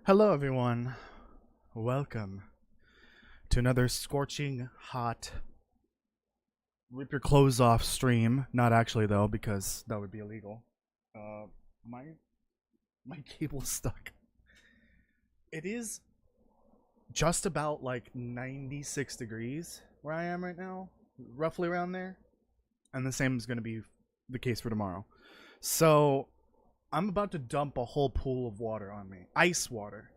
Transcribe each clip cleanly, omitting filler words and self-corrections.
Hello, everyone. Welcome to another scorching hot rip your clothes off stream. Not actually though, because that would be illegal. Uh, my my cable's stuck. It is just about like 96 degrees where I am right now, roughly around there, and the same is going to be the case for tomorrow. So I'm about to dump a whole pool of water on me, ice water.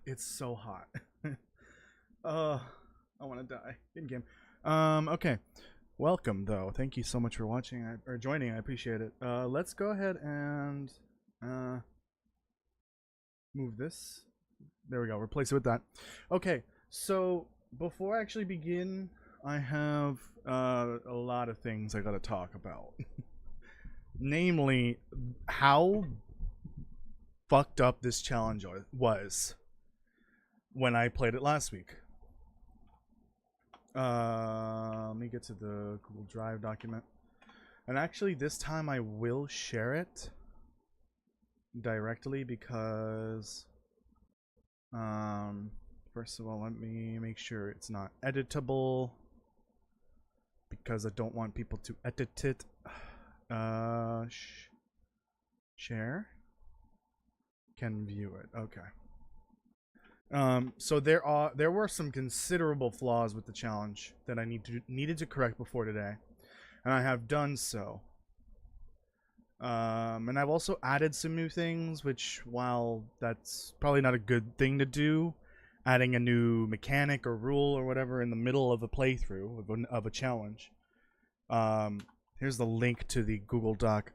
It's so hot. I want to die in game. Okay. Welcome though. Thank you so much for watching or joining. I appreciate it. Let's go ahead and move this. There we go. Replace it with that. Okay. So before I actually begin, I have a lot of things I gotta talk about. Namely, how fucked up this challenge was when I played it last week. Let me get to the Google Drive document. And actually, this time I will share it directly because, first of all, let me make sure it's not editable because I don't want people to edit it. Share. Can view it. Okay. So there were some considerable flaws with the challenge that I needed to correct before today, and I have done so. And I've also added some new things, which, while that's probably not a good thing to do, adding a new mechanic or rule or whatever in the middle of a playthrough of a challenge. Here's the link to the Google Doc.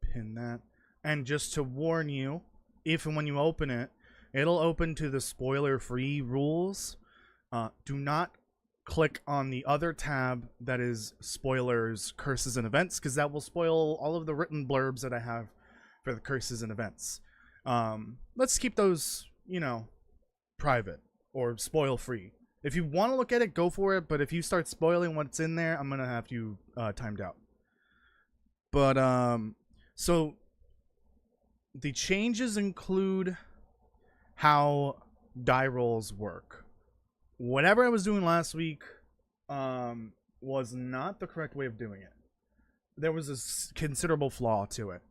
Pin that. And just to warn you, if and when you open it, it'll open to the spoiler-free rules. Do not click on the other tab that is spoilers, curses, and events, because that will spoil all of the written blurbs that I have for the curses and events. Let's keep those, private or spoil-free. If you want to look at it, go for it, but if you start spoiling what's in there, I'm going to have you timed out. But, so the changes include how die rolls work. Whatever I was doing last week was not the correct way of doing it. There was a considerable flaw to it.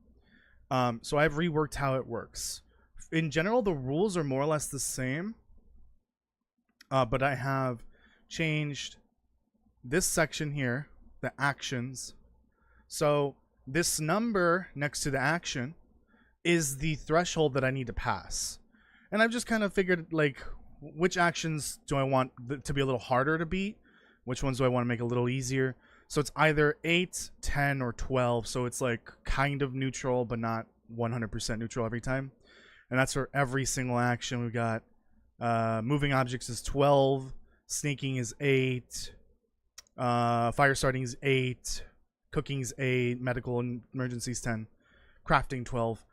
So I've reworked how it works. In general, the rules are more or less the same, but I have changed this section here, the actions. So this number next to the action is the threshold that I need to pass. And I've just kind of figured, like, which actions do I want to be a little harder to beat? Which ones do I want to make a little easier? So it's either 8, 10, or 12. So it's like kind of neutral, but not 100% neutral every time. And that's for every single action. We've got moving objects is 12. Sneaking is 8. Fire starting is 8. Cooking is 8. Medical emergencies 10. Crafting 12.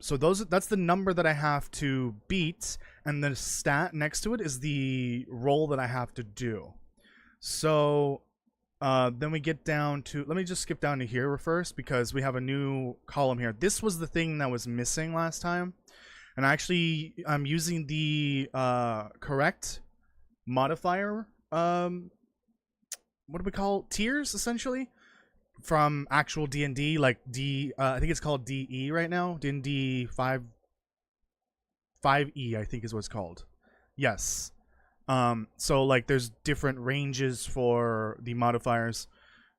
So that's the number that I have to beat, and the stat next to it is the roll that I have to do. So then we get down to, let me just skip down to here first because we have a new column here. This was the thing that was missing last time, and actually I'm using the correct modifier. What do we call tiers essentially? From actual D&D, like I think it's called DE right now. D&D 5E, I think is what it's called. Yes. So like there's different ranges for the modifiers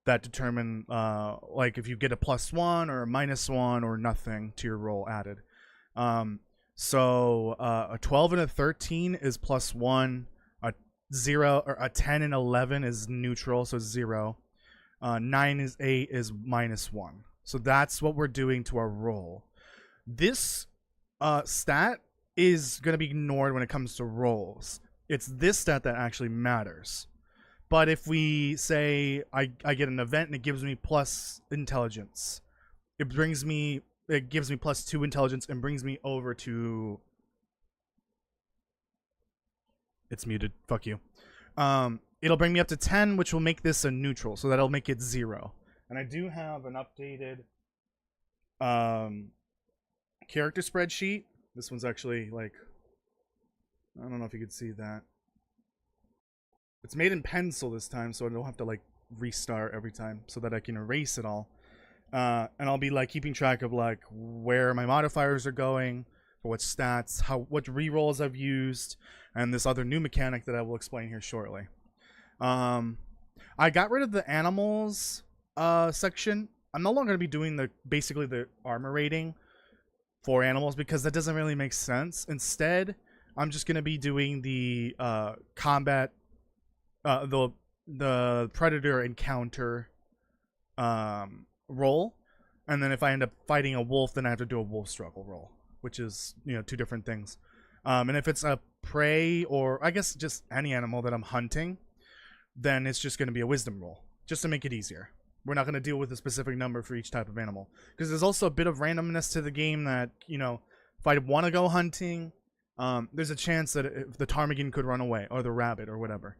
that determine like if you get a +1 or a -1 or nothing to your roll added. So a 12 and a 13 is +1. A 0 or a 10 and 11 is neutral, so 0. 9 is 8 is -1. So that's what we're doing to our roll. This stat is going to be ignored when it comes to rolls. It's this stat that actually matters. But if we say I get an event and it gives me plus intelligence, it gives me +2 intelligence and brings me over to, it's muted, fuck you. It'll bring me up to 10, which will make this a neutral, so that'll make it 0. And I do have an updated character spreadsheet. This one's actually like, I don't know if you could see that. It's made in pencil this time, so I don't have to like restart every time, so that I can erase it all. And I'll be like keeping track of like where my modifiers are going, for what stats, what rerolls I've used, and this other new mechanic that I will explain here shortly. I got rid of the animals section. I'm no longer going to be doing basically the armor rating for animals, because that doesn't really make sense. Instead, I'm just going to be doing the combat, the predator encounter roll, and then if I end up fighting a wolf, then I have to do a wolf struggle roll, which is, you know, two different things. And if it's a prey, or I guess just any animal that I'm hunting, then it's just going to be a wisdom roll, just to make it easier. We're not going to deal with a specific number for each type of animal, because there's also a bit of randomness to the game that, you know, if I want to go hunting, there's a chance that if the ptarmigan could run away, or the rabbit, or whatever.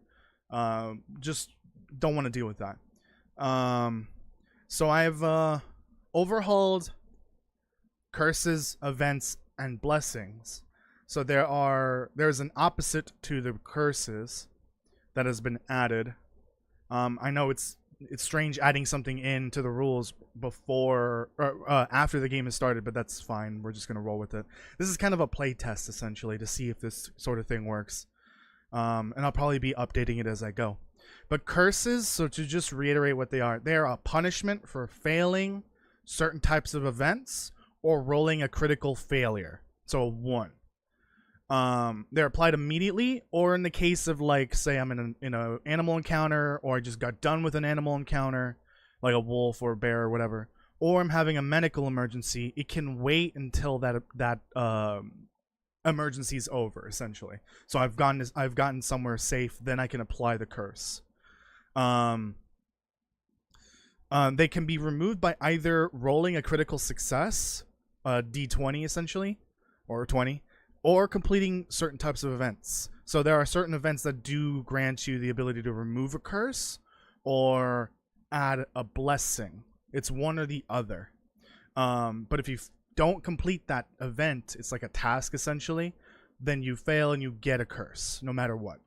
Just don't want to deal with that. So I've overhauled curses, events, and blessings. So there's an opposite to the curses that has been added. I know it's strange adding something into the rules before or after the game has started, but that's fine. We're just gonna roll with it. This is kind of a play test essentially to see if this sort of thing works. And I'll probably be updating it as I go. But curses, so to just reiterate what they are a punishment for failing certain types of events or rolling a critical failure. So a 1. They're applied immediately, or in the case of, like, say I'm in an animal encounter, or I just got done with an animal encounter, like a wolf or a bear or whatever, or I'm having a medical emergency, it can wait until that emergency is over, essentially. So I've gotten somewhere safe, then I can apply the curse. They can be removed by either rolling a critical success, D20 essentially, or 20, or completing certain types of events. So there are certain events that do grant you the ability to remove a curse or add a blessing. It's one or the other. But if you don't complete that event, it's like a task essentially, then you fail and you get a curse no matter what.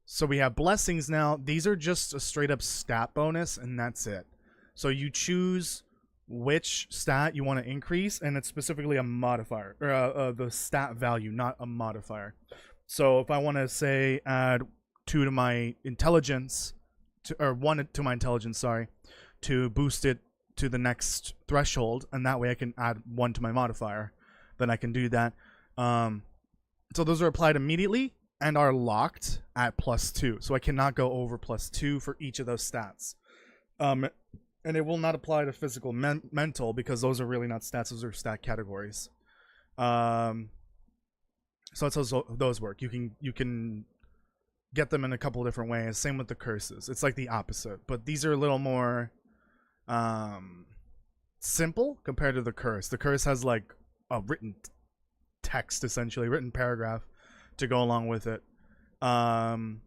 So we have blessings now. These are just a straight up stat bonus, and that's it. So you choose which stat you want to increase, and it's specifically a modifier, or the stat value, not a modifier. So if I want to say add 2 to my intelligence, or 1 to my intelligence, sorry, to boost it to the next threshold, and that way I can add 1 to my modifier, then I can do that. So those are applied immediately and are locked at +2. So I cannot go over +2 for each of those stats. And it will not apply to physical, mental, because those are really not stats; those are stat categories. So that's how those work. You can get them in a couple of different ways. Same with the curses; it's like the opposite. But these are a little more simple compared to the curse. The curse has like a written text, essentially, written paragraph to go along with it. And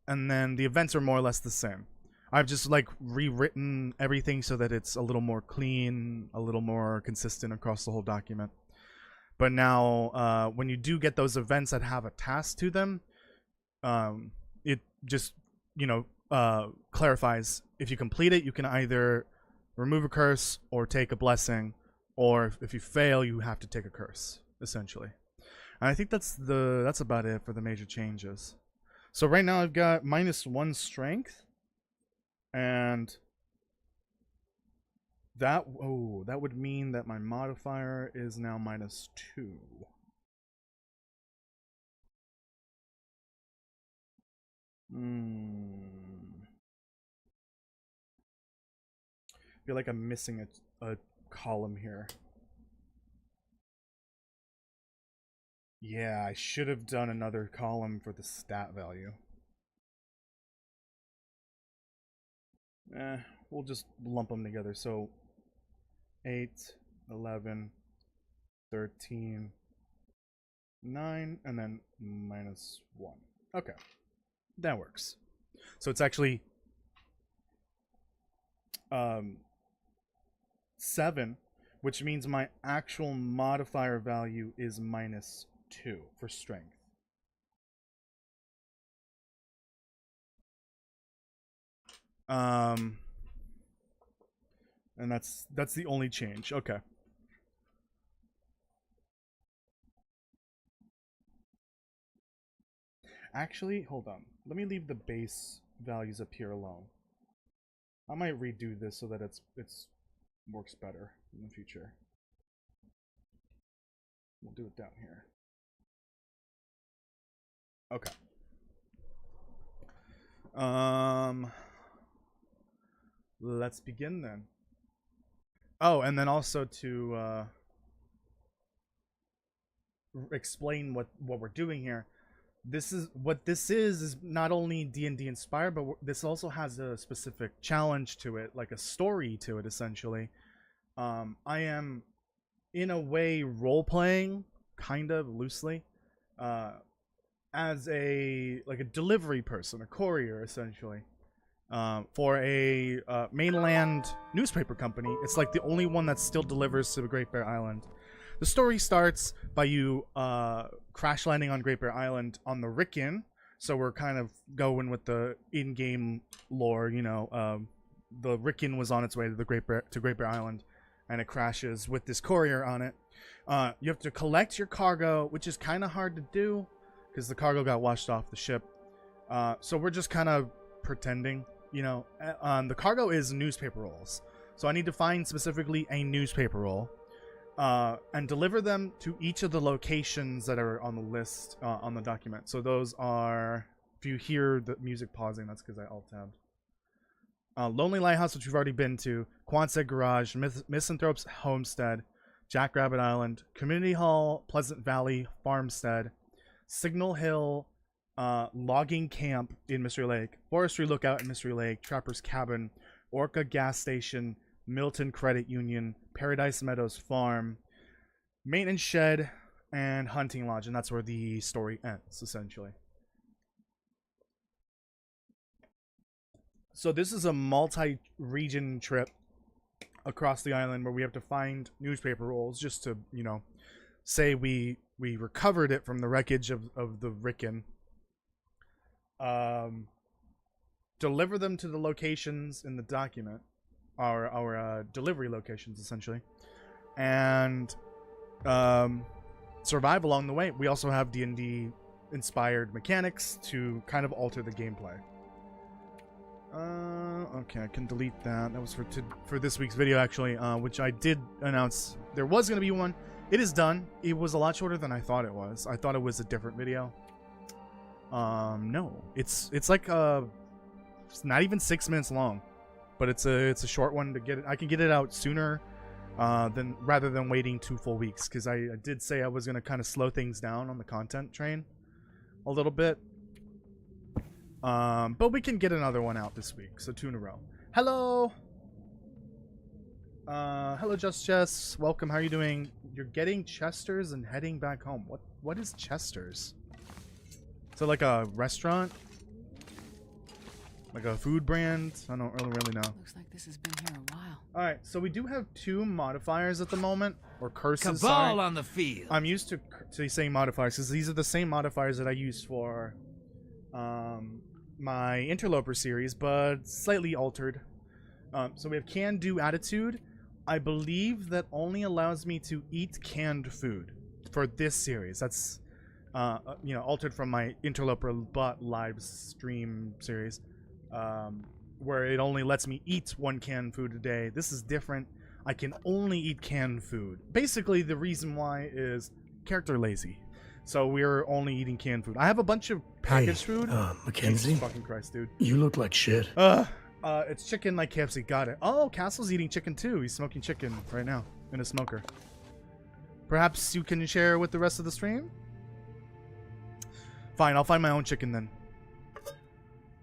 then the events are more or less the same. I've just like rewritten everything so that it's a little more clean, a little more consistent across the whole document. But now, when you do get those events that have a task to them, it just, clarifies. If you complete it, you can either remove a curse or take a blessing, or if you fail, you have to take a curse, essentially. And I think that's about it for the major changes. So right now I've got -1 strength. And that would mean that my modifier is now -2. I feel like I'm missing a column here. Yeah, I should have done another column for the stat value. We'll just lump them together. So 8, 11, 13, 9, and then -1. Okay, that works. So it's actually 7 which means my actual modifier value is -2 for strength. And that's the only change. Okay. Actually, hold on. Let me leave the base values up here alone. I might redo this so that it's works better in the future. We'll do it down here. Okay. Let's begin then. Oh, and then also to explain what we're doing here. This is not only D&D inspired, but this also has a specific challenge to it, like a story to it, essentially. I am, in a way, role-playing, kind of loosely, as a delivery person, a courier, essentially, for a mainland newspaper company. It's like the only one that still delivers to the Great Bear Island. The story starts by you crash landing on Great Bear Island on the Ricken. So we're kind of going with the in-game lore, you know. The Ricken was on its way to Great Bear Island, and it crashes with this courier on it. You have to collect your cargo, which is kind of hard to do because the cargo got washed off the ship. So we're just kind of pretending, you know. The cargo is newspaper rolls, so I need to find specifically a newspaper roll. And deliver them to each of the locations that are on the list on the document. So those are, if you hear the music pausing, that's because I alt-tabbed. Lonely Lighthouse, which we've already been to, Quonset Garage, Misanthrope's Homestead, Jackrabbit Island, Community Hall, Pleasant Valley Farmstead, Signal Hill, Logging Camp in Mystery Lake, Forestry Lookout in Mystery Lake, Trapper's Cabin, Orca Gas Station, Milton Credit Union, Paradise Meadows Farm, Maintenance Shed, and Hunting Lodge, and that's where the story ends, essentially. So this is a multi-region trip across the island where we have to find newspaper rolls just to, you know, say we recovered it from the wreckage of the Ricken. Deliver them to the locations in the document. Our delivery locations, essentially, and survive along the way. We also have D&D inspired mechanics to kind of alter the gameplay. Okay, I can delete that. That was for this week's video, actually, which I did announce there was going to be one. It is done. It was a lot shorter than I thought it was. I thought it was a different video. No, it's like it's not even 6 minutes long. But it's a short one to get it. I can get it out sooner rather than waiting 2 full weeks, because I did say I was going to kind of slow things down on the content train a little bit. But we can get another one out this week, so 2 in a row. Hello! Hello, Just Chess. Welcome, how are you doing? You're getting Chester's and heading back home. What is Chester's? Is it like a restaurant? Like a food brand? I don't really know. Looks like this has been here a while. Alright, so we do have 2 modifiers at the moment. Or curses, Cabal on the field. I'm used to saying modifiers, because these are the same modifiers that I used for my Interloper series, but slightly altered. So we have Can Do Attitude. I believe that only allows me to eat canned food for this series. That's, you know, altered from my Interloper Bot live stream series. Where it only lets me eat 1 canned food a day. This is different. I can only eat canned food. Basically, the reason why is character lazy. So we're only eating canned food. I have a bunch of packaged food. Mackenzie? Jesus fucking Christ, dude. You look like shit. It's chicken like KFC. Got it. Oh, Castle's eating chicken too. He's smoking chicken right now in a smoker. Perhaps you can share with the rest of the stream? Fine, I'll find my own chicken then.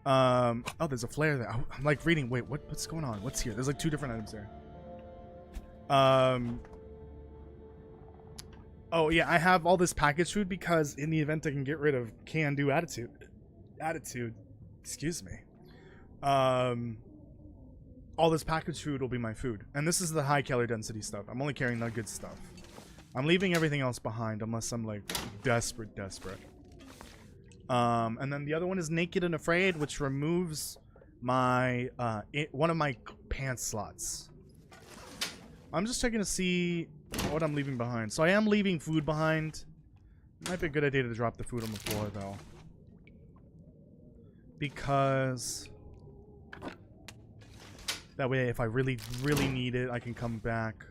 Oh, there's a flare there. I'm like reading. Wait, what's going on? What's here? There's like 2 different items there. Oh yeah, I have all this packaged food because in the event I can get rid of Can Do Attitude. Excuse me. all this packaged food will be my food. And this is the high calorie density stuff. I'm only carrying the good stuff. I'm leaving everything else behind unless I'm like desperate. And then the other one is Naked and Afraid, which removes my one of my pants slots. I'm just checking to see what I'm leaving behind. So I am leaving food behind. Might be a good idea to drop the food on the floor though, because that way if I really need it, I can come back.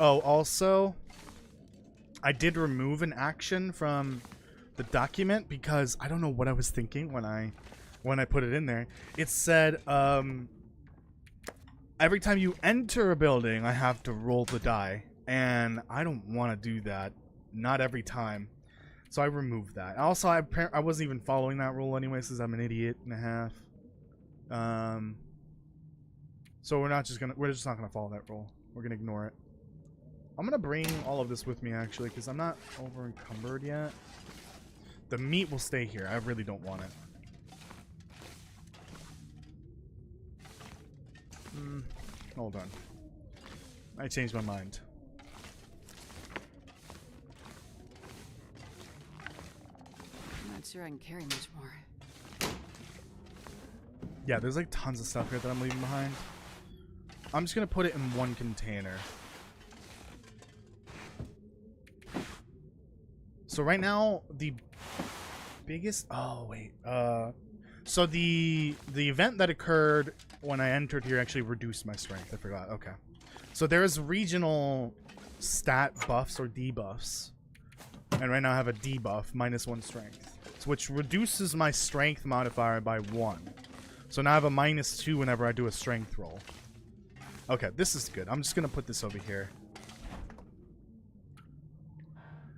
Oh, also, I did remove an action from the document because I don't know what I was thinking when I put it in there. It said every time you enter a building, I have to roll the die, and I don't want to do that. Not every time. So I removed that. Also, I wasn't even following that rule anyway, since I'm an idiot and a half. So we're just not gonna follow that rule. We're gonna ignore it. I'm gonna bring all of this with me actually, because I'm not over encumbered yet. The meat will stay here. I really don't want it. Hold on. I changed my mind. I'm not sure I can carry much more. Yeah, there's like tons of stuff here that I'm leaving behind. I'm just gonna put it in one container. So right now, the biggest... Oh, wait. So the event that occurred when I entered here actually reduced my strength. I forgot. Okay. So there's regional stat buffs or debuffs. And right now I have a debuff, -1 strength. So which reduces my strength modifier by 1. So now I have a -2 whenever I do a strength roll. Okay, this is good. I'm just going to put this over here.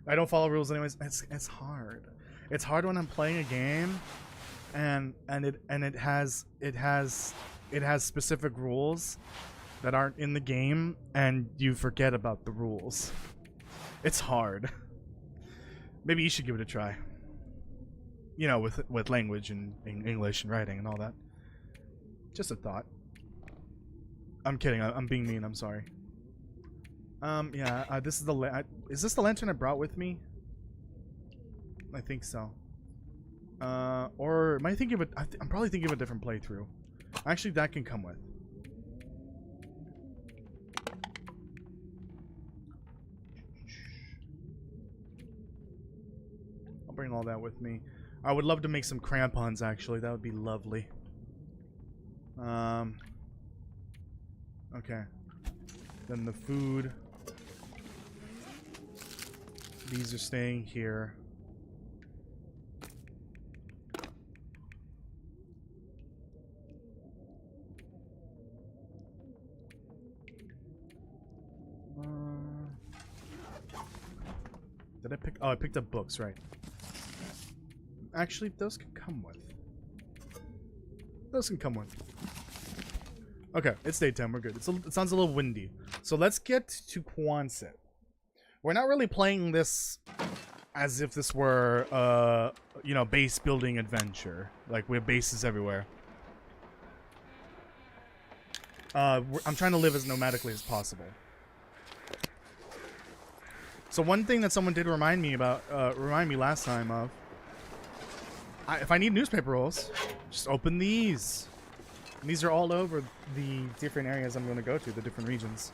I don't follow rules anyways. It's hard. It's hard when I'm playing a game and it has specific rules that aren't in the game and you forget about the rules. It's hard. Maybe you should give it a try. You know, with language and English and writing and all that. Just a thought. I'm kidding. I'm being mean. I'm sorry. Yeah, this is the is this the lantern I brought with me? I think so. Or am I thinking of it? I'm probably thinking of a different playthrough. Actually, that can come with. I'll bring all that with me. I would love to make some crampons, actually. That would be lovely. Okay. Then the food. These are staying here. Did I pick? Oh, I picked up books, right. Actually, those can come with. Those can come with. Okay, it's daytime. We're good. It sounds a little windy. So let's get to Quonset. We're not really playing this as if this were, you know, base building adventure. Like, we have bases everywhere. I'm trying to live as nomadically as possible. So one thing that someone did remind me last time of, if I need newspaper rolls, just open these. And these are all over the different areas I'm going to go to, the different regions.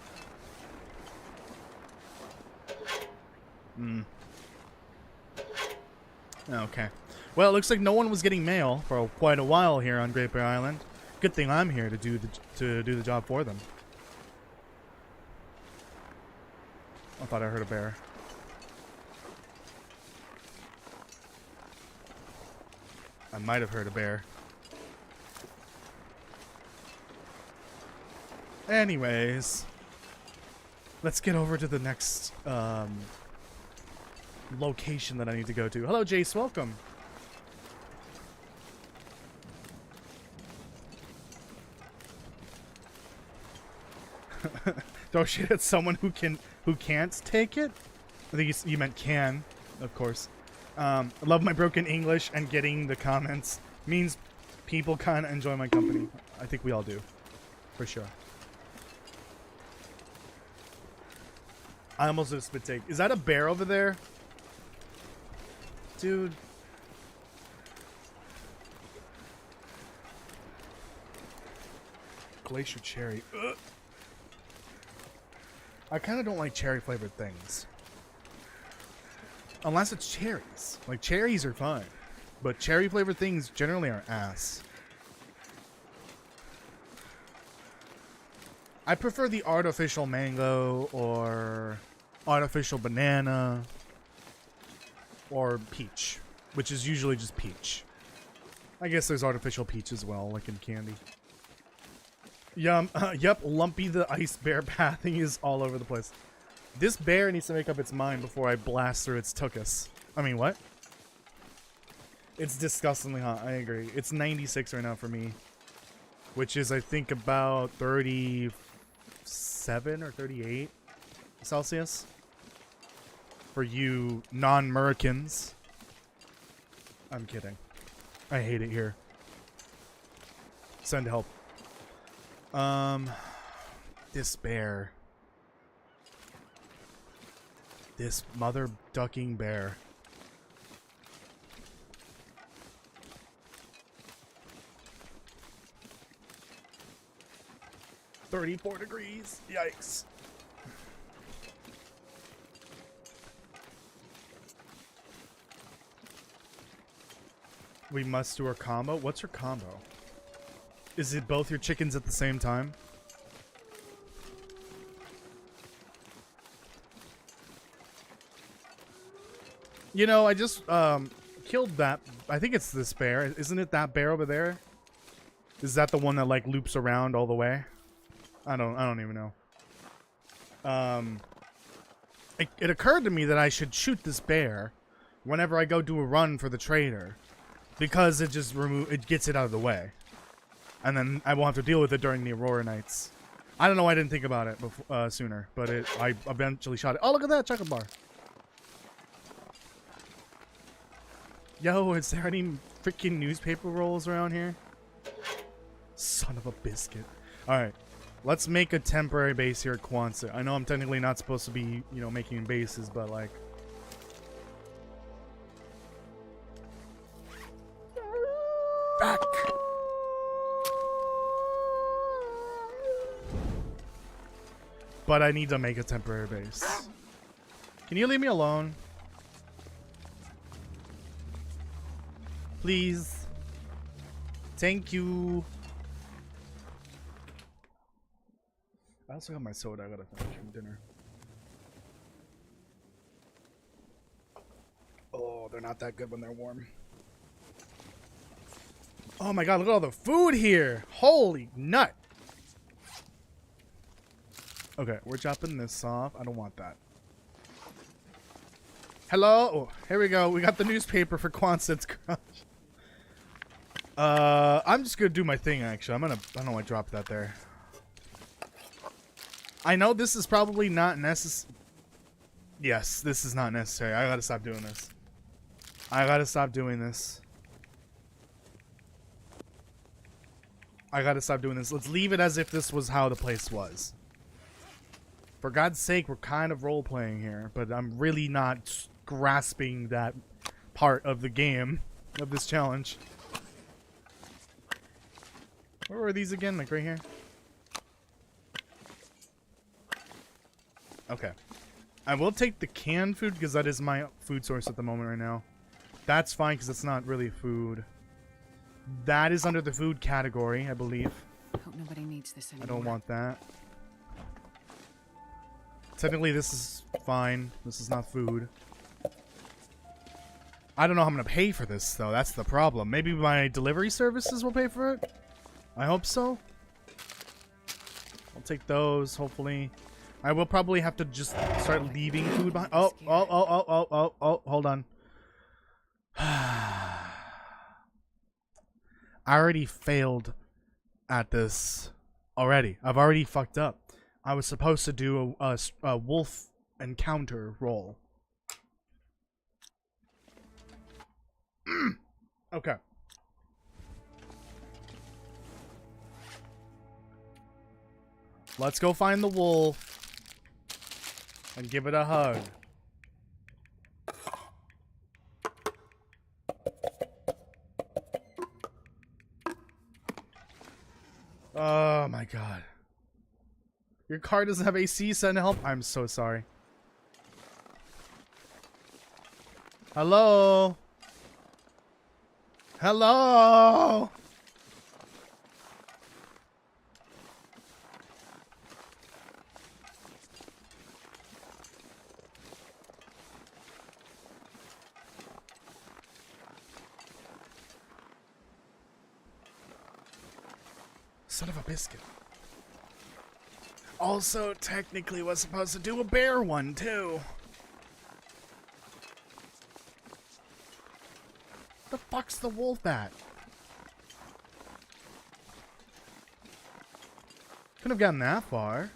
Okay. Well, it looks like no one was getting mail for quite a while here on Great Bear Island. Good thing I'm here to do the job for them. I thought I heard a bear. I might have heard a bear. Anyways, let's get over to the next location that I need to go to. Hello, Jace. Welcome. Throw shit at someone who can't take it. I think you meant can, of course. I love my broken English, and getting the comments means people kind of enjoy my company. I think we all do. For sure. I almost did a spit take. Is that a bear over there? Dude. Glacier cherry. Ugh. I kind of don't like cherry flavored things. Unless it's cherries. Like, cherries are fine. But cherry flavored things generally are ass. I prefer the artificial mango or artificial banana or peach, which is usually just peach. I guess there's artificial peach as well, like in candy. Yep, Lumpy the ice bear pathing is all over the place. This bear needs to make up its mind before I blast through its tuchus. I mean, what? It's disgustingly hot, I agree. It's 96 right now for me, which is, I think, about 37 or 38 Celsius for you non-Americans. I'm kidding. I hate it here. Send help. This bear. This mother ducking bear. $34 degrees. Yikes. We must do our combo. What's your combo? Is it both your chickens at the same time? You know, I just killed that. I think it's this bear. Isn't it that bear over there? Is that the one that like loops around all the way? I don't even know. It occurred to me that I should shoot this bear whenever I go do a run for the trader, because it just it gets it out of the way, and then I won't have to deal with it during the Aurora nights. I don't know why I didn't think about it before, sooner, but I eventually shot it. Oh, look at that chocolate bar. Yo, is there any freaking newspaper rolls around here? Son of a biscuit. Alright, let's make a temporary base here at Quonset. I know I'm technically not supposed to be, you know, making bases, but like... Back! But I need to make a temporary base. Can you leave me alone? Please. Thank you. I also got my soda. I gotta finish from dinner. Oh, they're not that good when they're warm. Oh my god, look at all the food here. Holy nut. Okay, we're chopping this off. I don't want that. Hello? Oh, here we go. We got the newspaper for Quonset's Crush. I'm just gonna do my thing, actually. I don't know why I dropped that there. I know this is probably not necessary. Yes, this is not necessary. I gotta stop doing this. I gotta stop doing this. I gotta stop doing this. Let's leave it as if this was how the place was. For God's sake, we're kind of role-playing here, but I'm really not grasping that part of the game, of this challenge. Where were these again? Like right here? Okay. I will take the canned food because that is my food source at the moment right now. That's fine because it's not really food. That is under the food category, I believe. Hope nobody needs this anymore. I don't want that. Technically, this is fine. This is not food. I don't know how I'm going to pay for this, though. That's the problem. Maybe my delivery services will pay for it? I hope so. I'll take those, hopefully. I will probably have to just start leaving food behind. Oh, hold on. I already failed at this already. I've already fucked up. I was supposed to do a wolf encounter roll. Okay. Let's go find the wolf and give it a hug. Oh my god. Your car doesn't have AC, send help? I'm so sorry. Hello? Hello? Son of a biscuit. Also, technically was supposed to do a bear one, too. The fuck's the wolf at? Couldn't have gotten that far.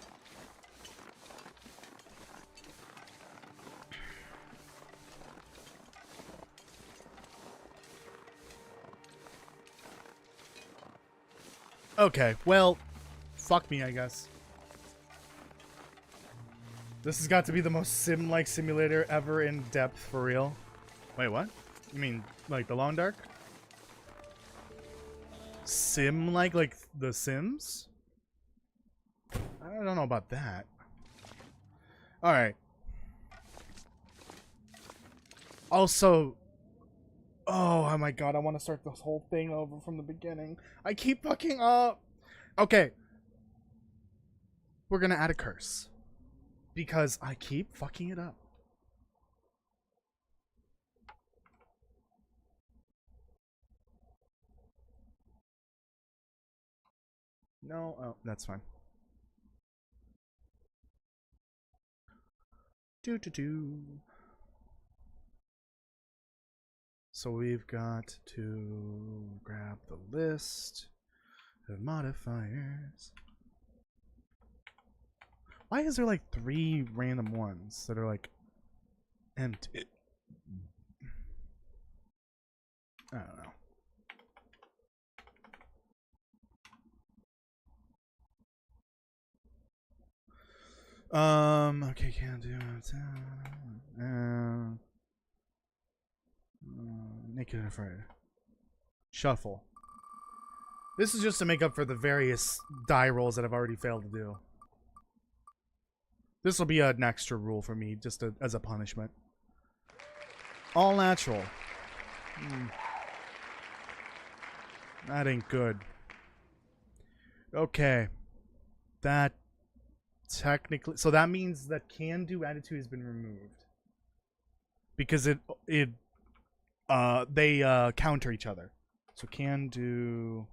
Okay, well, fuck me, I guess. This has got to be the most sim-like simulator ever in depth, for real. Wait, what? You mean, like, the Long Dark? Sim-like The Sims? I don't know about that. Alright. Also... Oh my god, I want to start this whole thing over from the beginning. I keep fucking up! Okay. We're gonna add a curse. Because I keep fucking it up. No, oh, that's fine. Do. So we've got to grab the list of modifiers. Why is there like 3 random ones that are like empty? I don't know. Okay, can't do it. Naked and afraid. Shuffle. This is just to make up for the various die rolls that I've already failed to do. This will be an extra rule for me, just as a punishment. All natural. That ain't good. Okay. That technically... So that means that can-do attitude has been removed. Because they counter each other. So can-do...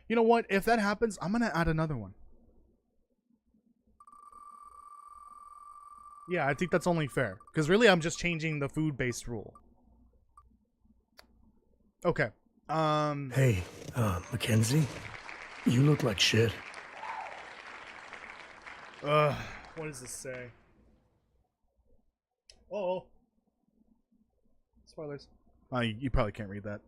You know what? If that happens, I'm going to add another one. Yeah, I think that's only fair. Because really, I'm just changing the food-based rule. Okay. Hey, Mackenzie? You look like shit. What does this say? Oh. Spoilers. You probably can't read that.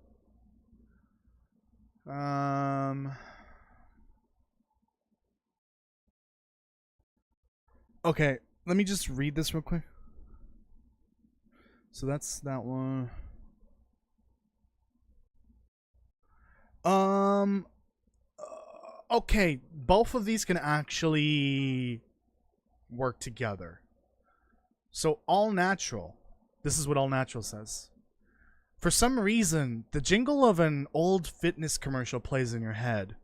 Okay, let me just read this real quick. So that's that one. Okay, both of these can actually work together. So all natural. This is what all natural says. For some reason, the jingle of an old fitness commercial plays in your head.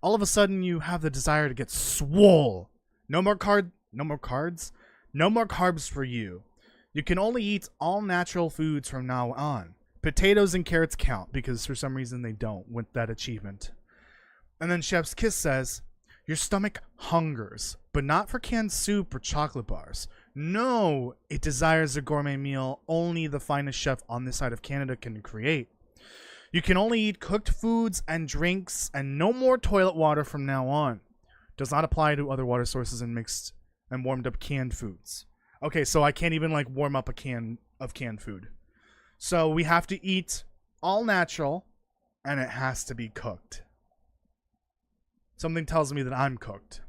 All of a sudden, you have the desire to get swole. No more carbs. No more carbs for you. You can only eat all natural foods from now on. Potatoes and carrots count because for some reason they don't with that achievement. And then Chef's Kiss says, your stomach hungers, but not for canned soup or chocolate bars. No, it desires a gourmet meal only the finest chef on this side of Canada can create. You can only eat cooked foods and drinks and no more toilet water from now on. Does not apply to other water sources and mixed and warmed up canned foods. Okay, so I can't even like warm up a can of canned food. So we have to eat all natural and it has to be cooked. Something tells me that I'm cooked.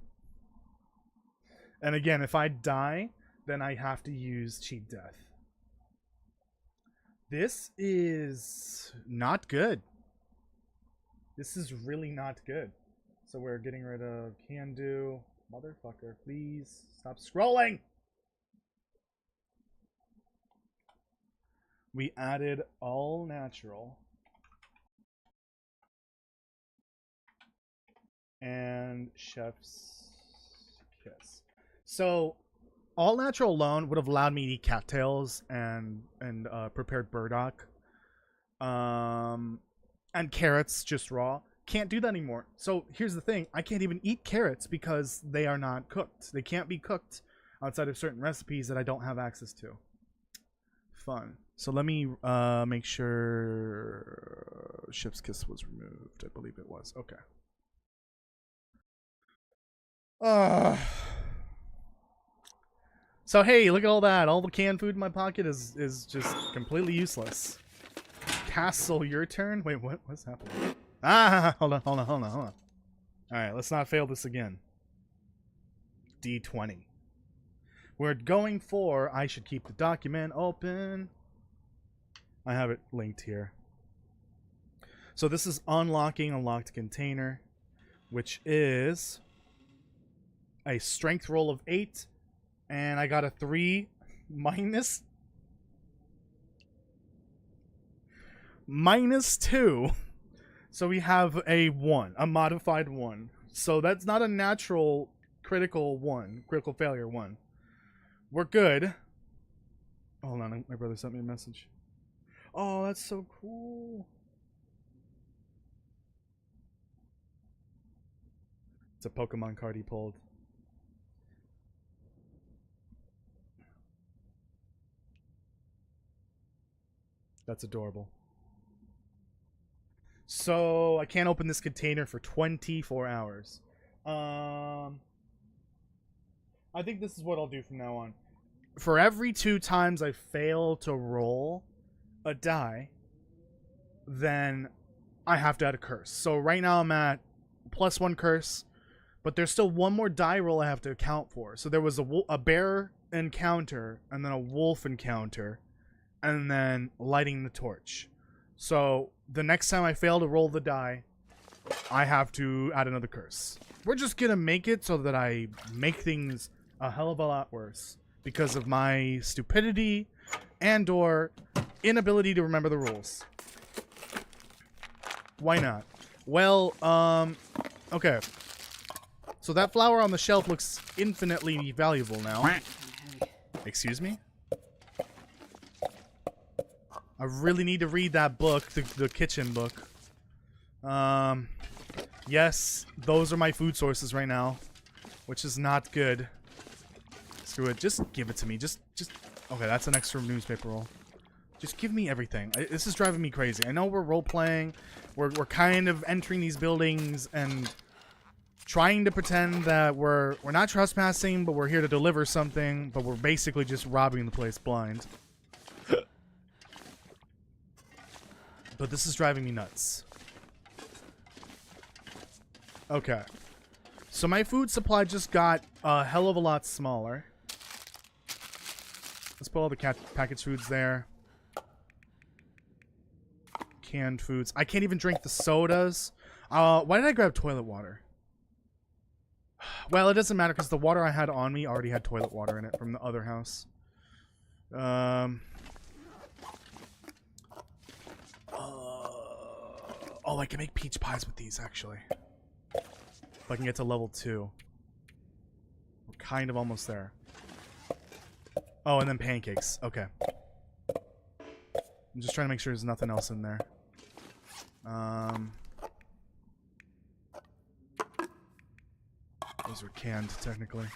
And again, if I die, then I have to use cheat death. This is not good. This is really not good. So we're getting rid of can do. Motherfucker, please stop scrolling. We added all natural. And chef's kiss. So all natural alone would have allowed me to eat cattails and prepared burdock. And carrots just raw. Can't do that anymore. So here's the thing. I can't even eat carrots because they are not cooked. They can't be cooked outside of certain recipes that I don't have access to. Fun. So let me make sure chef's kiss was removed. I believe it was. Okay. So hey, look at all that. All the canned food in my pocket is just completely useless. Castle, your turn? Wait, what's happening? Ah, hold on. Alright, let's not fail this again. D20. We're going for, I should keep the document open. I have it linked here. So this is unlocking a locked container, which is a strength roll of 8, and I got a 3 minus 2. So we have a 1, a modified 1. So that's not a natural critical failure 1. We're good. Hold on, my brother sent me a message. Oh, that's so cool. It's a Pokemon card he pulled. That's adorable. So I can't open this container for 24 hours. I think this is what I'll do from now on. For every 2 times I fail to roll a die, then I have to add a curse. So right now I'm at +1 curse, but there's still 1 more die roll I have to account for. So there was a bear encounter, and then a wolf encounter, and then lighting the torch. So the next time I fail to roll the die, I have to add another curse. We're just gonna make it so that I make things a hell of a lot worse because of my stupidity and or inability to remember the rules. Why not? Well, okay. So that flower on the shelf looks infinitely valuable now. Excuse me? I really need to read that book, the kitchen book. Yes, those are my food sources right now, which is not good. Screw it, just give it to me. Just okay, that's an extra newspaper roll. Just give me everything. This is driving me crazy. I know we're role-playing. We're kind of entering these buildings and trying to pretend that we're not trespassing, but we're here to deliver something, but we're basically just robbing the place blind. But this is driving me nuts. Okay. So my food supply just got a hell of a lot smaller. Let's put all the packaged foods there. Canned foods. I can't even drink the sodas. Why did I grab toilet water? Well, it doesn't matter because the water I had on me already had toilet water in it from the other house. Oh, I can make peach pies with these, actually. If I can get to level 2. We're kind of almost there. Oh, and then pancakes. Okay. I'm just trying to make sure there's nothing else in there. Those are canned, technically.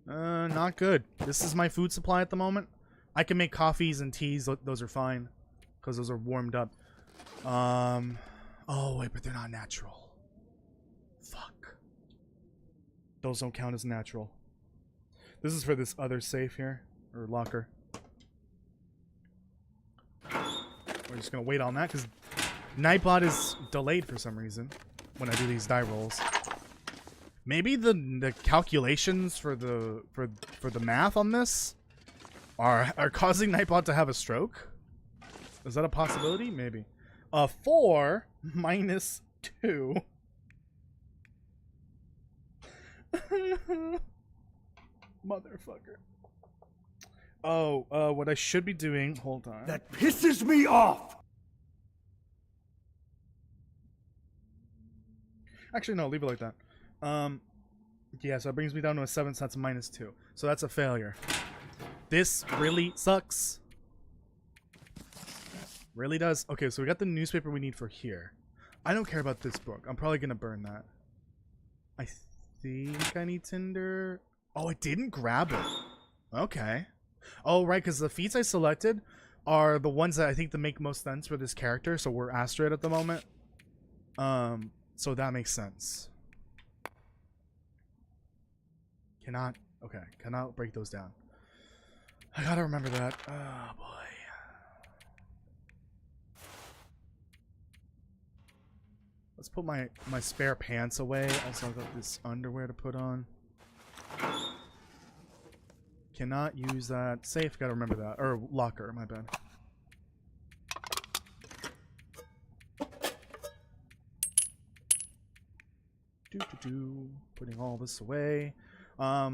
Not good. This is my food supply at the moment. I can make coffees and teas. Those are fine. Because those are warmed up. Oh, wait, but they're not natural. Fuck. Those don't count as natural. This is for this other safe here. Or locker. We're just going to wait on that because Nightbot is delayed for some reason when I do these die rolls. Maybe the calculations for the math on this are causing Nightbot to have a stroke. Is that a possibility? Maybe. 4 minus 2. Motherfucker. Oh, what I should be doing. Hold on. That pisses me off! Actually, no, leave it like that. Yeah, so it brings me down to a 7, so that's a minus 2. So that's a failure. This really sucks. Really does. Okay, so we got the newspaper we need for here. I don't care about this book. I'm probably gonna burn that. I think I need tinder. Oh, I didn't grab it. Okay. Oh, right, because the feats I selected are the ones that I think that make most sense for this character, so we're Astrid at the moment. So that makes sense. Cannot break those down. I gotta remember that. Oh, boy. Let's put my spare pants away. Also, I've got this underwear to put on. Cannot use that. Safe, gotta remember that. Or locker, my bad. Putting all this away. I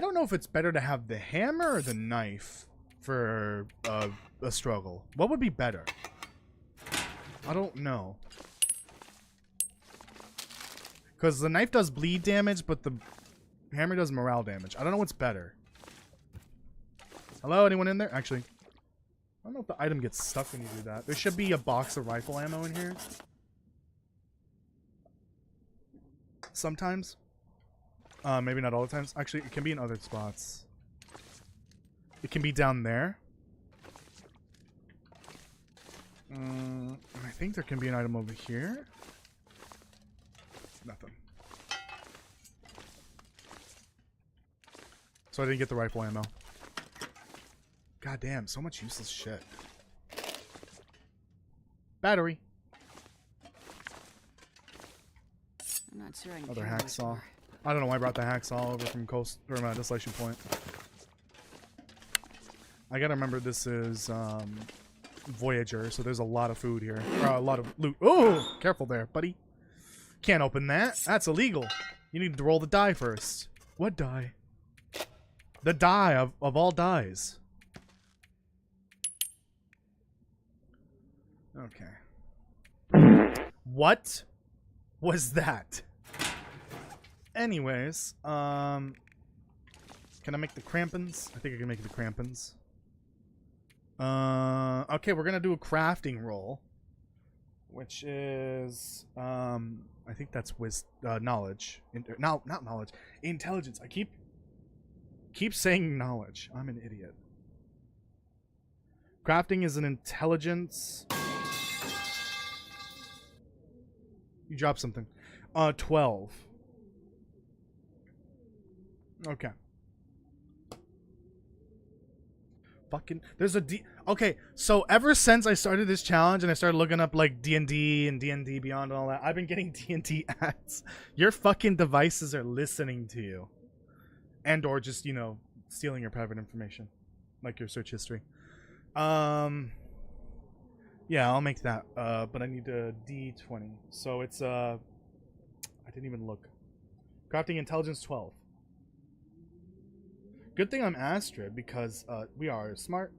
don't know if it's better to have the hammer or the knife for a struggle. What would be better? I don't know. Because the knife does bleed damage, but the hammer does morale damage. I don't know what's better. Hello, anyone in there? Actually, I don't know if the item gets stuck when you do that. There should be a box of rifle ammo in here. Sometimes. Maybe not all the times. Actually, it can be in other spots. It can be down there. I think there can be an item over here. Nothing. So I didn't get the rifle ammo. God damn, so much useless shit. Battery. I'm not sure I can Another carry this hacksaw. more. I don't know why I brought the hacksaw over from Desolation Point. I gotta remember this is Voyager, so there's a lot of food here. Or a lot of loot. Oh, careful there, buddy. Can't open that. That's illegal. You need to roll the die first. What die? The die of all dies. Okay. What was that? Anyways, can I make the crampons? I think I can make the crampons. Okay, we're gonna do a crafting roll, which is, I think that's knowledge. Not knowledge. Intelligence. I keep saying knowledge. I'm an idiot. Crafting is an intelligence. You dropped something. 12. Okay. Fucking there's a D. Okay, so ever since I started this challenge and I started looking up like D&D and D&D Beyond and all that, I've been getting D&D ads. Your fucking devices are listening to you. And or just, you know, stealing your private information, like your search history. Yeah, I'll make that. But I need a D20. So it's I didn't even look. Crafting intelligence 12. Good thing I'm Astrid because we are smart.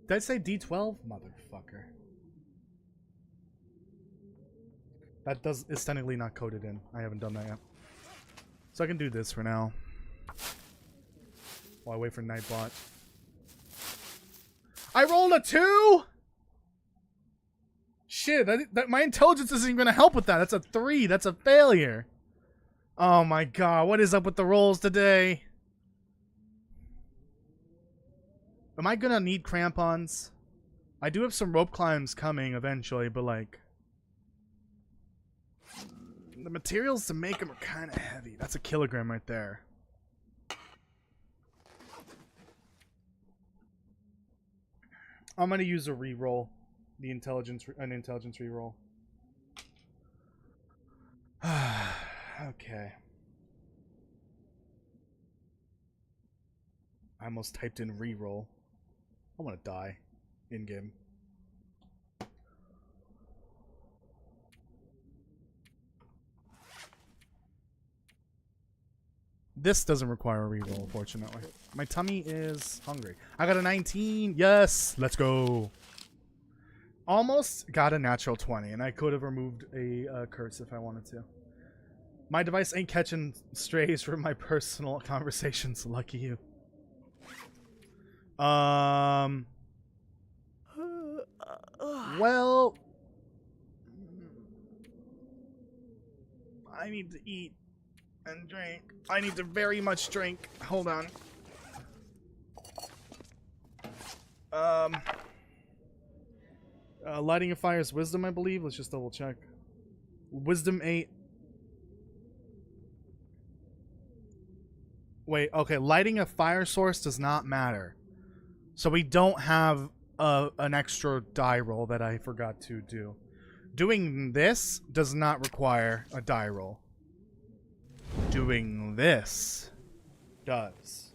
Did I say D12? Motherfucker. That is technically not coded in. I haven't done that yet. So I can do this for now. While I wait for Nightbot. I rolled a 2? Shit, that my intelligence isn't even going to help with that. That's a 3. That's a failure. Oh my god, what is up with the rolls today? Am I going to need crampons? I do have some rope climbs coming eventually, but like the materials to make them are kind of heavy. That's a kilogram right there. I'm gonna use a reroll, an intelligence reroll. Okay. I almost typed in reroll. I want to die in game. This doesn't require a reroll, unfortunately. My tummy is hungry. I got a 19. Yes, let's go. Almost got a natural 20, and I could have removed a curse if I wanted to. My device ain't catching strays from my personal conversations. Lucky you. Well, I need to eat and drink. I need to very much drink. Hold on. Lighting a fire is wisdom, I believe. Let's just double check. Wisdom 8. Wait, okay. Lighting a fire source does not matter. So we don't have an extra die roll that I forgot to do. Doing this does not require a die roll. Doing this does.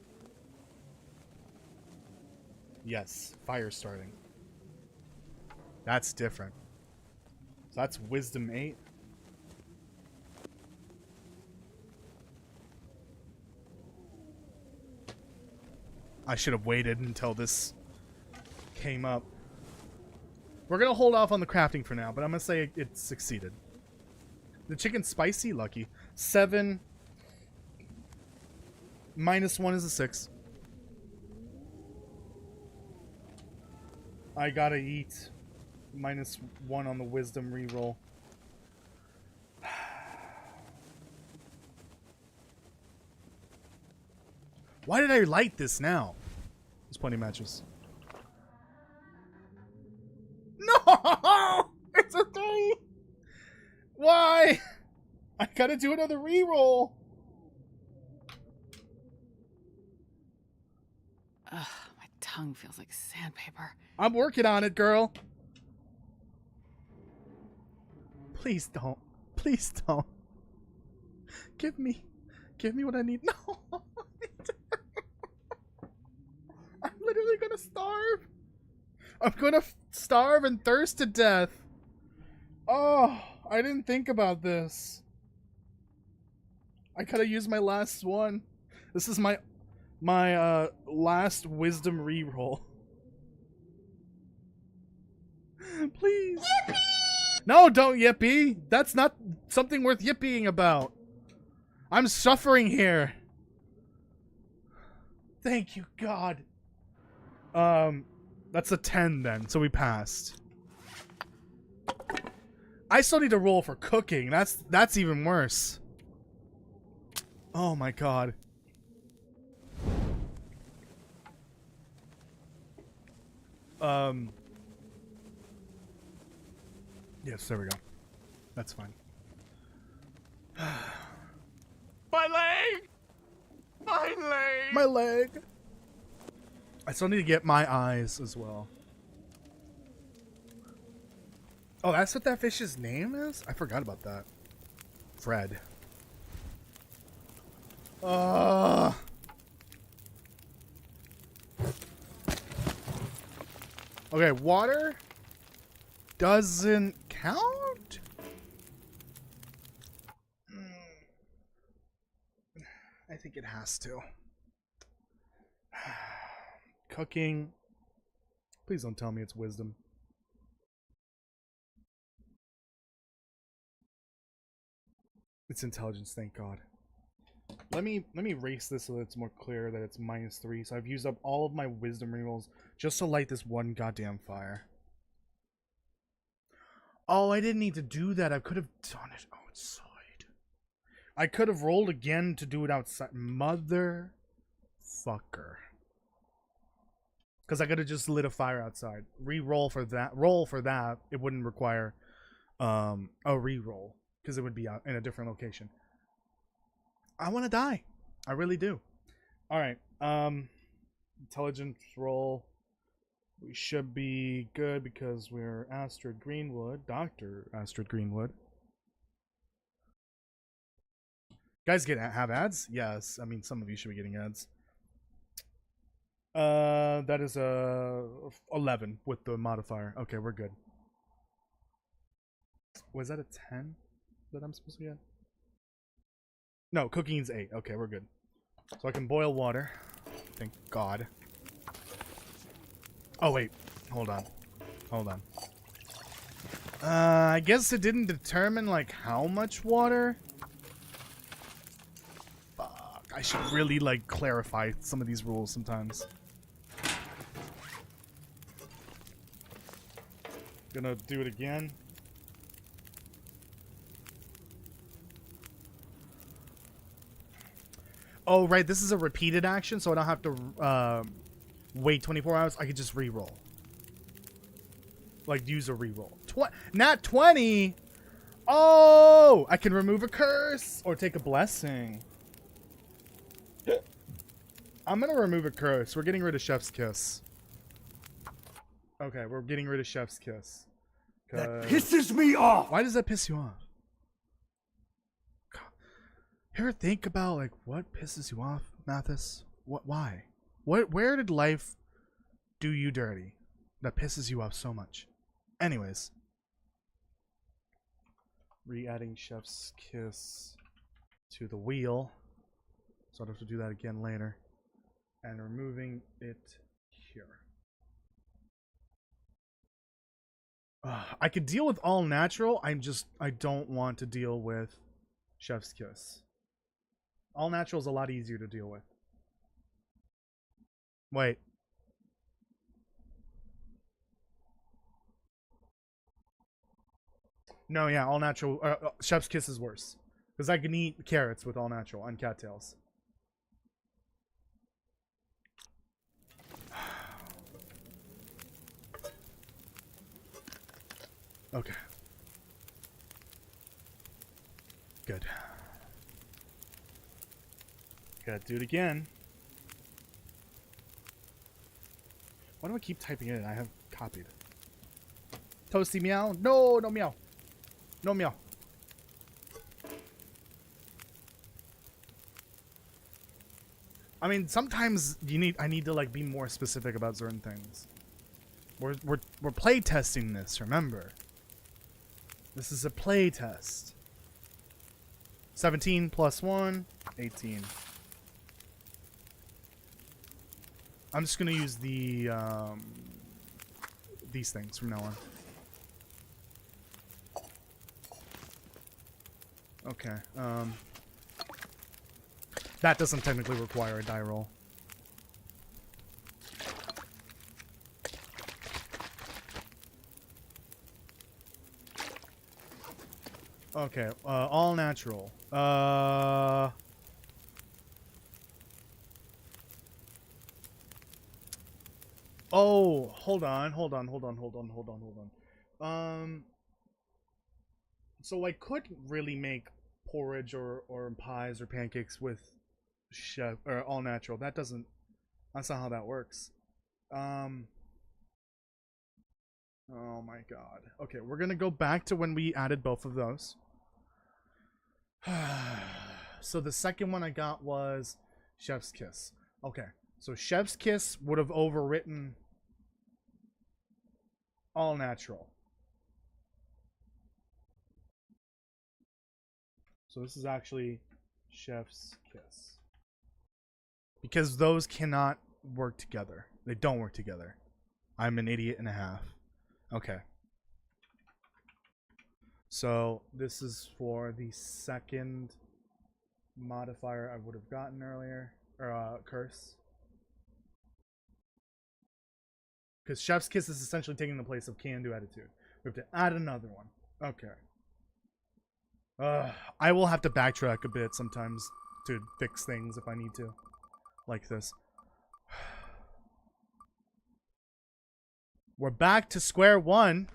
Yes, fire starting. That's different. So that's wisdom 8. I should have waited until this came up. We're going to hold off on the crafting for now, but I'm going to say it succeeded. The chicken's spicy? Lucky. 7. Minus 1 is a 6. I gotta eat. Minus 1 on the wisdom reroll. Why did I light this now? There's plenty of matches. No! It's a 3! Why? I gotta do another reroll. Ugh, my tongue feels like sandpaper. I'm working on it, girl. Please don't. Please don't. Give me what I need. No. I'm literally gonna starve. I'm gonna starve and thirst to death. Oh, I didn't think about this. I gotta use my last one. This is my last wisdom reroll. Please. Yippee! No, don't yippee. That's not something worth yippieing about. I'm suffering here. Thank you, God. That's a 10 then, so we passed. I still need to roll for cooking. That's even worse. Oh my God. Yes, there we go. That's fine. My leg! My leg! My leg! I still need to get my eyes as well. Oh, that's what that fish's name is? I forgot about that. Fred. Okay, water doesn't count? I think it has to. Cooking. Please don't tell me it's wisdom. It's intelligence, thank God. Let me erase this so that it's more clear that it's -3. So I've used up all of my wisdom rerolls just to light this one goddamn fire. Oh, I didn't need to do that. I could have done it outside. I could have rolled again to do it outside. Motherfucker. Because I could have just lit a fire outside. Re-roll for that. Roll for that. It wouldn't require a re-roll. Because it would be out in a different location. I want to die. I really do. Alright. Intelligence roll. We should be good because we're Astrid Greenwood. Dr. Astrid Greenwood. Guys have ads? Yes. I mean, some of you should be getting ads. That is a 11 with the modifier. Okay, we're good. Was that a 10 that I'm supposed to get? No, cooking's 8. Okay, we're good. So I can boil water. Thank God. Oh, wait. Hold on. Hold on. I guess it didn't determine, like, how much water? Fuck. I should really, like, clarify some of these rules sometimes. Gonna do it again. Oh, right. This is a repeated action, so I don't have to wait 24 hours. I could just re-roll. Like, use a re-roll. Nat 20! Oh! I can remove a curse or take a blessing. I'm gonna remove a curse. We're getting rid of Chef's Kiss. Okay, we're getting rid of Chef's Kiss. That pisses me off! Why does that piss you off? God. You ever think about, like, what pisses you off, Mathis? Why? Where did life do you dirty that pisses you off so much? Anyways. Re-adding Chef's Kiss to the wheel. So I'll have to do that again later. And removing it here. I could deal with all natural. I don't want to deal with Chef's Kiss. All natural is a lot easier to deal with. Wait. No, yeah, all natural. Chef's Kiss is worse. Because I can eat carrots with all natural and cattails. Okay. Good. Gotta do it again. Why do I keep typing it in? I have copied. Toasty meow? No, no meow. No meow. I mean, sometimes I need to like be more specific about certain things. We're play testing this, remember? This is a play test. 17 plus 1, 18. I'm just gonna use the these things from now on. Okay. That doesn't technically require a die roll. Okay, all natural. Oh, hold on. So I could really make porridge or pies or pancakes with chef or all natural. That's not how that works. Oh my god. Okay, we're gonna go back to when we added both of those. So the second one I got was Chef's Kiss. Okay, so Chef's Kiss would have overwritten all natural. So this is actually Chef's Kiss. Because those cannot work together. They don't work together. I'm an idiot and a half. Okay. So this is for the second modifier I would have gotten earlier. Or curse. Because Chef's Kiss is essentially taking the place of Can-Do Attitude. We have to add another one. Okay. I will have to backtrack a bit sometimes to fix things if I need to. Like this. We're back to square one.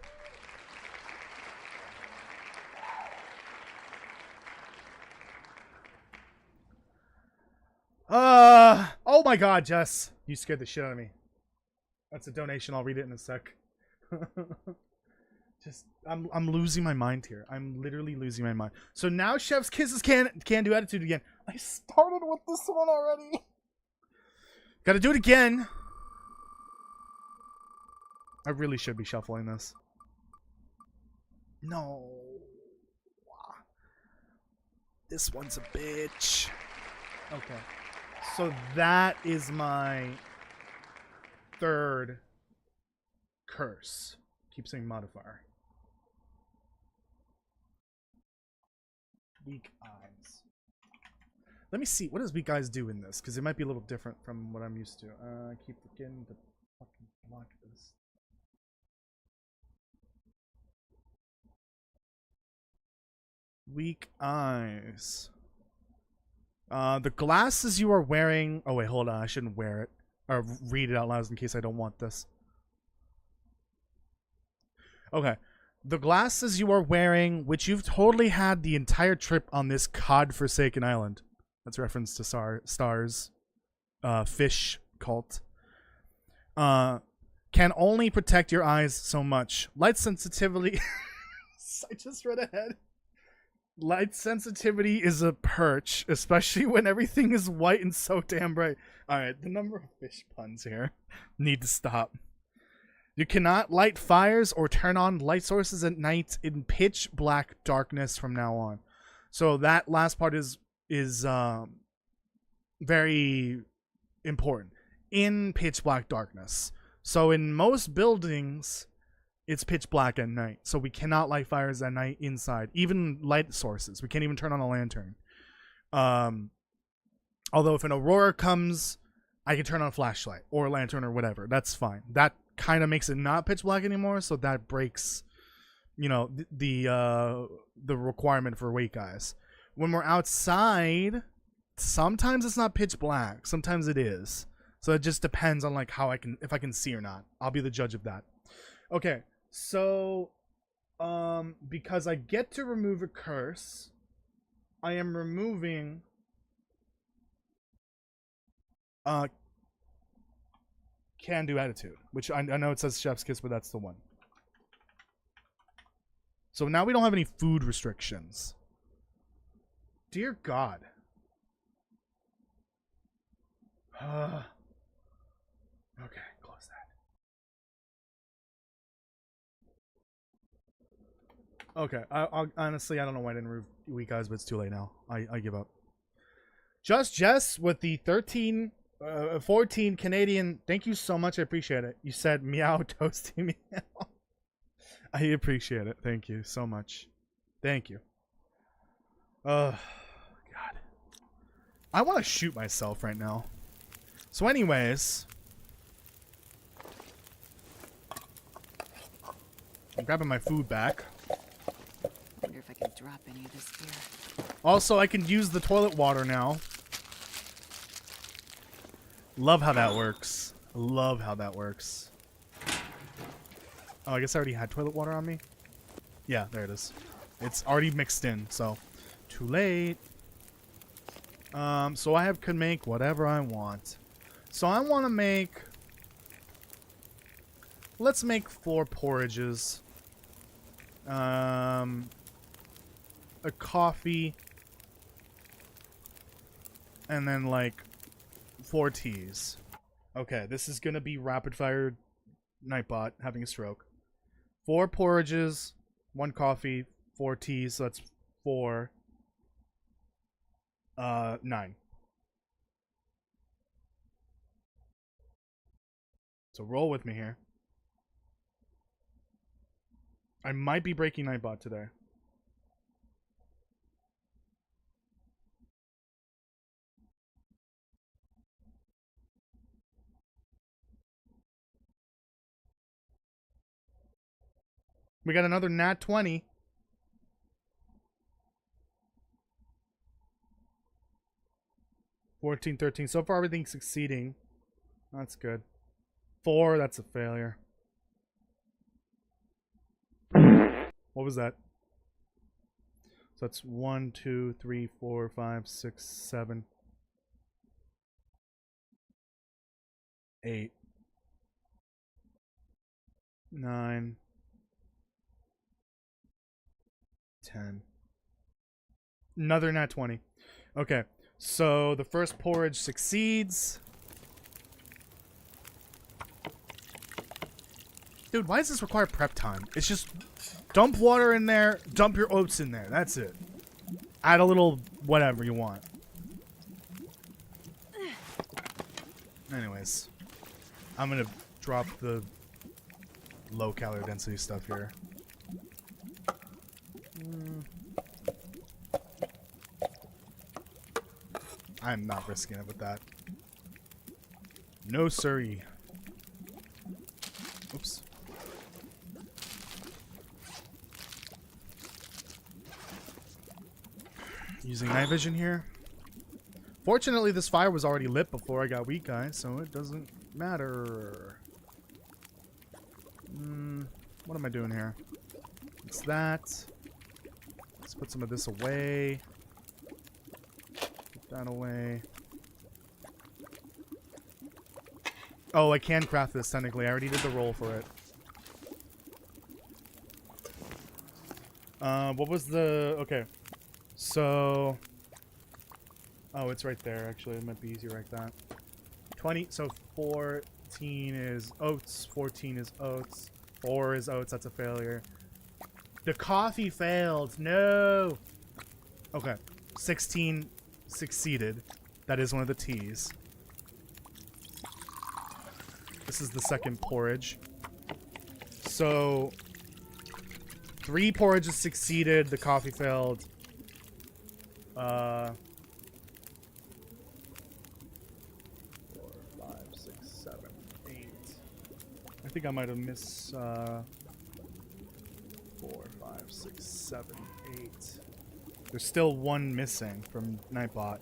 Oh my god, Jess. You scared the shit out of me. That's a donation. I'll read it in a sec. Just, I'm losing my mind here. I'm literally losing my mind. So now Chef's Kisses can do attitude again. I started with this one already. Gotta do it again. I really should be shuffling this. No. This one's a bitch. Okay. So that is my third curse. Keep saying modifier. Weak eyes. Let me see. What does weak eyes do in this? Because it might be a little different from what I'm used to. I keep forgetting to fucking block this. Weak eyes. The glasses you are wearing... Oh, wait, hold on. I shouldn't wear it. Or read it out loud in case I don't want this. Okay. The glasses you are wearing, which you've totally had the entire trip on this godforsaken island. That's a reference to Star's fish cult. Can only protect your eyes so much. Light sensitivity... I just read ahead. Light sensitivity is a perch, especially when everything is white and so damn bright. Alright, the number of fish puns here need to stop. You cannot light fires or turn on light sources at night in pitch black darkness from now on. So that last part is very important. In pitch black darkness. So in most buildings, it's pitch black at night. So we cannot light fires at night inside. Even light sources. We can't even turn on a lantern. Although if an aurora comes, I can turn on a flashlight or a lantern or whatever. That's fine. That kind of makes it not pitch black anymore. So that breaks, you know, the requirement for awake eyes. When we're outside, sometimes it's not pitch black. Sometimes it is. So it just depends on like how if I can see or not. I'll be the judge of that. Okay. So, because I get to remove a curse, I am removing, can-do attitude, which I know it says Chef's Kiss, but that's the one. So now we don't have any food restrictions. Dear God. Okay, close that. Okay, I'll honestly, I don't know why I didn't remove weak eyes, but it's too late now. I give up. Just Jess with the 14 Canadian. Thank you so much. I appreciate it. You said meow, toasty meow. I appreciate it. Thank you so much. Thank you. God. I want to shoot myself right now. So anyways, I'm grabbing my food back. Wonder if I can drop any of this here. Also, I can use the toilet water now. Love how that works. Love how that works. Oh, I guess I already had toilet water on me. Yeah, there it is. It's already mixed in, so too late. So I can make whatever I want. So I want to make... Let's make 4 porridges. A coffee, and then like 4 teas. Okay, this is gonna be rapid fire Nightbot having a stroke. 4 porridges, 1 coffee, 4 teas, so that's 4. 9. So roll with me here. I might be breaking Nightbot today. We got another nat 20. $14, $13. So far, everything's succeeding. That's good. 4, that's a failure. What was that? So that's 1, 2, 3, 4, 5, 6, 7, 8, 9, 10. Another nat 20. Okay, so the first porridge succeeds. Dude, why does this require prep time? It's just dump water in there, dump your oats in there. That's it. Add a little whatever you want. Anyways, I'm gonna drop the low calorie density stuff here. I'm not risking it with that. No siree. Oops. Using night vision here. Fortunately, this fire was already lit before I got weak eyes, so it doesn't matter. What am I doing here? It's that. Let's put some of this away. Put that away. Oh, I can craft this technically. I already did the roll for it. What was the... Okay. So... Oh, it's right there, actually. It might be easier like that. 20... So 14 is oats. 14 is oats. 4 is oats. That's a failure. The coffee failed. No! Okay. 16 succeeded. That is one of the teas. This is the second porridge. So... 3 porridges succeeded. The coffee failed. 4, 5, 6, 7, 8. I think I might have missed 4, 5, 6, 7, 8. There's still 1 missing from Nightbot.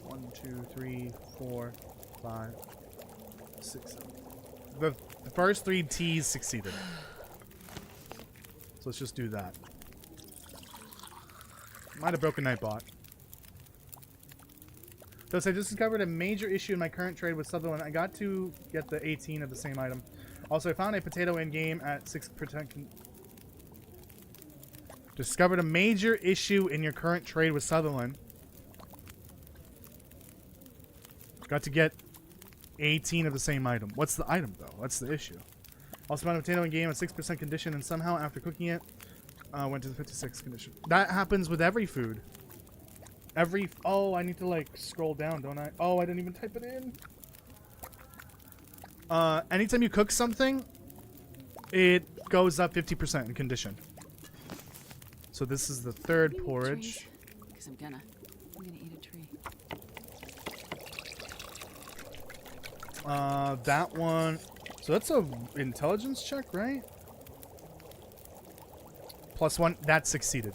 1, 2, 3, 4, 5, 6, 7. The first 3 T's succeeded. So let's just do that. Might have broken Nightbot. Thus, I just discovered a major issue in my current trade with Sutherland. I got to get the 18 of the same item. Also, I found a potato in game at 6%. Discovered a major issue in your current trade with Sutherland. Got to get 18 of the same item. What's the item, though? What's the issue? Also found a potato in game at 6% condition, and somehow, after cooking it, went to the 56 condition. That happens with every food. Oh, I need to, like, scroll down, don't I? Oh, I didn't even type it in. Anytime you cook something, it goes up 50% in condition. So this is the third porridge. Because I'm gonna eat a tree. That one. So that's a intelligence check, right? +1. That succeeded.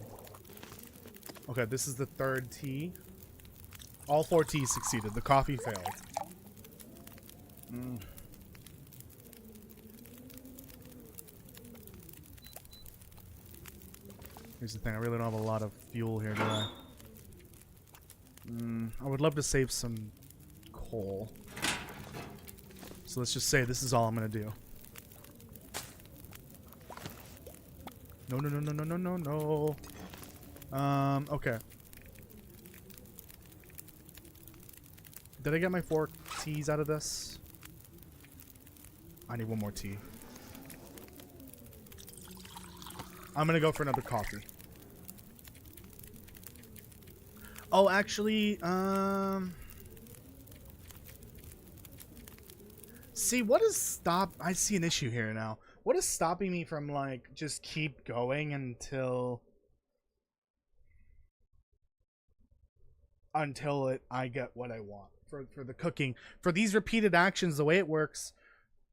Okay, this is the third tea. All 4 teas succeeded. The coffee failed. Here's the thing. I really don't have a lot of fuel here, do I? I would love to save some coal. So let's just say this is all I'm gonna do. No, no, no, no, no, no, no, no. Okay. Did I get my 4 teas out of this? I need 1 more tea. I'm gonna go for another coffee. Oh, actually, see, what is I see an issue here now. What is stopping me from, like, just keep going until I get what I want for the cooking. For these repeated actions, the way it works,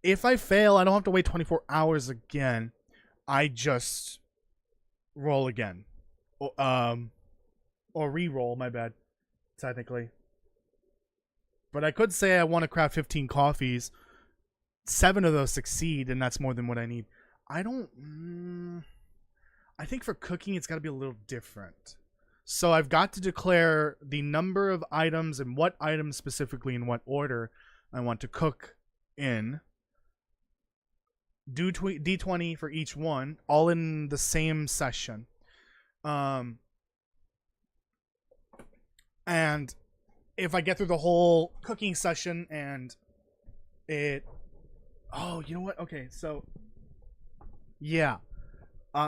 if I fail, I don't have to wait 24 hours again. I just roll again. Or re-roll, my bad, technically. But I could say I want to craft 15 coffees 7 of those succeed, and that's more than what I need. I don't. I think for cooking, it's got to be a little different. So I've got to declare the number of items and what items specifically in what order I want to cook in. Do D20 for each one, all in the same session. And if I get through the whole cooking session and it... Oh, you know what? Okay, so... Yeah.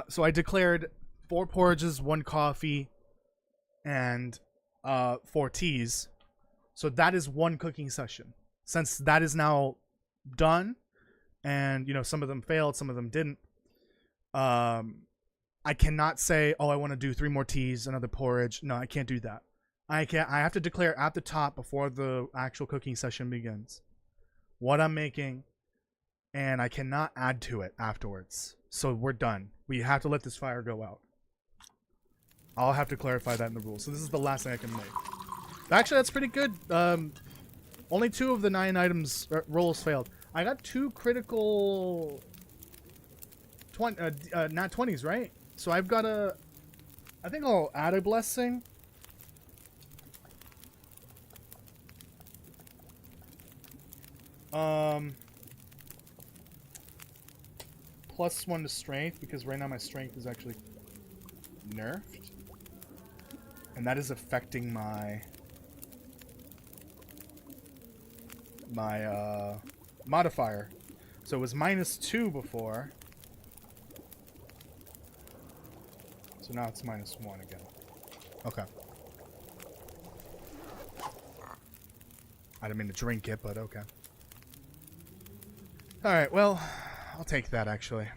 So I declared 4 porridges, 1 coffee, and 4 teas. So that is 1 cooking session. Since that is now done, and some of them failed, some of them didn't, I cannot say, oh, I want to do 3 more teas, another porridge. No, I can't do that. I have to declare at the top before the actual cooking session begins what I'm making, and I cannot add to it afterwards. So we're done. We have to let this fire go out. I'll have to clarify that in the rules. So this is the last thing I can make. Actually, that's pretty good. Only 2 of the 9 items rolls failed. I got 2 critical nat 20s, right? So I've got I think I'll add a blessing. +1 to strength, because right now my strength is actually nerfed. And that is affecting my modifier. So it was -2 before. So now it's -1 again. Okay. I didn't mean to drink it, but okay. Alright, well, I'll take that actually.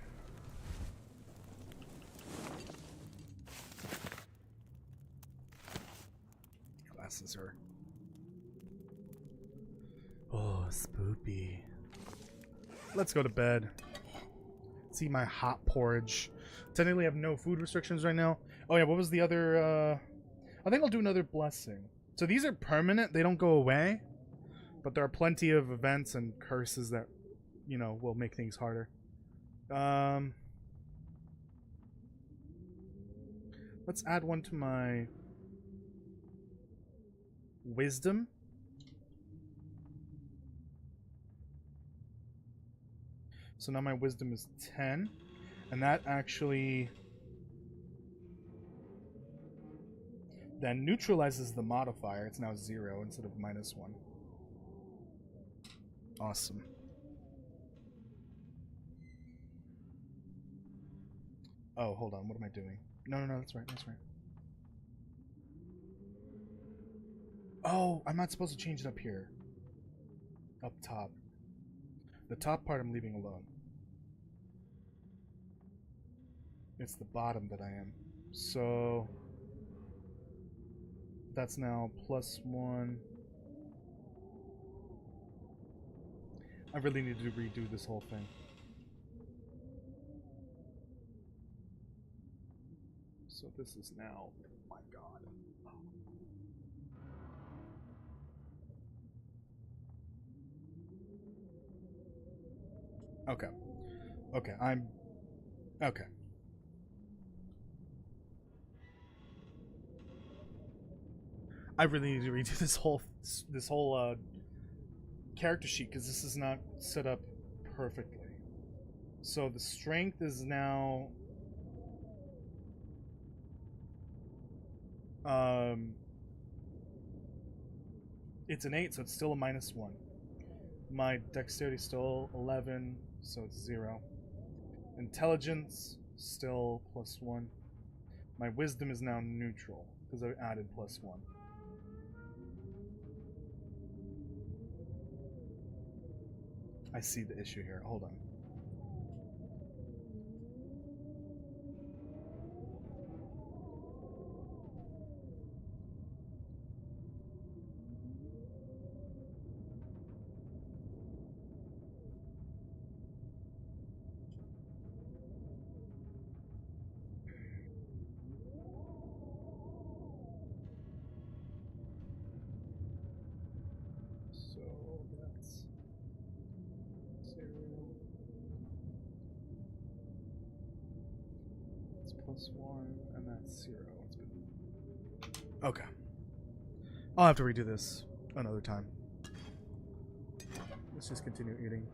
Glasses are... Oh, spoopy. Let's go to bed. See my hot porridge. Technically I have no food restrictions right now. Oh yeah, what was the other... I think I'll do another blessing. So these are permanent, they don't go away. But there are plenty of events and curses that, will make things harder. Let's add one to my wisdom. So now my wisdom is 10. And that actually... then neutralizes the modifier. It's now 0 instead of -1. Awesome. Oh, hold on. What am I doing? No, that's right. That's right. Oh, I'm not supposed to change it up here. Up top. The top part I'm leaving alone. It's the bottom that I am. So... that's now +1. I really need to redo this whole thing. So this is now... oh my god. Okay. Okay, okay. I really need to redo this whole character sheet, because this is not set up perfectly. So the strength is now it's an 8, so it's still a -1. My dexterity is still 11, so it's 0. Intelligence still +1. My wisdom is now neutral because I added +1. I see the issue here. Hold on. So that's 0. +1, and that's 0. Okay. I'll have to redo this another time. Let's just continue eating.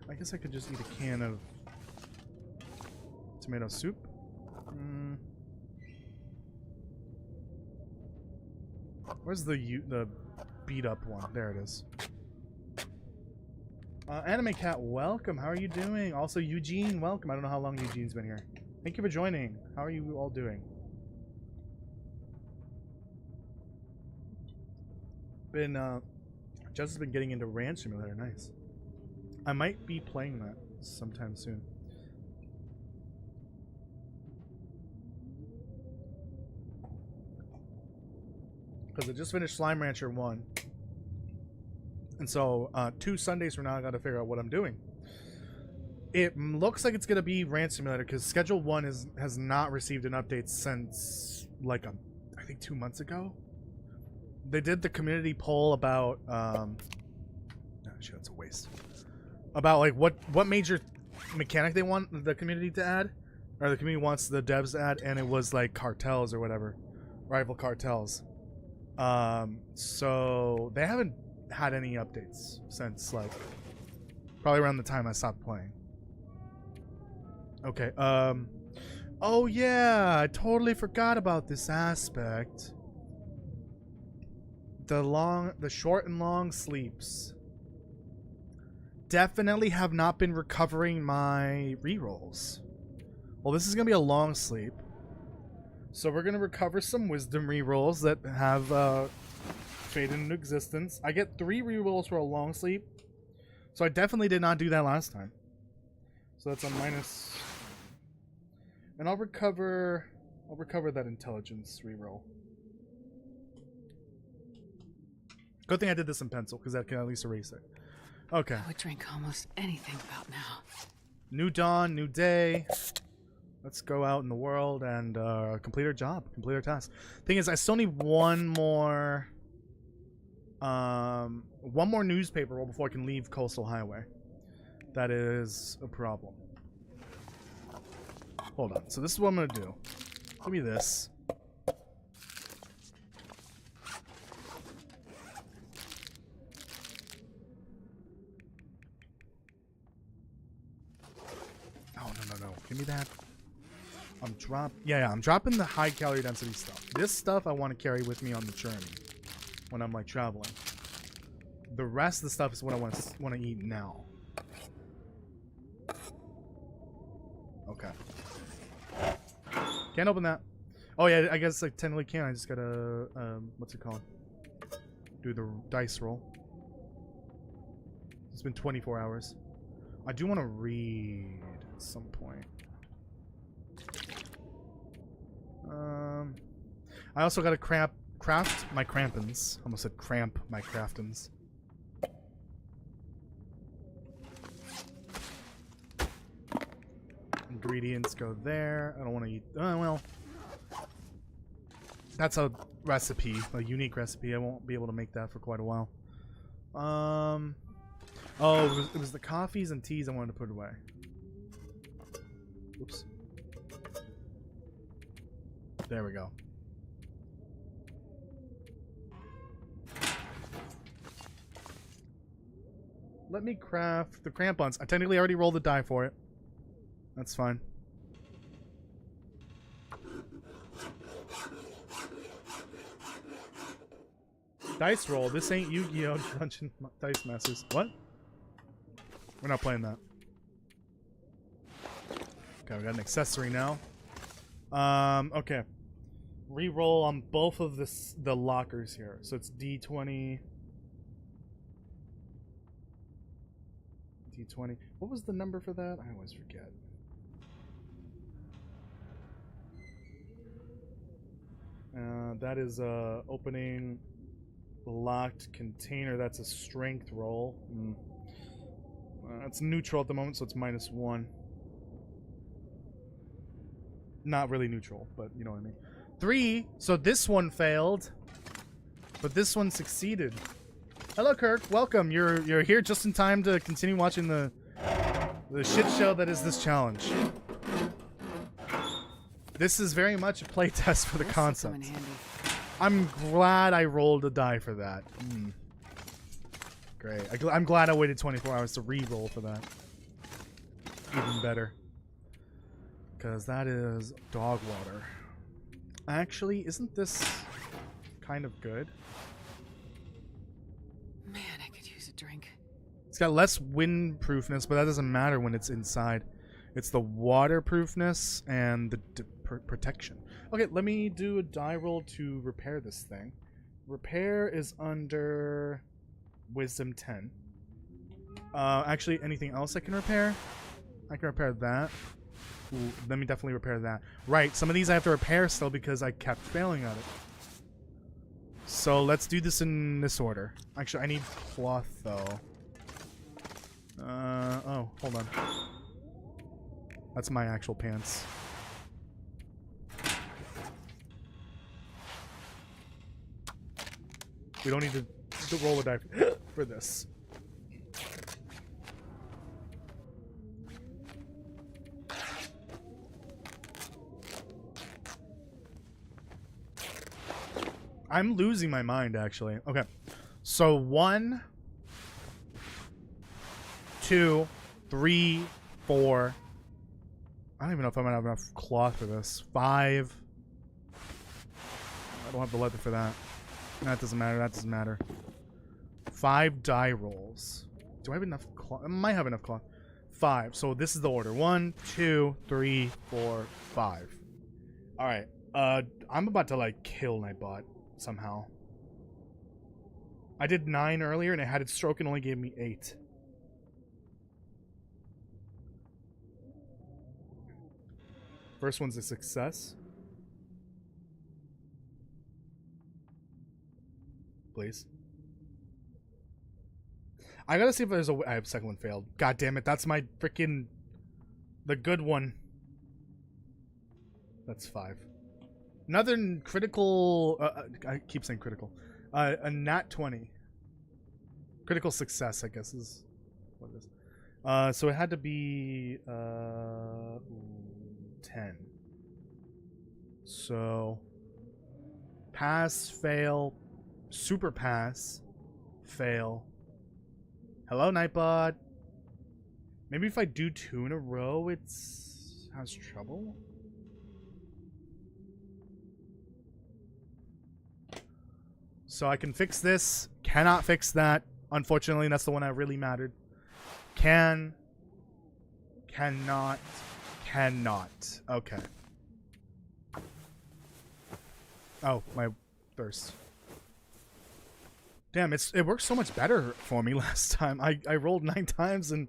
I guess I could just eat a can of tomato soup. Where's the beat up one? There it is. Anime Cat, welcome. How are you doing? Also, Eugene, welcome. I don't know how long Eugene's been here. Thank you for joining. How are you all doing? Jess has been getting into Ranch Simulator. Nice. I might be playing that sometime soon. Because I just finished Slime Rancher 1. And so, 2 Sundays from now, I gotta figure out what I'm doing. It looks like it's gonna be Ranch Simulator, because Schedule 1 has not received an update since, like, I think 2 months ago. They did the community poll about, oh, shit, that's a waste. About, like, what major mechanic they want the community to add, or the community wants the devs to add, and it was, like, cartels or whatever. Rival cartels. So they haven't had any updates since, like, probably around the time I stopped playing. Okay, oh yeah, I totally forgot about this aspect. The short and long sleeps definitely have not been recovering my rerolls. Well, this is gonna be a long sleep. So we're gonna recover some wisdom rerolls that have faded into existence. I get 3 rerolls for a long sleep, so I definitely did not do that last time. So that's a minus, and I'll recover that intelligence reroll. Good thing I did this in pencil, because that can at least erase it. Okay. I would drink almost anything about now. New dawn, new day. Let's go out in the world and complete our job, complete our task. Thing is, I still need one more newspaper roll before I can leave Coastal Highway. That is a problem. Hold on. So this is what I'm gonna do. Give me this. Oh no! Give me that. I'm dropping the high calorie density stuff. This stuff I want to carry with me on the journey when I'm, like, traveling. The rest of the stuff is what I want to eat now. Okay. Can't open that. Oh yeah, I guess, like, technically can. I just gotta what's it called? Do the dice roll. It's been 24 hours. I do want to read at some point. I also got to craft my crampins. Almost said cramp my craftins. Ingredients go there. I don't want to eat. Oh, well. That's a recipe, a unique recipe. I won't be able to make that for quite a while. Oh, it was the coffees and teas I wanted to put away. Oops. There we go. Let me craft the crampons. I technically already rolled the die for it. That's fine. Dice roll. This ain't Yu-Gi-Oh! Dungeon Dice Masters. What? We're not playing that. Okay, we got an accessory now. Okay. Reroll on both of the lockers here. So it's D20. D20. What was the number for that? I always forget. That is opening locked container. That's a strength roll. It's neutral at the moment, so it's -1. Not really neutral, but you know what I mean. 3. So this one failed, but this one succeeded. Hello, Kirk. Welcome. You're here just in time to continue watching the shit show that is this challenge. This is very much a playtest for the concept. I'm glad I rolled a die for that. Great. I'm glad I waited 24 hours to re-roll for that. Even better. Because that is dog water. Actually, isn't this kind of good? Man, I could use a drink. It's got less windproofness, but that doesn't matter when it's inside. It's the waterproofness and the protection. Okay, let me do a die roll to repair this thing. Repair is under Wisdom 10. Actually, anything else I can repair? I can repair that. Ooh, let me definitely repair that. Right, some of these I have to repair still because I kept failing at it. So let's do this in this order. Actually, I need cloth though. Oh, hold on. That's my actual pants. We don't need to roll a die for this. I'm losing my mind, actually. Okay. So 1, 2, 3, 4. I don't even know if I'm gonna have enough cloth for this. 5. I don't have the leather for that. That doesn't matter. That doesn't matter. 5 die rolls. Do I have enough cloth? I might have enough cloth. 5. So this is the order. 1, 2, 3, 4, 5. All right. I'm about to like kill Nightbot somehow. I did 9 earlier and it had its stroke and only gave me 8. First one's a success. Please. I gotta see if there's a way. I have second one failed. God damn it, that's my freaking the good one. That's 5. Another critical I keep saying critical. A nat 20. Critical success, I guess, is what it is. So it had to be 10. So pass, fail, super pass, fail. Hello, Nightbot. Maybe if I do 2 in a row, it's has trouble. So I can fix this. Cannot fix that. Unfortunately, that's the one that really mattered. Can. Cannot. Cannot. Okay. Oh, my thirst. Damn, it worked so much better for me last time. I rolled 9 times and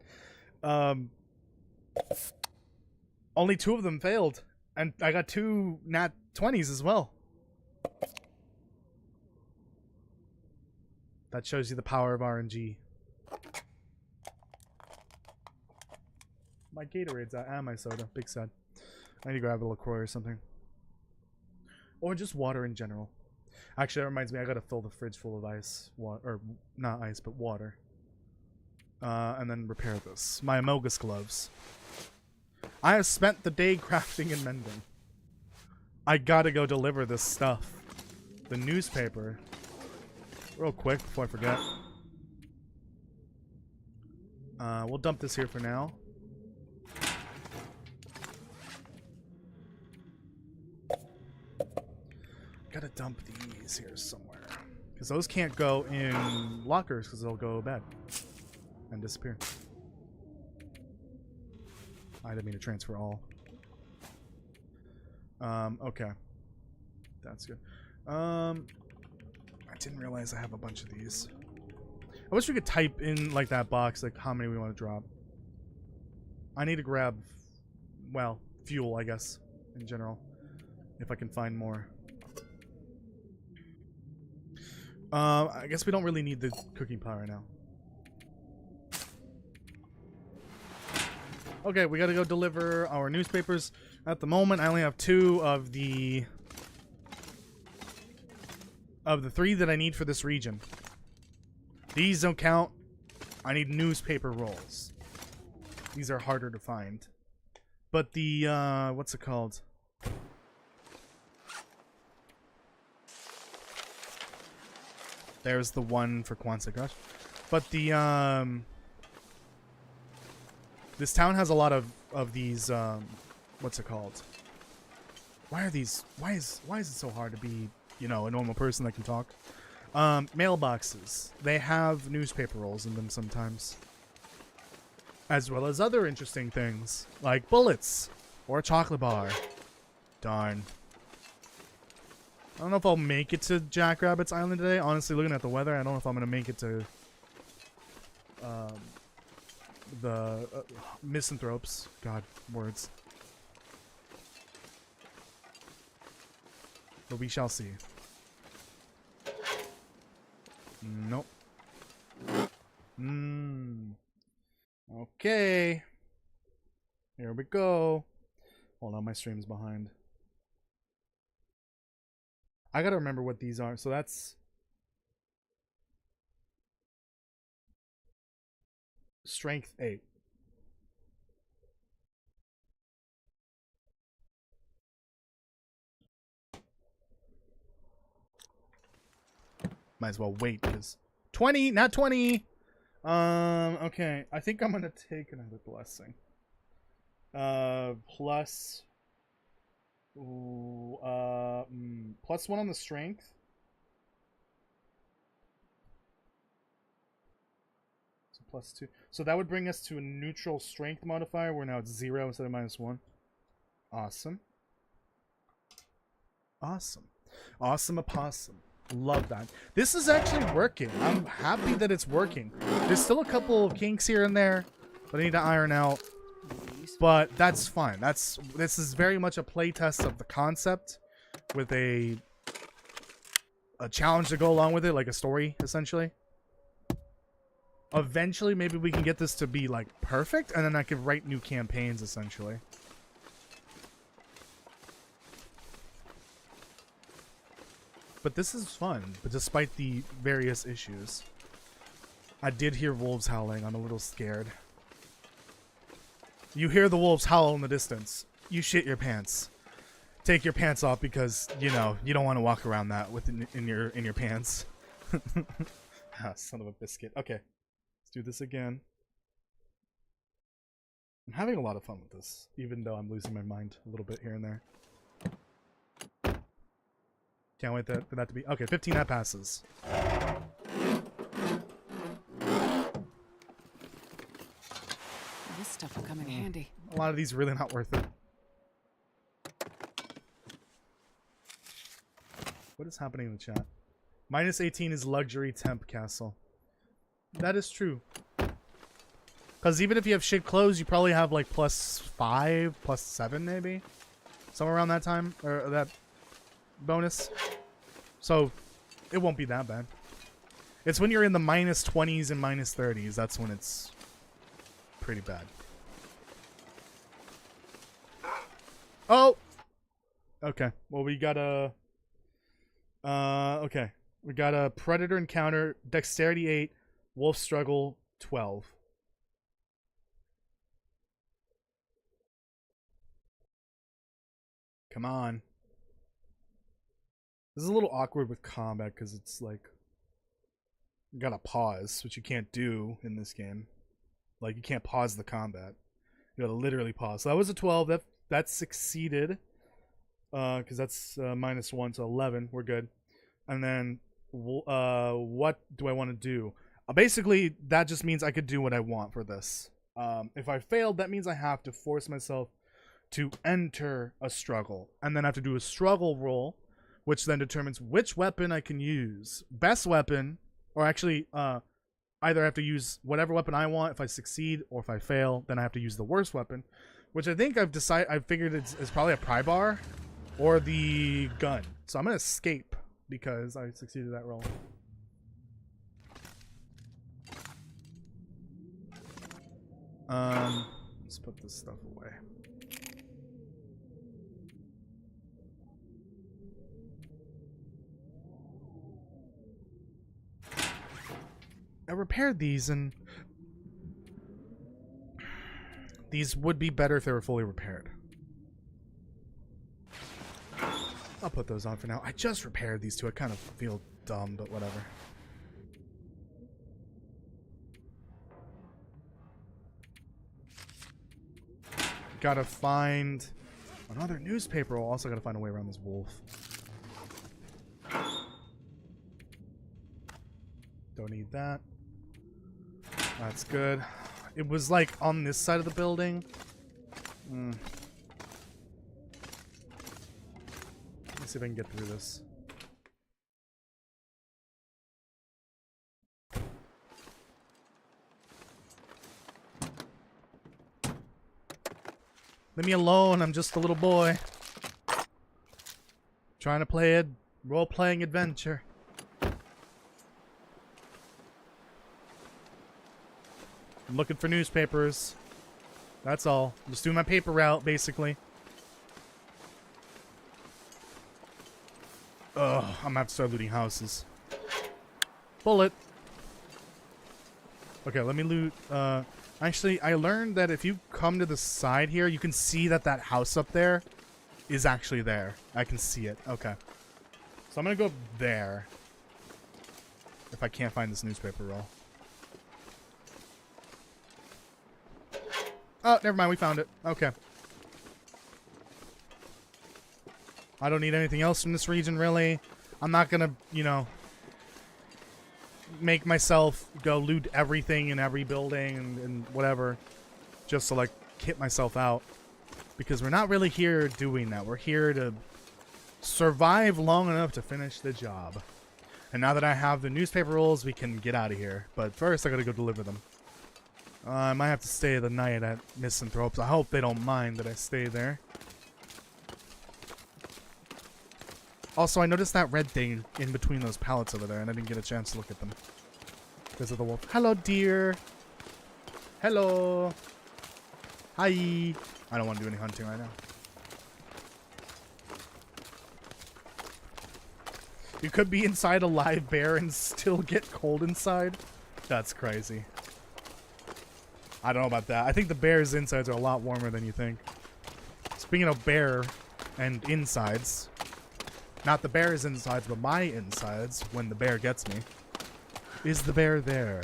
only 2 of them failed. And I got 2 nat 20s as well. That shows you the power of RNG. My Gatorade's out and my soda. Big sad. I need to grab a LaCroix or something. Or just water in general. Actually, that reminds me, I gotta fill the fridge full of ice. Or, not ice, but water. And then repair this. My Amogus gloves. I have spent the day crafting and mending. I gotta go deliver this stuff. The newspaper. Real quick before I forget. We'll dump this here for now. Gotta dump these here somewhere. Because those can't go in lockers because they'll go bad. And disappear. I didn't mean to transfer all. Okay. That's good. I didn't realize I have a bunch of these. I wish we could type in like that box, like how many we want to drop. I need to grab, well, fuel, I guess, in general. If I can find more. I guess we don't really need the cooking pot right now. Okay, we gotta go deliver our newspapers. At the moment, I only have 2 of the 3 that I need for this region. These don't count. I need newspaper rolls. These are harder to find. But the, what's it called? There's the one for Kwanzaa, gosh. But the, this town has a lot of these, what's it called? Why is it so hard to be, you know, a normal person that can talk? Mailboxes. They have newspaper rolls in them sometimes. As well as other interesting things, like bullets or a chocolate bar. Darn. I don't know if I'll make it to Jackrabbit's Island today. Honestly, looking at the weather, I don't know if I'm going to make it to the misanthropes. God, words. But we shall see. Nope. Okay. Here we go. Hold on, my stream's behind. I gotta remember what these are. So that's strength 8. Might as well wait because 20, not 20. Okay. I think I'm gonna take another blessing. Plus. Ooh, plus 1 on the strength. So plus 2. So that would bring us to a neutral strength modifier where now it's 0 instead of -1. Awesome. Awesome. Awesome opossum. Love that. This is actually working. I'm happy that it's working. There's still a couple of kinks here and there that I need to iron out. But that's fine. This is very much a playtest of the concept with a challenge to go along with it, like a story, essentially. Eventually, maybe we can get this to be, like, perfect, and then I can write new campaigns, essentially. But this is fun, but despite the various issues. I did hear wolves howling. I'm a little scared. You hear the wolves howl in the distance. You shit your pants. Take your pants off because, you know, you don't want to walk around that with in your pants. Ah, son of a biscuit. Okay. Let's do this again. I'm having a lot of fun with this, even though I'm losing my mind a little bit here and there. Can't wait for that to be... Okay, 15, that passes. This stuff will come in handy. A lot of these are really not worth it. What is happening in the chat? -18 is luxury temp castle. That is true. Because even if you have shit clothes, you probably have like +5, +7 maybe. Somewhere around that time, or that bonus. So, it won't be that bad. It's when you're in the -20s and -30s, that's when it's pretty bad. Oh! Okay, well we got a... okay. We got a Predator Encounter, Dexterity 8, Wolf Struggle 12. Come on. This is a little awkward with combat because it's like... You gotta pause, which you can't do in this game. Like, you can't pause the combat. You gotta literally pause. So that was a 12. That succeeded. Because that's -1, so 11. We're good. And then, what do I want to do? Basically, that just means I could do what I want for this. If I failed, that means I have to force myself to enter a struggle. And then I have to do a struggle roll, which then determines which weapon I can use. Best weapon, or actually, either I have to use whatever weapon I want if I succeed, or if I fail, then I have to use the worst weapon. Which I think I've figured it's probably a pry bar or the gun. So I'm gonna escape because I succeeded that roll. Let's put this stuff away. repaired these, and these would be better if they were fully repaired. I'll put those on for now. I just repaired these two. I kind of feel dumb, but whatever. Gotta find another newspaper. Also gotta find a way around this wolf. Don't need that. That's good. It was like on this side of the building. Let's see if I can get through this. Leave me alone, I'm just a little boy. Trying to play a role-playing adventure. I'm looking for newspapers. That's all. I'm just doing my paper route, basically. Ugh, I'm gonna have to start looting houses. Bullet! Okay, let me loot, actually, I learned that if you come to the side here, you can see that that house up there is actually there. I can see it. Okay. So I'm gonna go up there. If I can't find this newspaper roll. Oh, never mind. We found it. Okay. I don't need anything else from this region, really. I'm not gonna, you know, make myself go loot everything in every building and whatever, just to, like, kit myself out. Because we're not really here doing that. We're here to survive long enough to finish the job. And now that I have the newspaper rolls, we can get out of here. But first, I gotta go deliver them. I might have to stay the night at Misanthropes. I hope they don't mind that I stay there. Also, I noticed that red thing in between those pallets over there, and I didn't get a chance to look at them. Because of the wolf. Hello, dear. Hello. Hi. I don't want to do any hunting right now. You could be inside a live bear and still get cold inside. That's crazy. I don't know about that. I think the bear's insides are a lot warmer than you think. Speaking of bear and insides, not the bear's insides, but my insides, when the bear gets me. Is the bear there?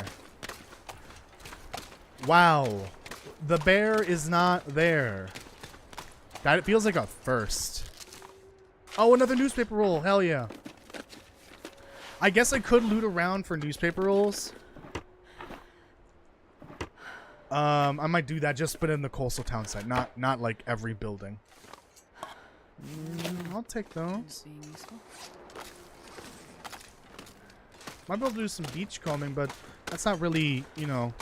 Wow. The bear is not there. God, it feels like a first. Oh, another newspaper roll. Hell yeah. I guess I could loot around for newspaper rolls. I might do that, just but in the coastal town side, not like every building. I'll take those. Might be able to do some beach combing, but that's not really, you know,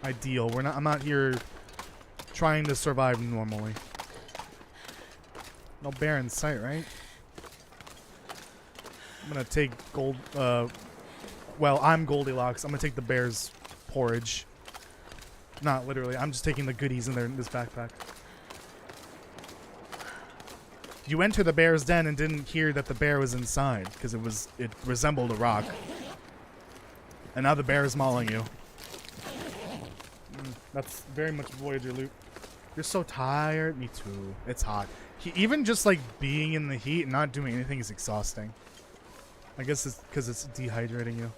ideal. I'm not here trying to survive normally. No bear in sight, right? I'm gonna take gold, well, I'm Goldilocks. I'm gonna take the bear's porridge. Not literally. I'm just taking the goodies in there in this backpack. You enter the bear's den and didn't hear that the bear was inside because it resembled a rock. And now the bear is mauling you. That's very much Voyager loot. You're so tired. Me too. It's hot. Even just like being in the heat and not doing anything is exhausting. I guess it's because it's dehydrating you.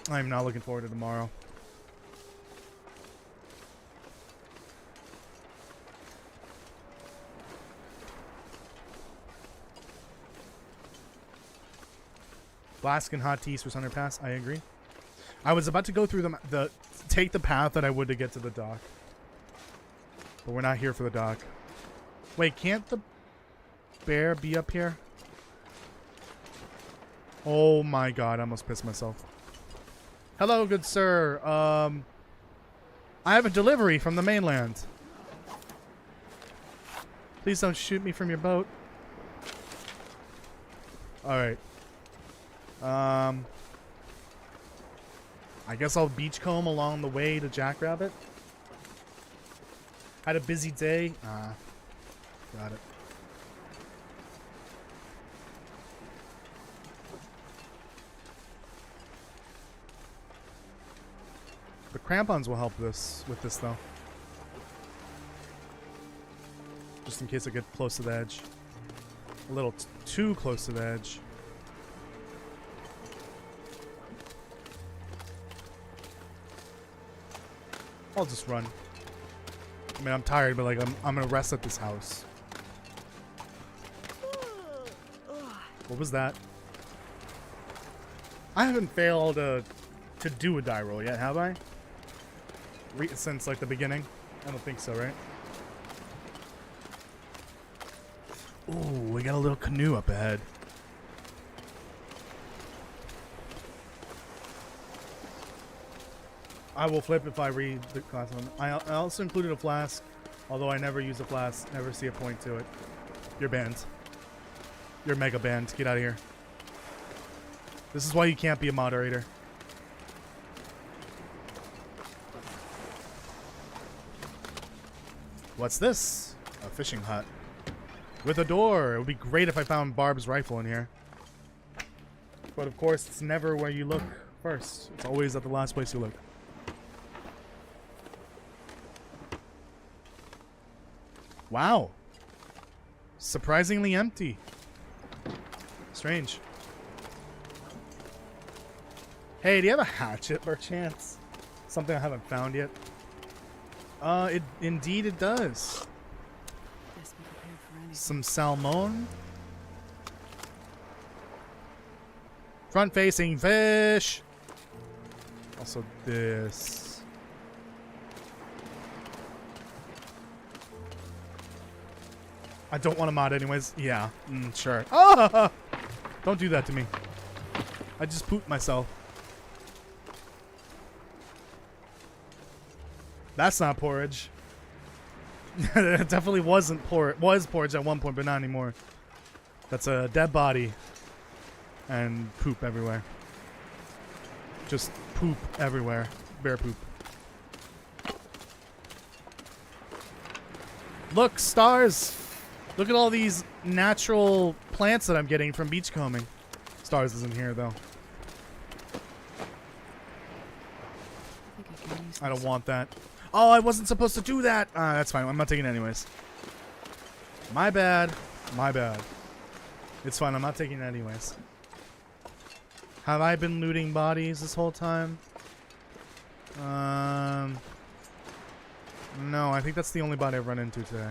I'm not looking forward to tomorrow. Flask and hot teas for Thunder Pass. I agree. I was about to go through take the path that I would to get to the dock. But we're not here for the dock. Wait, can't the bear be up here? Oh my god, I almost pissed myself. Hello, good sir. I have a delivery from the mainland. Please don't shoot me from your boat. Alright. I guess I'll beachcomb along the way to Jackrabbit. Had a busy day. Got it. The crampons will help this with this though. Just in case I get close to the edge. A little too close to the edge. I'll just run. I mean, I'm tired, but like I'm gonna rest at this house. What was that? I haven't failed to do a die roll yet, have I? Since like the beginning? I don't think so, right? Ooh, we got a little canoe up ahead. I will flip if I read the class one. I also included a flask, although I never use a flask, never see a point to it. You're banned. You're mega banned. Get out of here. This is why you can't be a moderator. What's this? A fishing hut. With a door. It would be great if I found Barb's rifle in here. But of course, it's never where you look first. It's always at the last place you look. Wow. Surprisingly empty. Strange. Hey, do you have a hatchet per chance? Something I haven't found yet. Indeed it does. Best be prepared for anything. Some salmon. Front facing fish. Also this. I don't want to mod anyways. Yeah, sure. Ah! Don't do that to me. I just pooped myself. That's not porridge. It definitely wasn't porridge. Was porridge at one point, but not anymore. That's a dead body. And poop everywhere. Just poop everywhere. Bear poop. Look, stars! Look at all these natural plants that I'm getting from beachcombing. Stars isn't here, though. I think I can use I don't this. want that. Oh, I wasn't supposed to do that! That's fine. I'm not taking it anyways. My bad. My bad. It's fine. I'm not taking it anyways. Have I been looting bodies this whole time? No, I think that's the only body I've run into today.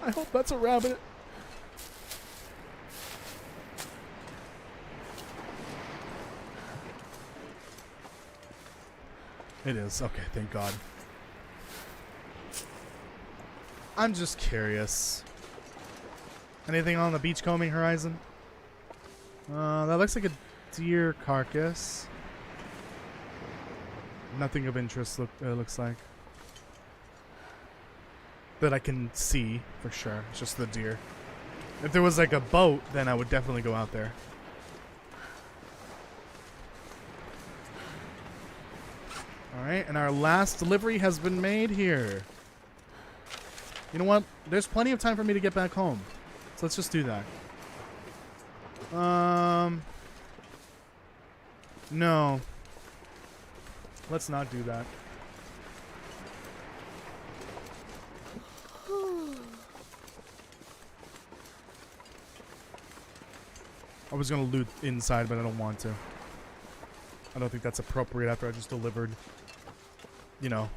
I hope that's a rabbit. It is. Okay, thank God. I'm just curious. Anything on the beachcombing horizon? That looks like a deer carcass. Nothing of interest looks like. That I can see, for sure. It's just the deer. If there was like a boat, then I would definitely go out there. Alright, and our last delivery has been made here. You know what? There's plenty of time for me to get back home. So let's just do that. No. Let's not do that. I was gonna loot inside, but I don't want to. I don't think that's appropriate after I just delivered, you know,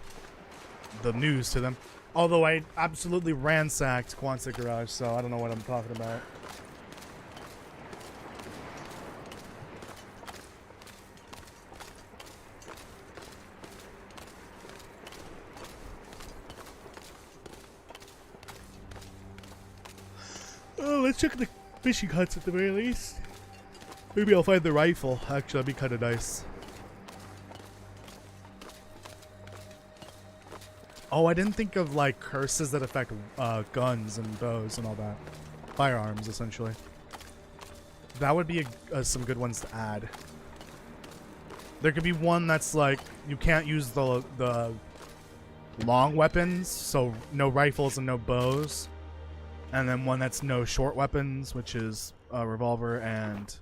the news to them. Although I absolutely ransacked Quonset Garage, so I don't know what I'm talking about. Oh, let's check the fishing huts at the very least. Maybe I'll find the rifle. Actually, that'd be kind of nice. Oh, I didn't think of like curses that affect guns and bows and all that. Firearms, essentially. That would be some good ones to add. There could be one that's like you can't use the long weapons, so no rifles and no bows. And then one that's no short weapons, which is a revolver and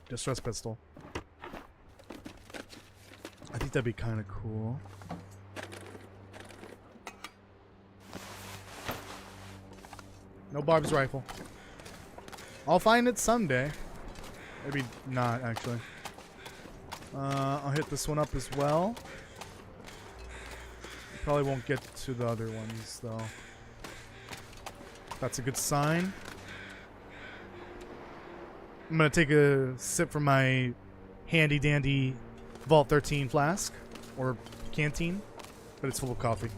distress pistol. I think that'd be kind of cool. No Barb's rifle. I'll find it someday. Maybe not, actually. I'll hit this one up as well. Probably won't get to the other ones, though. That's a good sign. I'm gonna take a sip from my handy dandy Vault 13 flask. Or canteen. But it's full of coffee.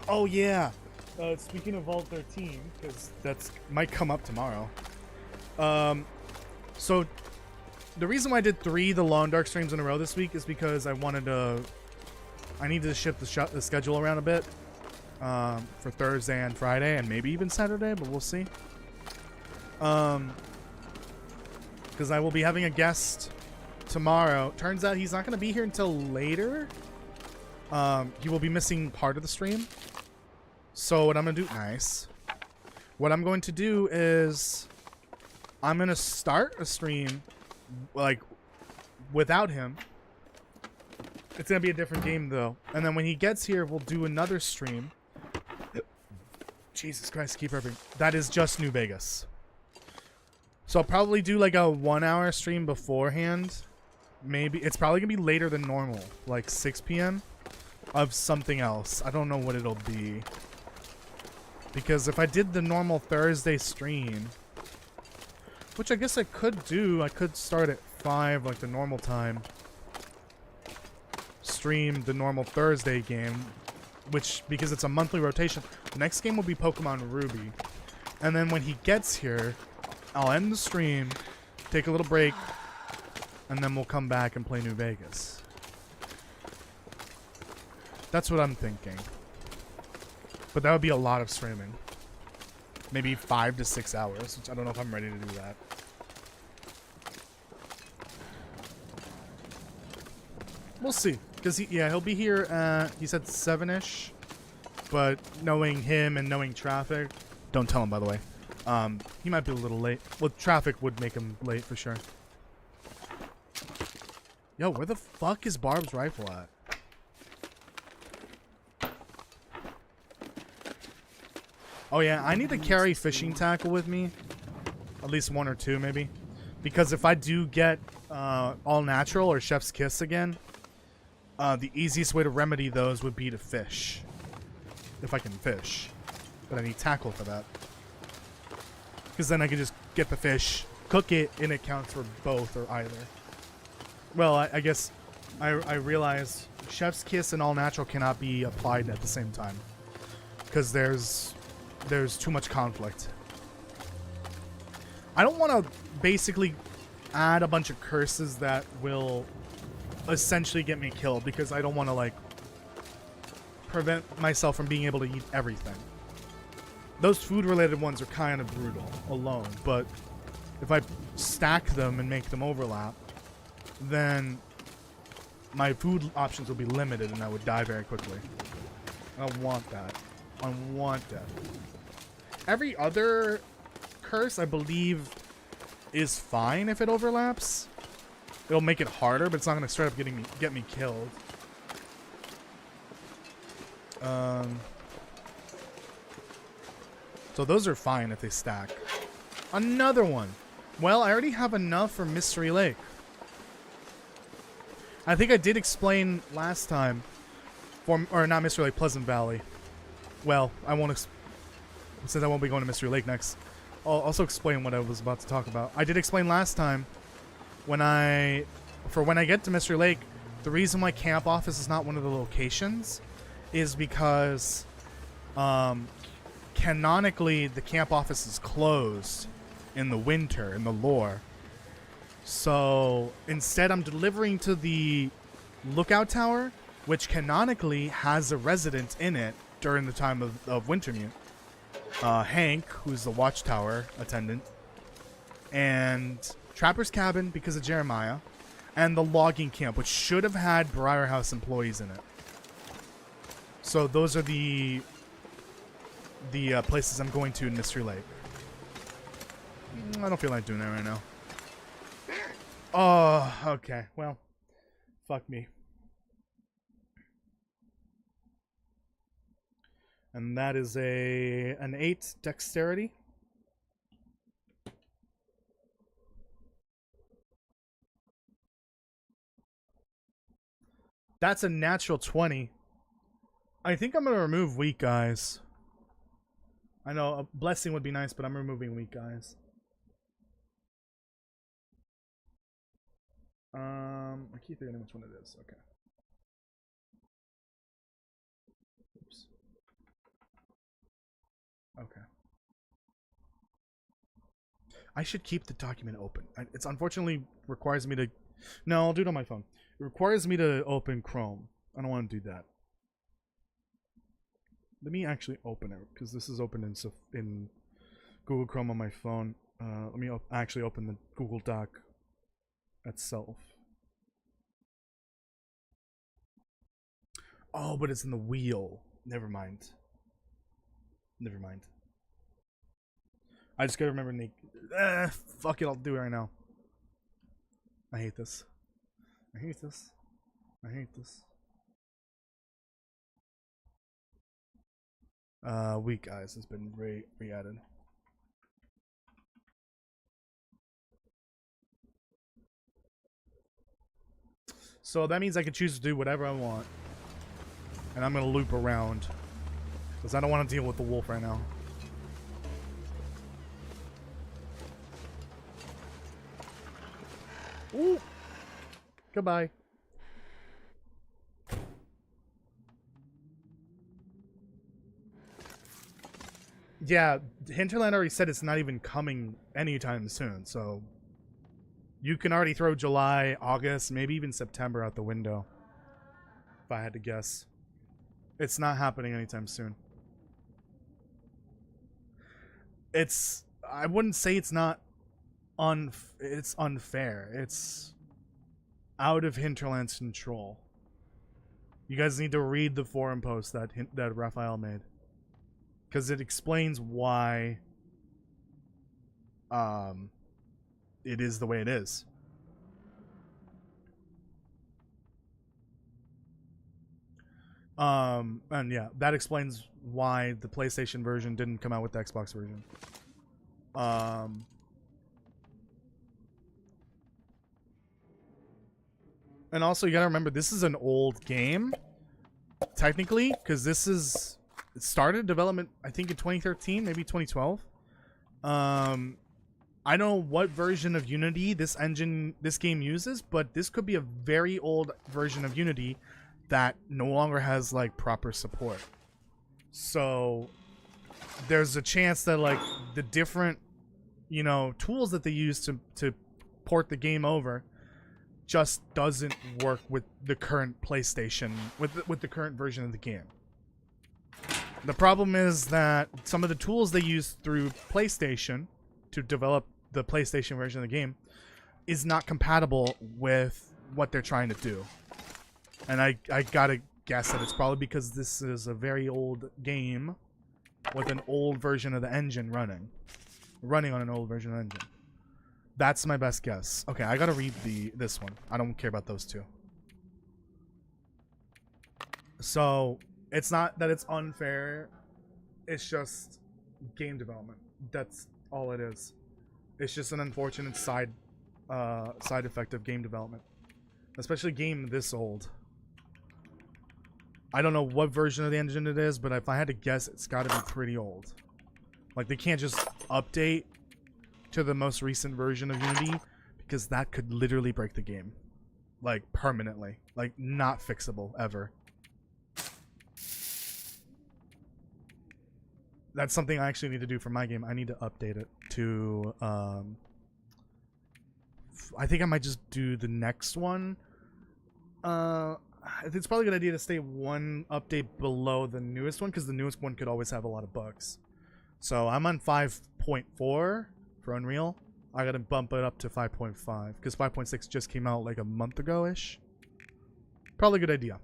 Oh yeah! Speaking of Vault 13, because that's might come up tomorrow. So the reason why I did 3 The Long Dark streams in a row this week is because I needed to shift the schedule around a bit for Thursday and Friday, and maybe even Saturday, but we'll see. Because I will be having a guest tomorrow. Turns out he's not going to be here until later. He will be missing part of the stream. So what I'm going to do... Nice. What I'm going to do is... I'm going to start a stream, like, without him. It's going to be a different game, though. And then when he gets here, we'll do another stream. Jesus Christ, keep burping. That is just New Vegas. So I'll probably do, like, a 1-hour stream beforehand. Maybe. It's probably going to be later than normal. Like, 6 p.m. of something else. I don't know what it'll be. Because if I did the normal Thursday stream... Which I guess I could do. I could start at 5, like the normal time. Stream the normal Thursday game. Which, because it's a monthly rotation, the next game will be Pokemon Ruby. And then when he gets here, I'll end the stream, take a little break, and then we'll come back and play New Vegas. That's what I'm thinking. But that would be a lot of streaming. Maybe 5 to 6 hours, which I don't know if I'm ready to do that. We'll see. Because, he'll be here at, he said 7-ish. But knowing him and knowing traffic, don't tell him, by the way. He might be a little late. Well, traffic would make him late for sure. Yo, where the fuck is Barb's rifle at? Oh yeah, I need to carry fishing tackle with me. At least 1 or 2, maybe. Because if I do get all natural or chef's kiss again, the easiest way to remedy those would be to fish. If I can fish. But I need tackle for that. Because then I can just get the fish, cook it, and it counts for both or either. Well, I guess I realize chef's kiss and all natural cannot be applied at the same time. Because there's too much conflict. I don't want to basically add a bunch of curses that will essentially get me killed, because I don't want to, like, prevent myself from being able to eat everything. Those food-related ones are kind of brutal alone, but if I stack them and make them overlap, then my food options will be limited and I would die very quickly. I don't want that. I want that. Every other curse, I believe, is fine if it overlaps. It'll make it harder, but it's not going to straight up get me killed. So those are fine if they stack. Another one. Well, I already have enough for Mystery Lake. I think I did explain last time, or not Mystery Lake, Pleasant Valley. Well, I won't, since I won't be going to Mystery Lake next. I'll also explain what I was about to talk about. I did explain last time, when I get to Mystery Lake, the reason why camp office is not one of the locations is because, canonically, the camp office is closed in the winter, in the lore. So, instead I'm delivering to the lookout tower, which canonically has a resident in it during the time of Wintermute. Hank, who's the watchtower attendant, and Trapper's Cabin, because of Jeremiah, and the logging camp, which should have had Briar House employees in it. So those are the places I'm going to in Mystery Lake. I don't feel like doing that right now. Oh, okay. Well, fuck me. And that is an 8 dexterity. That's a natural 20. I think I'm going to remove weak guys. I know a blessing would be nice, but I'm removing weak guys. I keep forgetting which one it is. Okay. Oops. Okay. I should keep the document open. It's unfortunately requires me to... No, I'll do it on my phone. It requires me to open Chrome. I don't want to do that. Let me actually open it, because this is open in Google Chrome on my phone. Let me actually open the Google Doc itself. Oh, but it's in the wheel. Never mind. Never mind. I just gotta remember fuck it, I'll do it right now. I hate this. I hate this. I hate this. Weak eyes has been re-added. So that means I can choose to do whatever I want. And I'm gonna loop around. Because I don't want to deal with the wolf right now. Ooh! Goodbye. Yeah, Hinterland already said it's not even coming anytime soon, so you can already throw July, August, maybe even September out the window. If I had to guess. It's not happening anytime soon. I wouldn't say it's not it's unfair. It's out of Hinterland's control. You guys need to read the forum post that Raphael made. Because it explains why it is the way it is. And yeah, that explains why the PlayStation version didn't come out with the Xbox version. And also, you gotta remember, this is an old game, technically, because it started development, I think, in 2013, maybe 2012. I don't know what version of Unity this game uses, but this could be a very old version of Unity that no longer has, like, proper support. So there's a chance that, like, the different, you know, tools that they use to port the game over just doesn't work with the current PlayStation, with the current version of the game. The problem is that some of the tools they use through PlayStation to develop the PlayStation version of the game is not compatible with what they're trying to do. And I gotta guess that it's probably because this is a very old game with an old version of the engine running on an old version of the engine. That's my best guess. Okay, I gotta read this one. I don't care about those two. So, it's not that it's unfair. It's just game development. That's all it is. It's just an unfortunate side effect of game development. Especially a game this old. I don't know what version of the engine it is, but if I had to guess, it's gotta be pretty old. Like, they can't just update to the most recent version of Unity, because that could literally break the game. Like, permanently. Like, not fixable, ever. That's something I actually need to do for my game. I need to update it to, I think I might just do the next one. It's probably a good idea to stay one update below the newest one, because the newest one could always have a lot of bugs. So I'm on 5.4 for Unreal. I gotta bump it up to 5.5, because 5.6 just came out like a month ago-ish. Probably a good idea.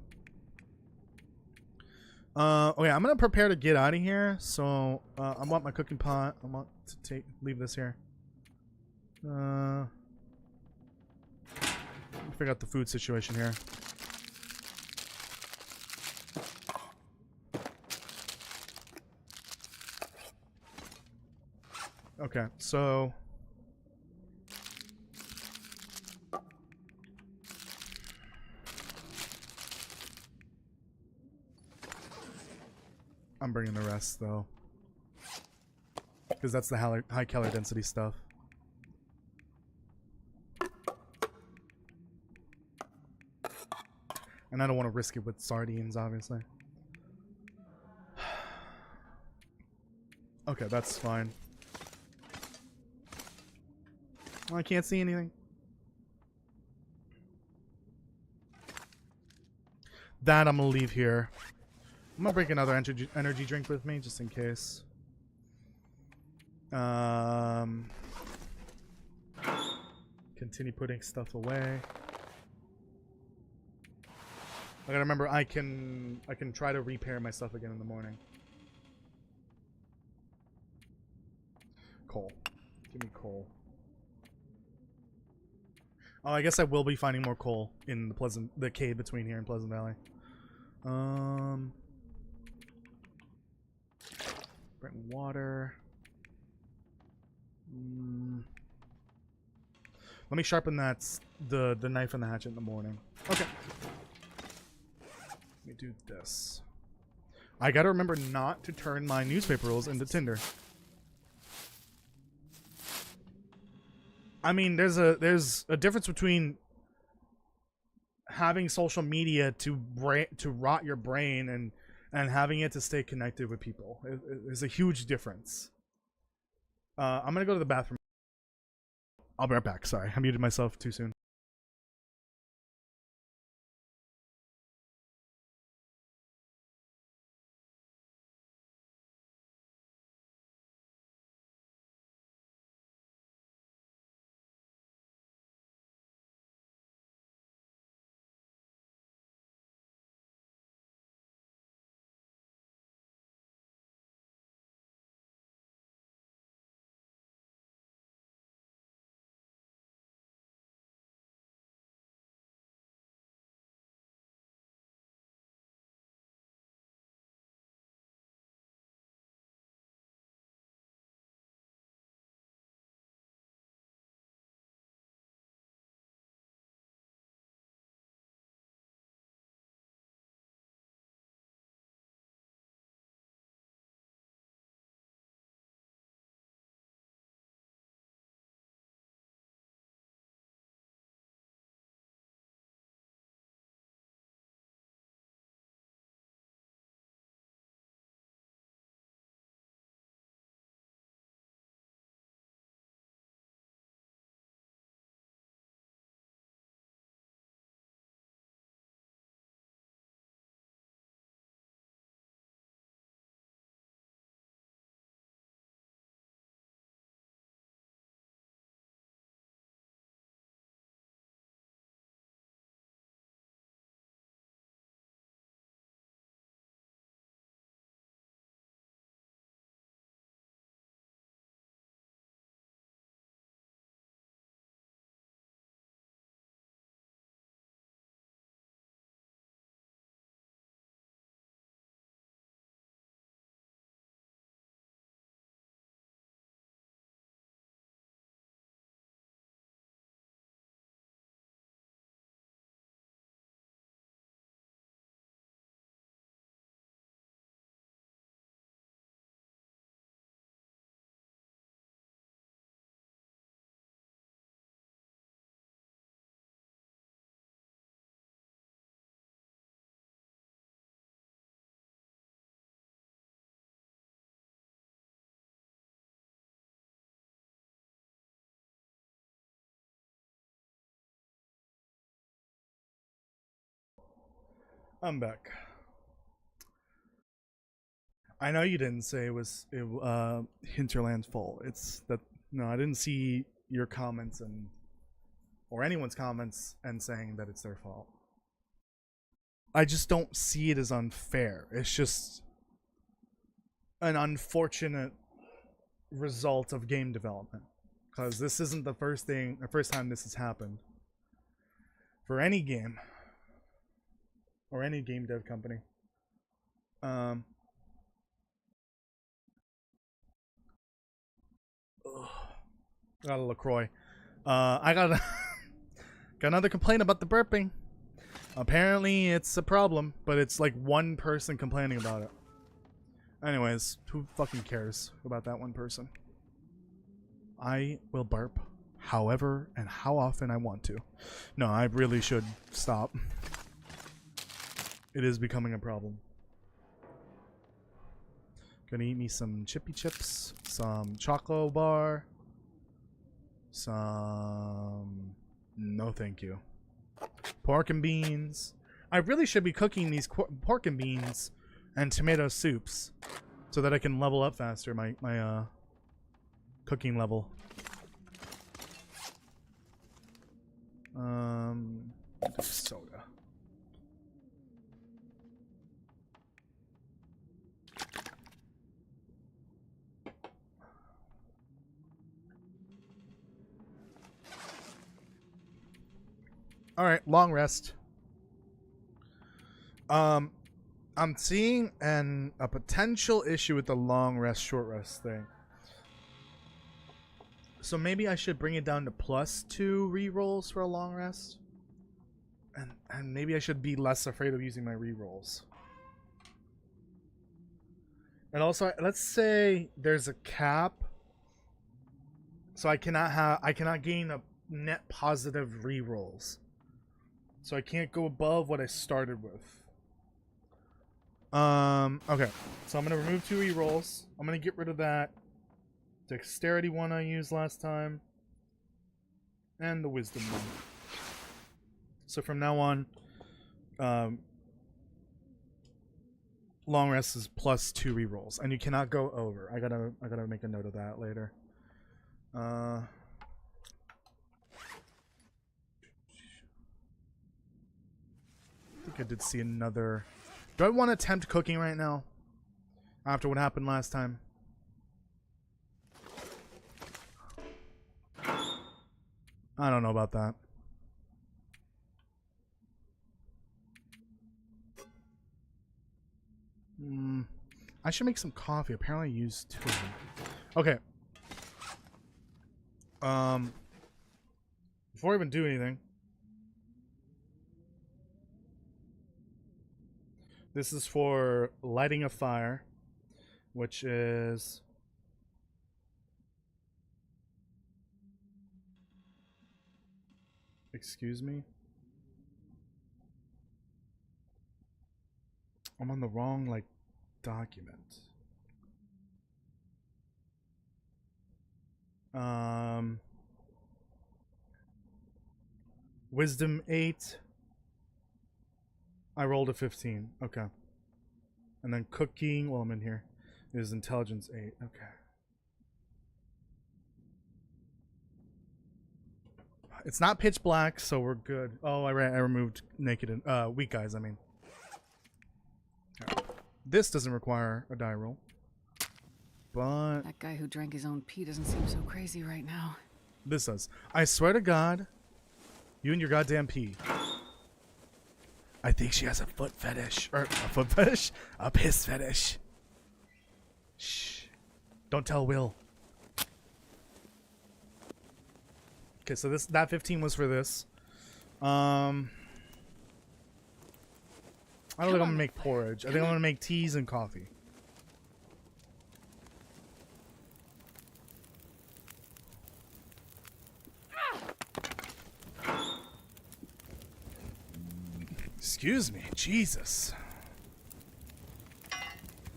Okay, I'm gonna prepare to get out of here. So I want my cooking pot. I want to leave this here. Figure out the food situation here. Okay, so I'm bringing the rest though, because that's the high calorie density stuff. And I don't want to risk it with sardines, obviously. Okay, that's fine. Well, I can't see anything. That I'm gonna leave here. I'm gonna bring another energy drink with me, just in case. Continue putting stuff away. I gotta remember I can try to repair my stuff again in the morning. Coal. Give me coal. Oh, I guess I will be finding more coal in the cave between here and Pleasant Valley. Bring water. Let me sharpen the knife and the hatchet in the morning. Okay. Let me do this. I gotta remember not to turn my newspaper rolls into Tinder. I mean, there's a difference between having social media to rot your brain and having it to stay connected with people. There's a huge difference. I'm gonna go to the bathroom. I'll be right back. Sorry, I muted myself too soon. I'm back. I know you didn't say Hinterland's fault. It's that no, I didn't see your comments or anyone's comments and saying that it's their fault. I just don't see it as unfair. It's just an unfortunate result of game development. because this isn't the first time this has happened for any game or any game dev company. Got a LaCroix. I got got another complaint about the burping. Apparently it's a problem, but it's like one person complaining about it. Anyways, who fucking cares about that one person? I will burp however and how often I want to. No, I really should stop. It is becoming a problem. Gonna eat me some chippy chips, some choco bar, some... no thank you. Pork and beans. I really should be cooking these pork and beans and tomato soups so that I can level up faster my cooking level. Soda. All right, long rest. I'm seeing a potential issue with the long rest, short rest thing. So maybe I should bring it down to +2 rerolls for a long rest. And maybe I should be less afraid of using my rerolls. And also, let's say there's a cap. So I cannot gain a net positive rerolls. So I can't go above what I started with. Okay. So I'm gonna remove 2 rerolls. I'm gonna get rid of that dexterity one I used last time. And the wisdom one. So from now on, long rest is +2 rerolls. And you cannot go over. I gotta make a note of that later. I think I did see another... Do I want to attempt cooking right now? After what happened last time? I don't know about that. I should make some coffee. Apparently I used 2 of them. Okay. Before I even do anything... This is for lighting a fire, which is... Excuse me? I'm on the wrong, like, document. Wisdom 8. I rolled a 15. Okay. And then cooking, well, I'm in here, is intelligence 8. Okay. It's not pitch black, so we're good. Oh, I removed naked and weak eyes, I mean. Right. This doesn't require a die roll. But That guy who drank his own pee doesn't seem so crazy right now. this does. I swear to God, you and your goddamn pee. I think she has a foot fetish. Or a foot fetish? A piss fetish. Shh. Don't tell Will. Okay, so that 15 was for this. I don't think I'm gonna make porridge. I think I'm gonna make teas and coffee. Excuse me, Jesus.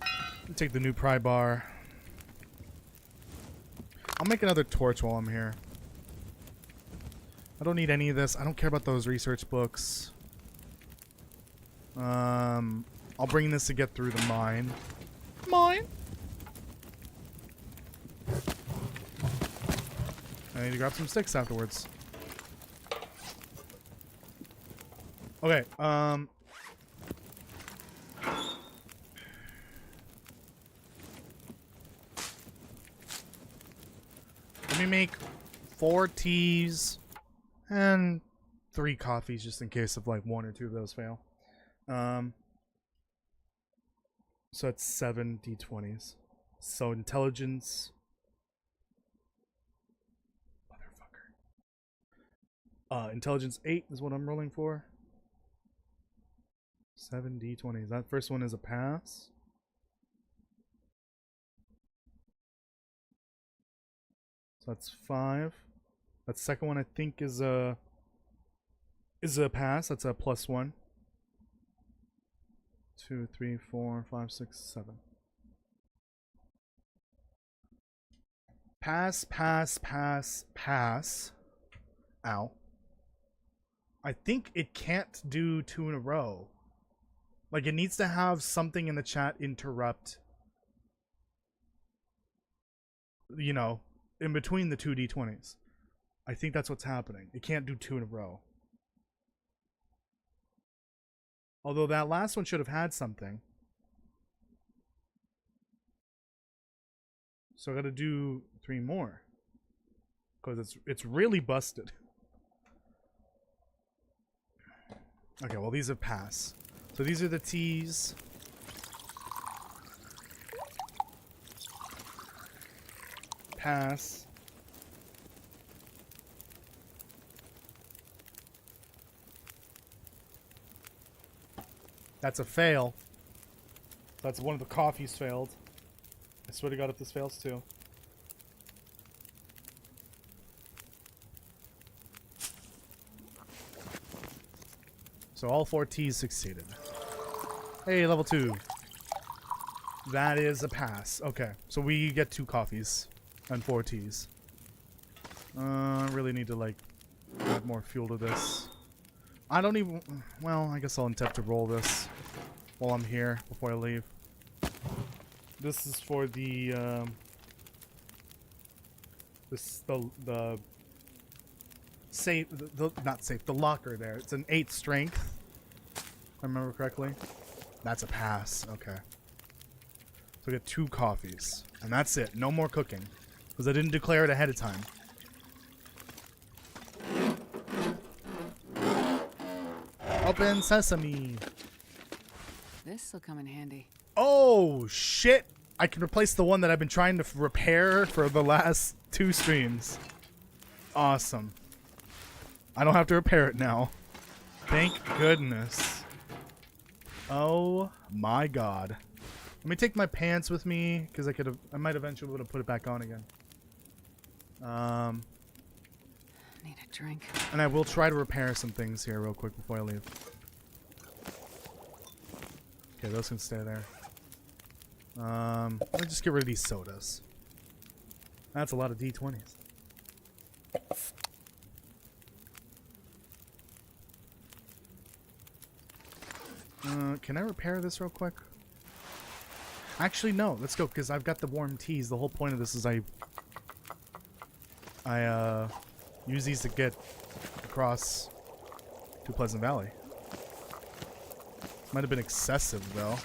Let me take the new pry bar. I'll make another torch while I'm here. I don't need any of this. I don't care about those research books. I'll bring this to get through the mine. Mine? I need to grab some sticks afterwards. Okay, let me make 4 teas and 3 coffees, just in case of like 1 or 2 of those fail. So that's 7 d20s. So intelligence. Motherfucker. Intelligence 8 is what I'm rolling for. 7 d20s. That first one is a pass. So that's 5. That second one I think is a pass. That's a +1. 2, 3, 4, 5, 6, 7. Pass, pass, pass, pass. Ow. I think it can't do 2 in a row. Like, it needs to have something in the chat interrupt, you know, in between the 2 d20s. I think that's what's happening. It can't do 2 in a row. Although that last one should have had something. So I gotta do 3 more. Because it's really busted. Okay, well these are pass. So these are the T's. Pass. That's a fail. That's one of the coffees failed. I swear to God if this fails too. So all 4 T's succeeded. Hey, level 2. That is a pass. Okay, so we get 2 coffees and 4 T's. I really need to like add more fuel to this. I don't even... Well, I guess I'll attempt to roll this while I'm here before I leave. This is for the the safe, not safe, the locker there. It's an 8 strength, if I remember correctly. That's a pass. Okay. So I get 2 coffees, and that's it. No more cooking, because I didn't declare it ahead of time. Open sesame. This'll come in handy. Oh shit! I can replace the one that I've been trying to repair for the last 2 streams. Awesome. I don't have to repair it now. Thank goodness. Oh my god. Let me take my pants with me, because I might eventually be able to put it back on again. Need a drink. And I will try to repair some things here real quick before I leave. Okay, those can stay there. Let me just get rid of these sodas. That's a lot of D20s. Can I repair this real quick? Actually, no. Let's go, because I've got the warm teas. The whole point of this is I use these to get across to Pleasant Valley. Might have been excessive, though.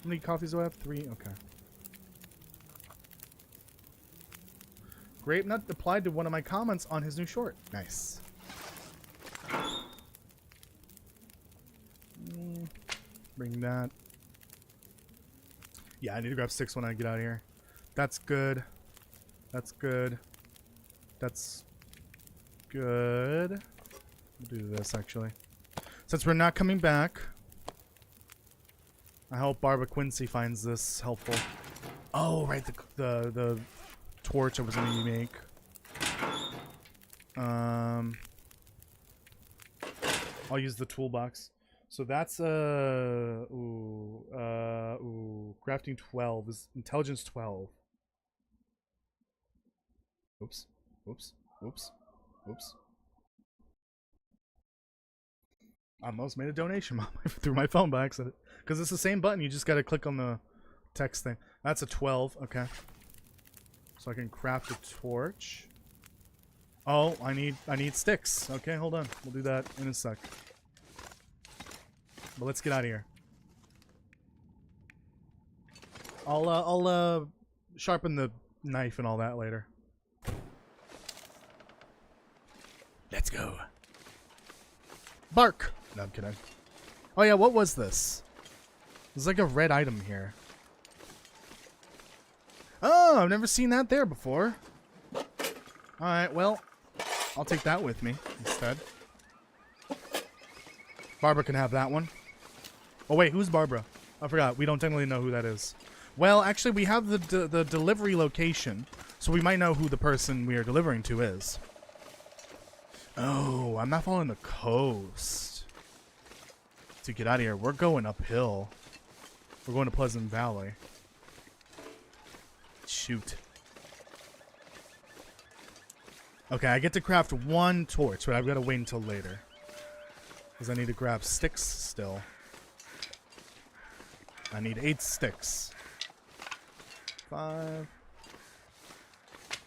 How many coffees do I have? 3? Okay. Grape Nut applied to one of my comments on his new short. Nice. Bring that. Yeah, I need to grab 6 when I get out of here. That's good. That's good. That's good. We'll do this, actually. Since we're not coming back, I hope Barbara Quincy finds this helpful. Oh, right, the torch I was going to make. I'll use the toolbox. So that's crafting 12 is intelligence 12. Oops. Oops. Oops. Oops. I almost made a donation through my phone by accident. Because it's the same button, you just gotta click on the text thing. That's a 12, okay. So I can craft a torch. Oh, I need sticks. Okay, hold on. We'll do that in a sec. But let's get out of here. I'll sharpen the knife and all that later. Let's go. Bark! No, I'm kidding. Oh yeah, what was this? There's like a red item here. Oh, I've never seen that there before. Alright, well, I'll take that with me instead. Barbara can have that one. Oh wait, who's Barbara? I forgot. We don't technically know who that is. Well, actually, we have the delivery location, so we might know who the person we are delivering to is. Oh, I'm not following the coast. To get out of here, we're going uphill. We're going to Pleasant Valley. Shoot. Okay, I get to craft one torch, but I've got to wait until later. Because I need to grab sticks still. I need 8 sticks. 5,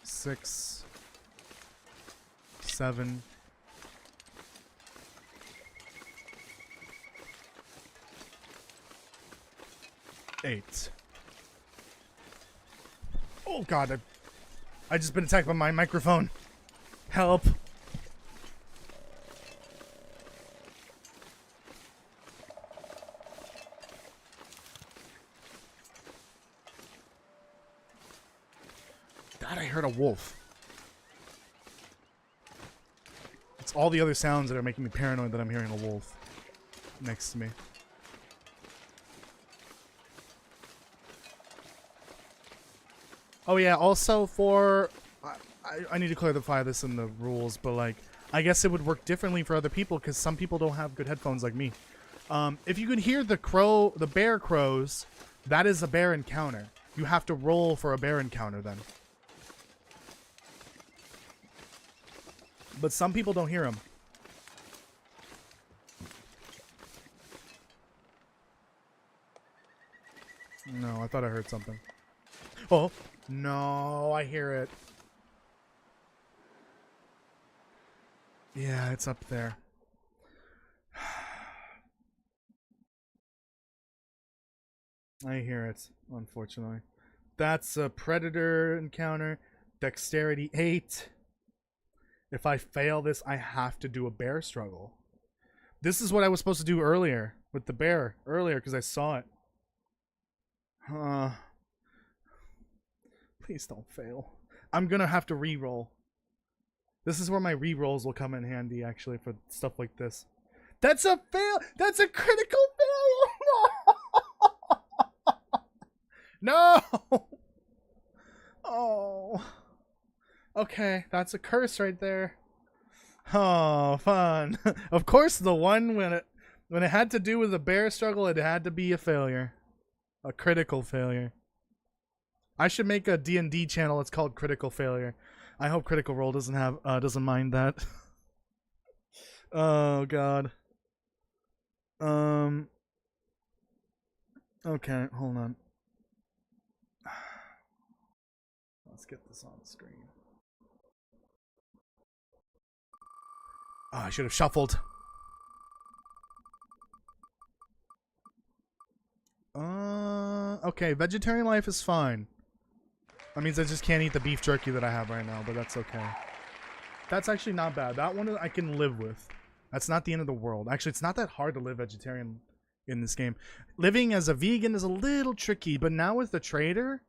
6, 7. 8. Oh god, I just been attacked by my microphone. Help. God, I heard a wolf. It's all the other sounds that are making me paranoid that I'm hearing a wolf next to me. Oh yeah, also for... I need to clarify this in the rules, but like, I guess it would work differently for other people because some people don't have good headphones like me. If you can hear the bear crows, that is a bear encounter. You have to roll for a bear encounter then. But some people don't hear them. No, I thought I heard something. Oh, no, I hear it. Yeah, it's up there. I hear it, unfortunately. That's a predator encounter. Dexterity 8. If I fail this, I have to do a bear struggle. This is what I was supposed to do earlier with the bear. Earlier, because I saw it. Please don't fail. I'm going to have to re-roll. This is where my re-rolls will come in handy, actually, for stuff like this. That's a fail! That's a critical failure! No! Oh. Okay, that's a curse right there. Oh, fun. Of course, the one when it had to do with a bear struggle, it had to be a failure. A critical failure. I should make a D&D channel. It's called Critical Failure. I hope Critical Role doesn't mind that. Oh god. Okay, hold on. Let's get this on the screen. Oh, I should have shuffled. Okay, vegetarian life is fine. That means I just can't eat the beef jerky that I have right now, but that's okay. That's actually not bad. That one I can live with. That's not the end of the world. Actually, it's not that hard to live vegetarian in this game. Living as a vegan is a little tricky, but now with the trader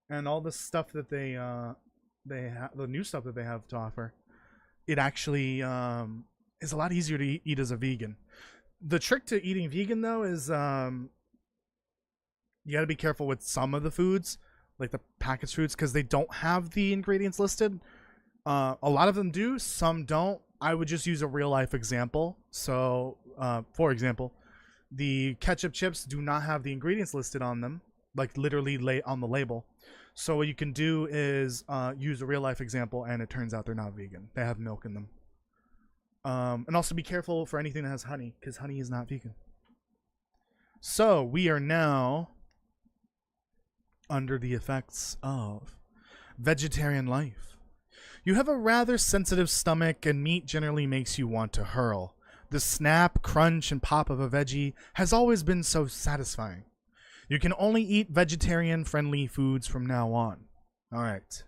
and all the stuff that they have, the new stuff that they have to offer, it actually is a lot easier to eat as a vegan. The trick to eating vegan though is you got to be careful with some of the foods, like the packaged foods, because they don't have the ingredients listed. A lot of them do, some don't. I would just use a real life example. So, for example, the ketchup chips do not have the ingredients listed on them, like literally on the label. So what you can do is use a real life example, and it turns out they're not vegan. They have milk in them. And also be careful for anything that has honey, because honey is not vegan. So we are now under the effects of vegetarian life. You have a rather sensitive stomach, and meat generally makes you want to hurl. The snap, crunch, and pop of a veggie has always been so satisfying. You can only eat vegetarian-friendly foods from now on. All right.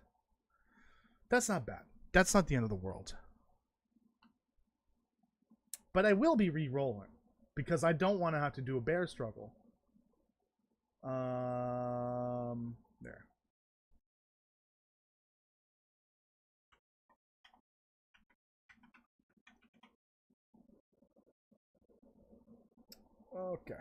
That's not bad. That's not the end of the world. But I will be re-rolling because I don't want to have to do a bear struggle. There. Okay.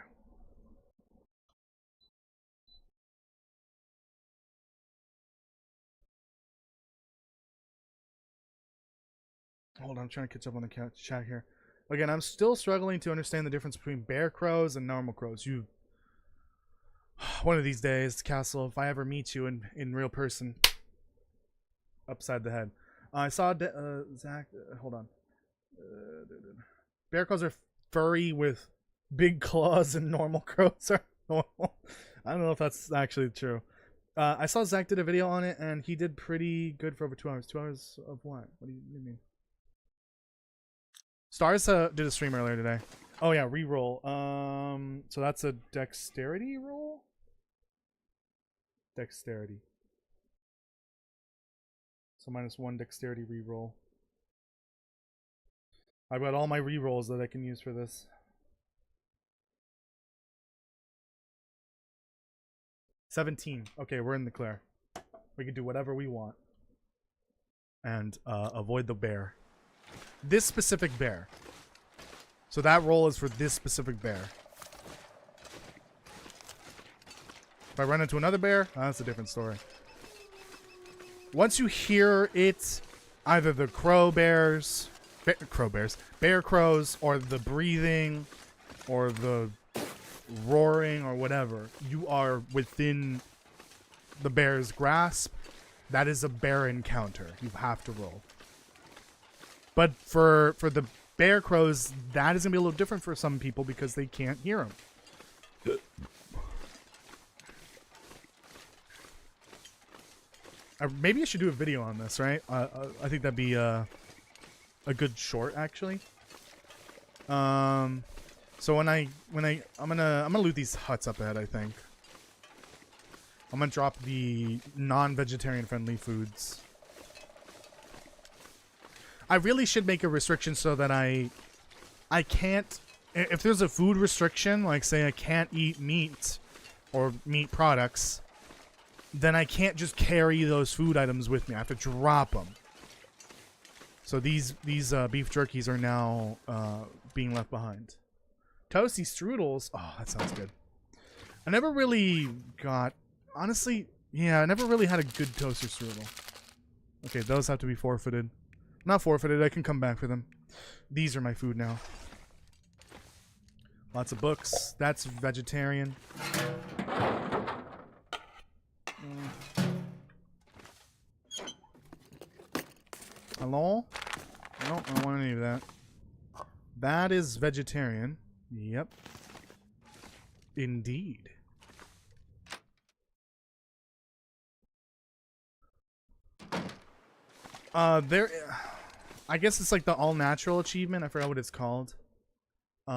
Hold on, I'm trying to catch up on the chat here. Again, I'm still struggling to understand the difference between bear crows and normal crows. You, one of these days, Castle, if I ever meet you in real person, upside the head. I saw Zach. Hold on. Bear crows are furry with big claws, and normal crows are normal. I don't know if that's actually true. I saw Zach did a video on it, and he did pretty good for over 2 hours. 2 hours of what? What do you mean? Stars did a stream earlier today. Oh yeah, reroll. So that's a dexterity roll. Dexterity. So -1 dexterity reroll. I've got all my rerolls that I can use for this. 17. Okay, we're in the clear. We can do whatever we want. And avoid the bear. This specific bear. So that roll is for this specific bear. If I run into another bear, that's a different story. Once you hear it, either the bear crows, or the breathing, or the roaring, or whatever, you are within the bear's grasp. That is a bear encounter. You have to roll. But for the bear crows, that is going to be a little different for some people because they can't hear them. Maybe I should do a video on this, right? I think that'd be a good short, actually. So I'm gonna loot these huts up ahead. I think I'm gonna drop the non-vegetarian friendly foods. I really should make a restriction so that I can't, if there's a food restriction, like say I can't eat meat or meat products, then I can't just carry those food items with me. I have to drop them. So these beef jerkies are now being left behind. Toasty strudels. Oh, that sounds good. I never really got, honestly, yeah, I never really had a good toaster strudel. Okay, those have to be forfeited. Not forfeited, I can come back for them. These are my food now. Lots of books. That's vegetarian. Hello? No, I don't want any of that. That is vegetarian. Yep. Indeed. I guess it's like the all natural achievement. I forgot what it's called. You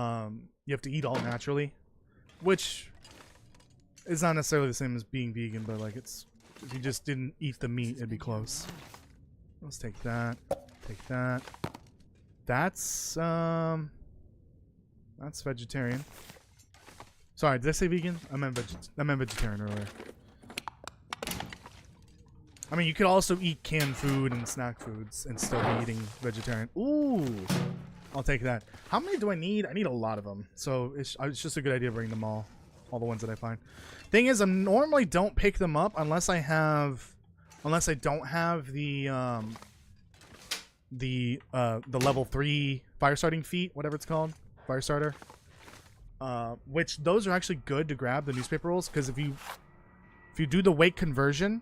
have to eat all naturally, which is not necessarily the same as being vegan, but like it's, if you just didn't eat the meat, it'd be close. Let's take that. Take that. That's vegetarian. Sorry, did I say vegan? I meant vegetarian earlier. I mean, you could also eat canned food and snack foods and still be eating vegetarian. Ooh, I'll take that. How many do I need? I need a lot of them. So it's just a good idea to bring them all the ones that I find. Thing is, I normally don't pick them up unless I don't have the level 3 fire starting feat, whatever it's called, fire starter. Which those are actually good to grab, the newspaper rolls, because if you do the weight conversion.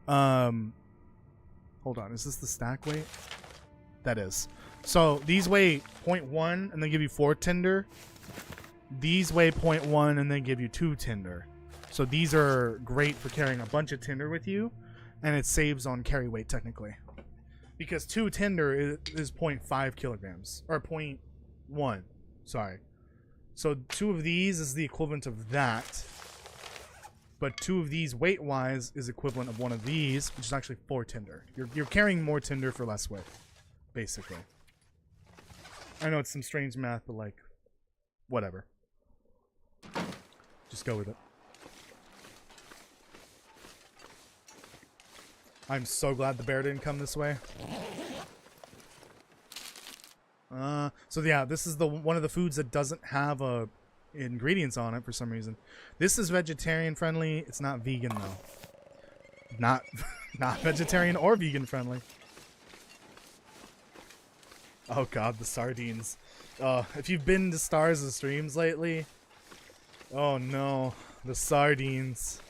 Hold on, is this the stack weight? That is. So these weigh 0.1 and they give you 4 tinder. These weigh 0.1 and they give you 2 tinder. So these are great for carrying a bunch of tinder with you, and it saves on carry weight technically. Because 2 tinder is 0.5 kilograms. Or 0.1. Sorry. So 2 of these is the equivalent of that. But 2 of these weight-wise is equivalent of 1 of these, which is actually 4 tinder. You're carrying more tinder for less weight, basically. I know it's some strange math, but like, whatever. Just go with it. I'm so glad the bear didn't come this way. So yeah, this is the one of the foods that doesn't have ingredients on it for some reason. This is vegetarian friendly. It's not vegan though. Not vegetarian or vegan friendly. Oh god, the sardines. If you've been to Stars' streams lately, oh no, the sardines.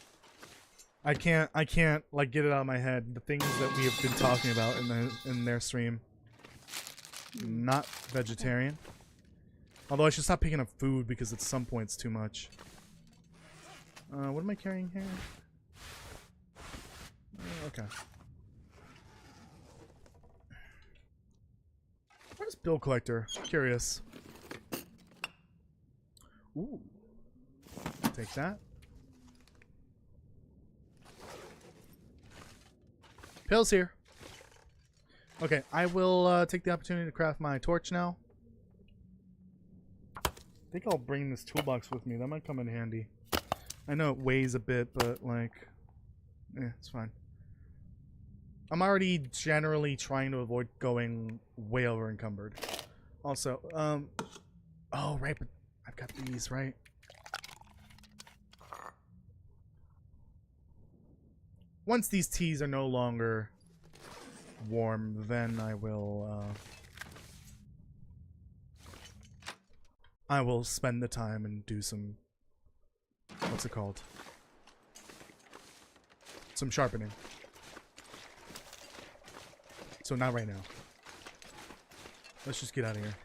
I can't like get it out of my head. The things that we have been talking about in their stream. Not vegetarian. Although I should stop picking up food because at some point it's too much. What am I carrying here? Okay. Where's Bill Collector? Curious. Ooh. Take that. Pill's here. Okay, I will take the opportunity to craft my torch now. I think I'll bring this toolbox with me. That might come in handy. I know it weighs a bit, but like, it's fine. I'm already generally trying to avoid going way over encumbered. Also, oh right, but I've got these, right? Once these teas are no longer warm, then I will spend the time and do some, what's it called? Some sharpening. So not right now. Let's just get out of here.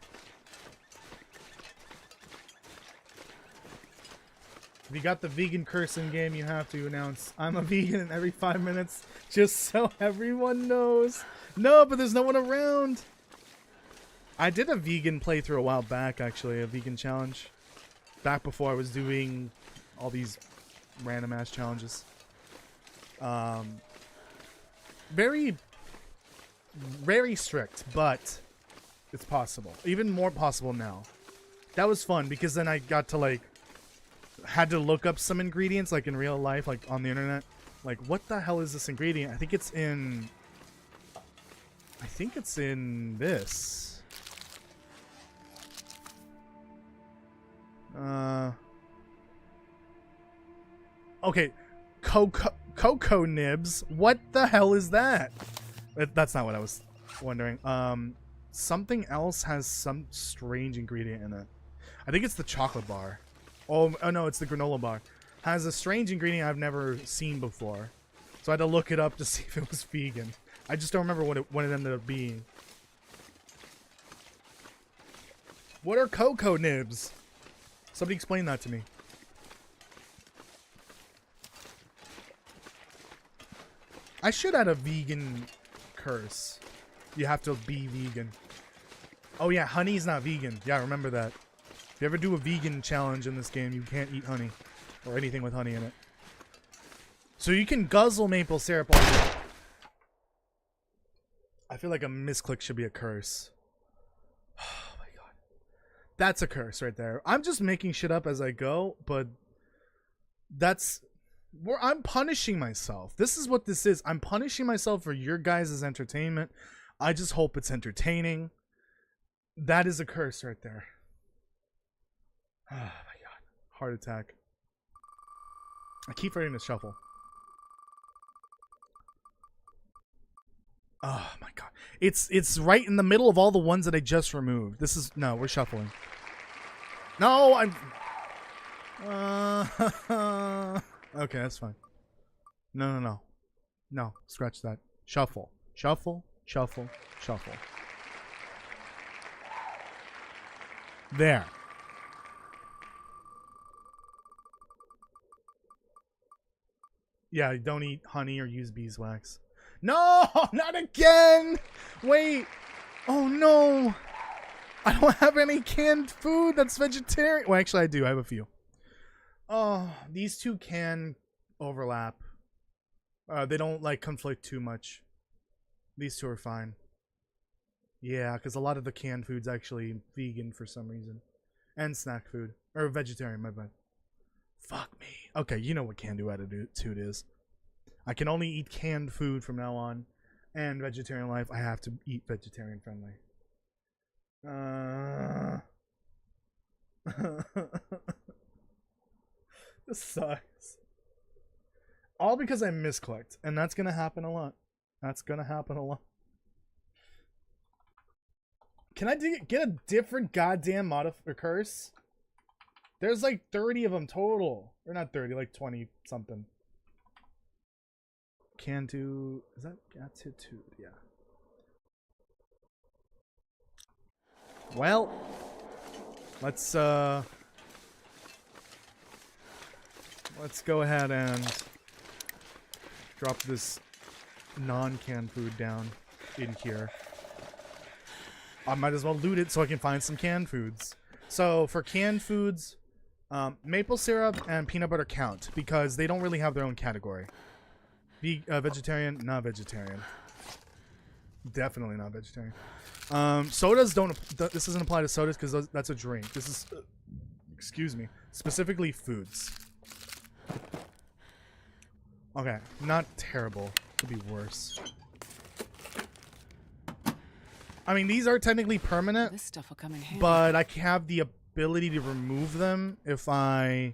If you got the vegan curse in game, you have to announce I'm a vegan in every 5 minutes, just so everyone knows. No, but there's no one around. I did a vegan playthrough a while back, actually, a vegan challenge. Back before I was doing all these random ass challenges. Very, very strict, but it's possible. Even more possible now. That was fun because then I got to like had to look up some ingredients like in real life, like on the internet. Like, what the hell is this ingredient? I think it's in this. Okay, cocoa nibs. What the hell is that? That's not what I was wondering. Something else has some strange ingredient in it. I think it's the chocolate bar. Oh no, it's the granola bar. Has a strange ingredient I've never seen before. So I had to look it up to see if it was vegan. I just don't remember what it ended up being. What are cocoa nibs? Somebody explain that to me. I should add a vegan curse. You have to be vegan. Oh yeah, honey's not vegan. Yeah, remember that. If you ever do a vegan challenge in this game, you can't eat honey. Or anything with honey in it. So you can guzzle maple syrup all day. I feel like a misclick should be a curse. Oh my god. That's a curse right there. I'm just making shit up as I go, but that's where I'm punishing myself. This is what this is. I'm punishing myself for your guys' entertainment. I just hope it's entertaining. That is a curse right there. Oh my god. Heart attack. I keep forgetting to shuffle. Oh my god. It's right in the middle of all the ones that I just removed. This is... No, we're shuffling. No, I'm... Okay, that's fine. No. No, scratch that. Shuffle. Shuffle, shuffle, shuffle. There. Yeah, don't eat honey or use beeswax. No, not again! Wait. Oh no. I don't have any canned food that's vegetarian. Well, actually I do. I have a few. Oh, these two can overlap. They don't like conflict too much. These two are fine. Yeah, because a lot of the canned food's actually vegan for some reason. And snack food. Or vegetarian, my bad. Fuck me. Okay, you know what can-do attitude is. I can only eat canned food from now on. And vegetarian life, I have to eat vegetarian friendly. This sucks. All because I misclicked. And that's gonna happen a lot. That's gonna happen a lot. Can I get a different goddamn curse? There's like 30 of them total. Or not 30, like 20 something. Can do. Is that attitude? Yeah. Well, let's go ahead and drop this non-canned food down in here. I might as well loot it so I can find some canned foods. So for canned foods, maple syrup and peanut butter count because they don't really have their own category. Vegetarian, not vegetarian. Definitely not vegetarian. Sodas don't. This doesn't apply to sodas because that's a drink. This is, excuse me, specifically foods. Okay, not terrible. Could be worse. I mean, these are technically permanent, This stuff will come in handy. but I have the ability to remove them if I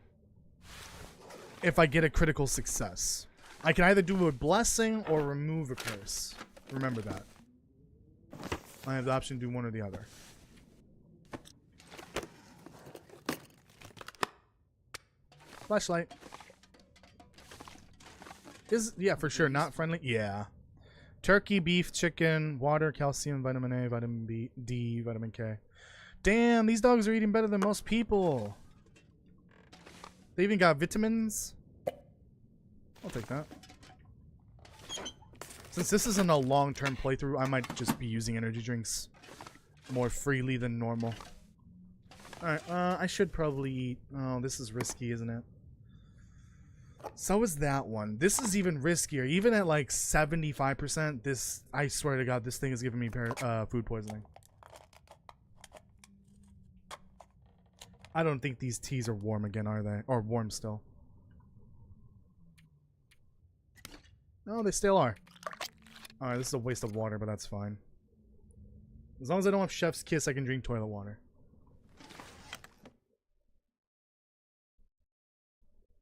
get a critical success. I can either do a blessing or remove a curse. Remember that. I have the option to do one or the other. Flashlight. Yeah, for sure, not friendly. Yeah. Turkey, beef, chicken, water, calcium, vitamin A, vitamin D, vitamin K. Damn, these dogs are eating better than most people. They even got vitamins. I'll take that. Since this isn't a long-term playthrough, I might just be using energy drinks more freely than normal. Alright, I should probably eat... Oh, this is risky, isn't it? So is that one. This is even riskier. Even at like 75%, this... I swear to God, this thing is giving me food poisoning. I don't think these teas are warm again, are they? Or warm still. No, they still are. Alright, this is a waste of water, but that's fine. As long as I don't have chef's kiss, I can drink toilet water.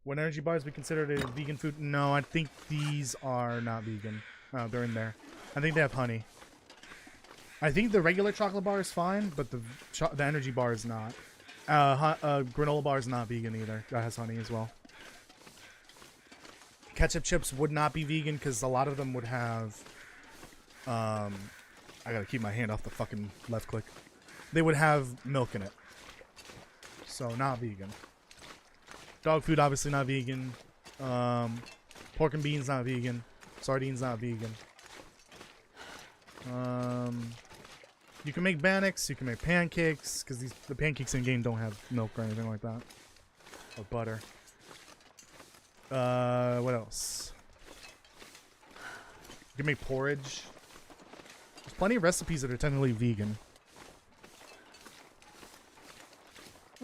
Would energy bars be considered a vegan food? No, I think these are not vegan. Oh, they're in there. I think they have honey. I think the regular chocolate bar is fine, but the energy bar is not. Granola bar is not vegan either. That has honey as well. Ketchup chips would not be vegan because a lot of them would have... I gotta keep my hand off the fucking left click. They would have milk in it. So, not vegan. Dog food, obviously not vegan. Pork and beans, not vegan. Sardines, not vegan. You can make bannocks, you can make pancakes, because the pancakes in game don't have milk or anything like that. Or butter. What else? You can make porridge. There's plenty of recipes that are technically vegan.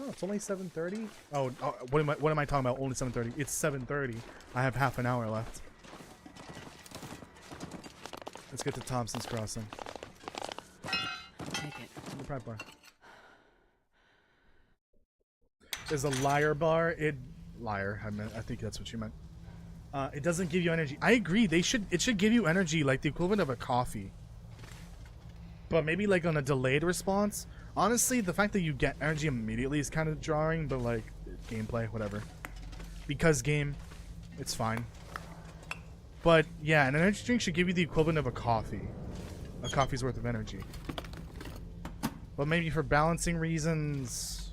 Oh, it's only 7:30. Oh, what am I talking about? Only 7:30. It's 7:30. I have half an hour left. Let's get to Thompson's Crossing. Take it. The prep bar. There's a liar bar. Liar. I think that's what you meant. It doesn't give you energy. I agree. It should give you energy like the equivalent of a coffee. But maybe like on a delayed response. Honestly, the fact that you get energy immediately is kind of jarring, but like gameplay, whatever. Because game, it's fine. But yeah, an energy drink should give you the equivalent of a coffee. A coffee's worth of energy. But maybe for balancing reasons,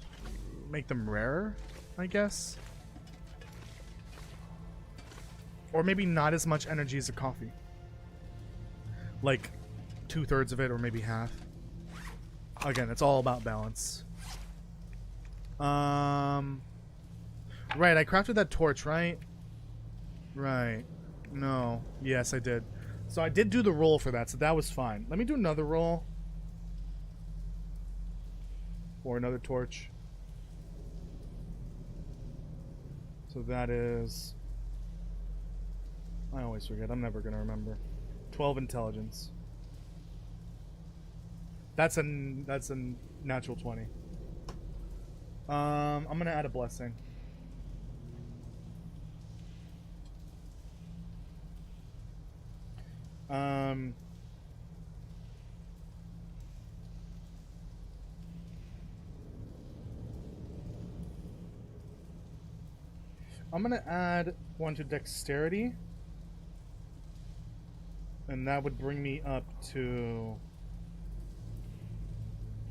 make them rarer, I guess. Or maybe not as much energy as a coffee. Like 2/3 of it, or maybe half. Again, it's all about balance. Right, I crafted that torch, right? Right. No. Yes, I did. So I did do the roll for that, so that was fine. Let me do another roll. Or another torch. So that is... I always forget. I'm never going to remember. 12 intelligence. That's a natural 20. I'm going to add a blessing. I'm gonna add one to dexterity, and that would bring me up to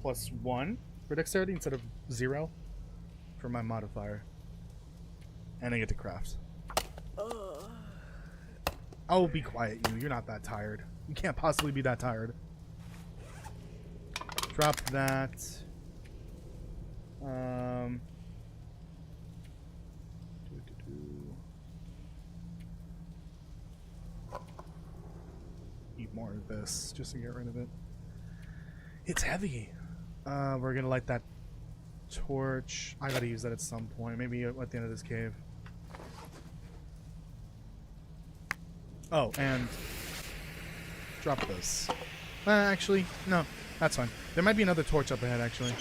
+1 for dexterity instead of 0 for my modifier. And I get to craft. Oh, be quiet, you. You're not that tired. You can't possibly be that tired. Drop that. Eat more of this just to get rid of it. It's heavy. We're gonna light that torch. I gotta use that at some point. Maybe at the end of this cave. Oh, and drop this. Actually, no, that's fine. There might be another torch up ahead, actually.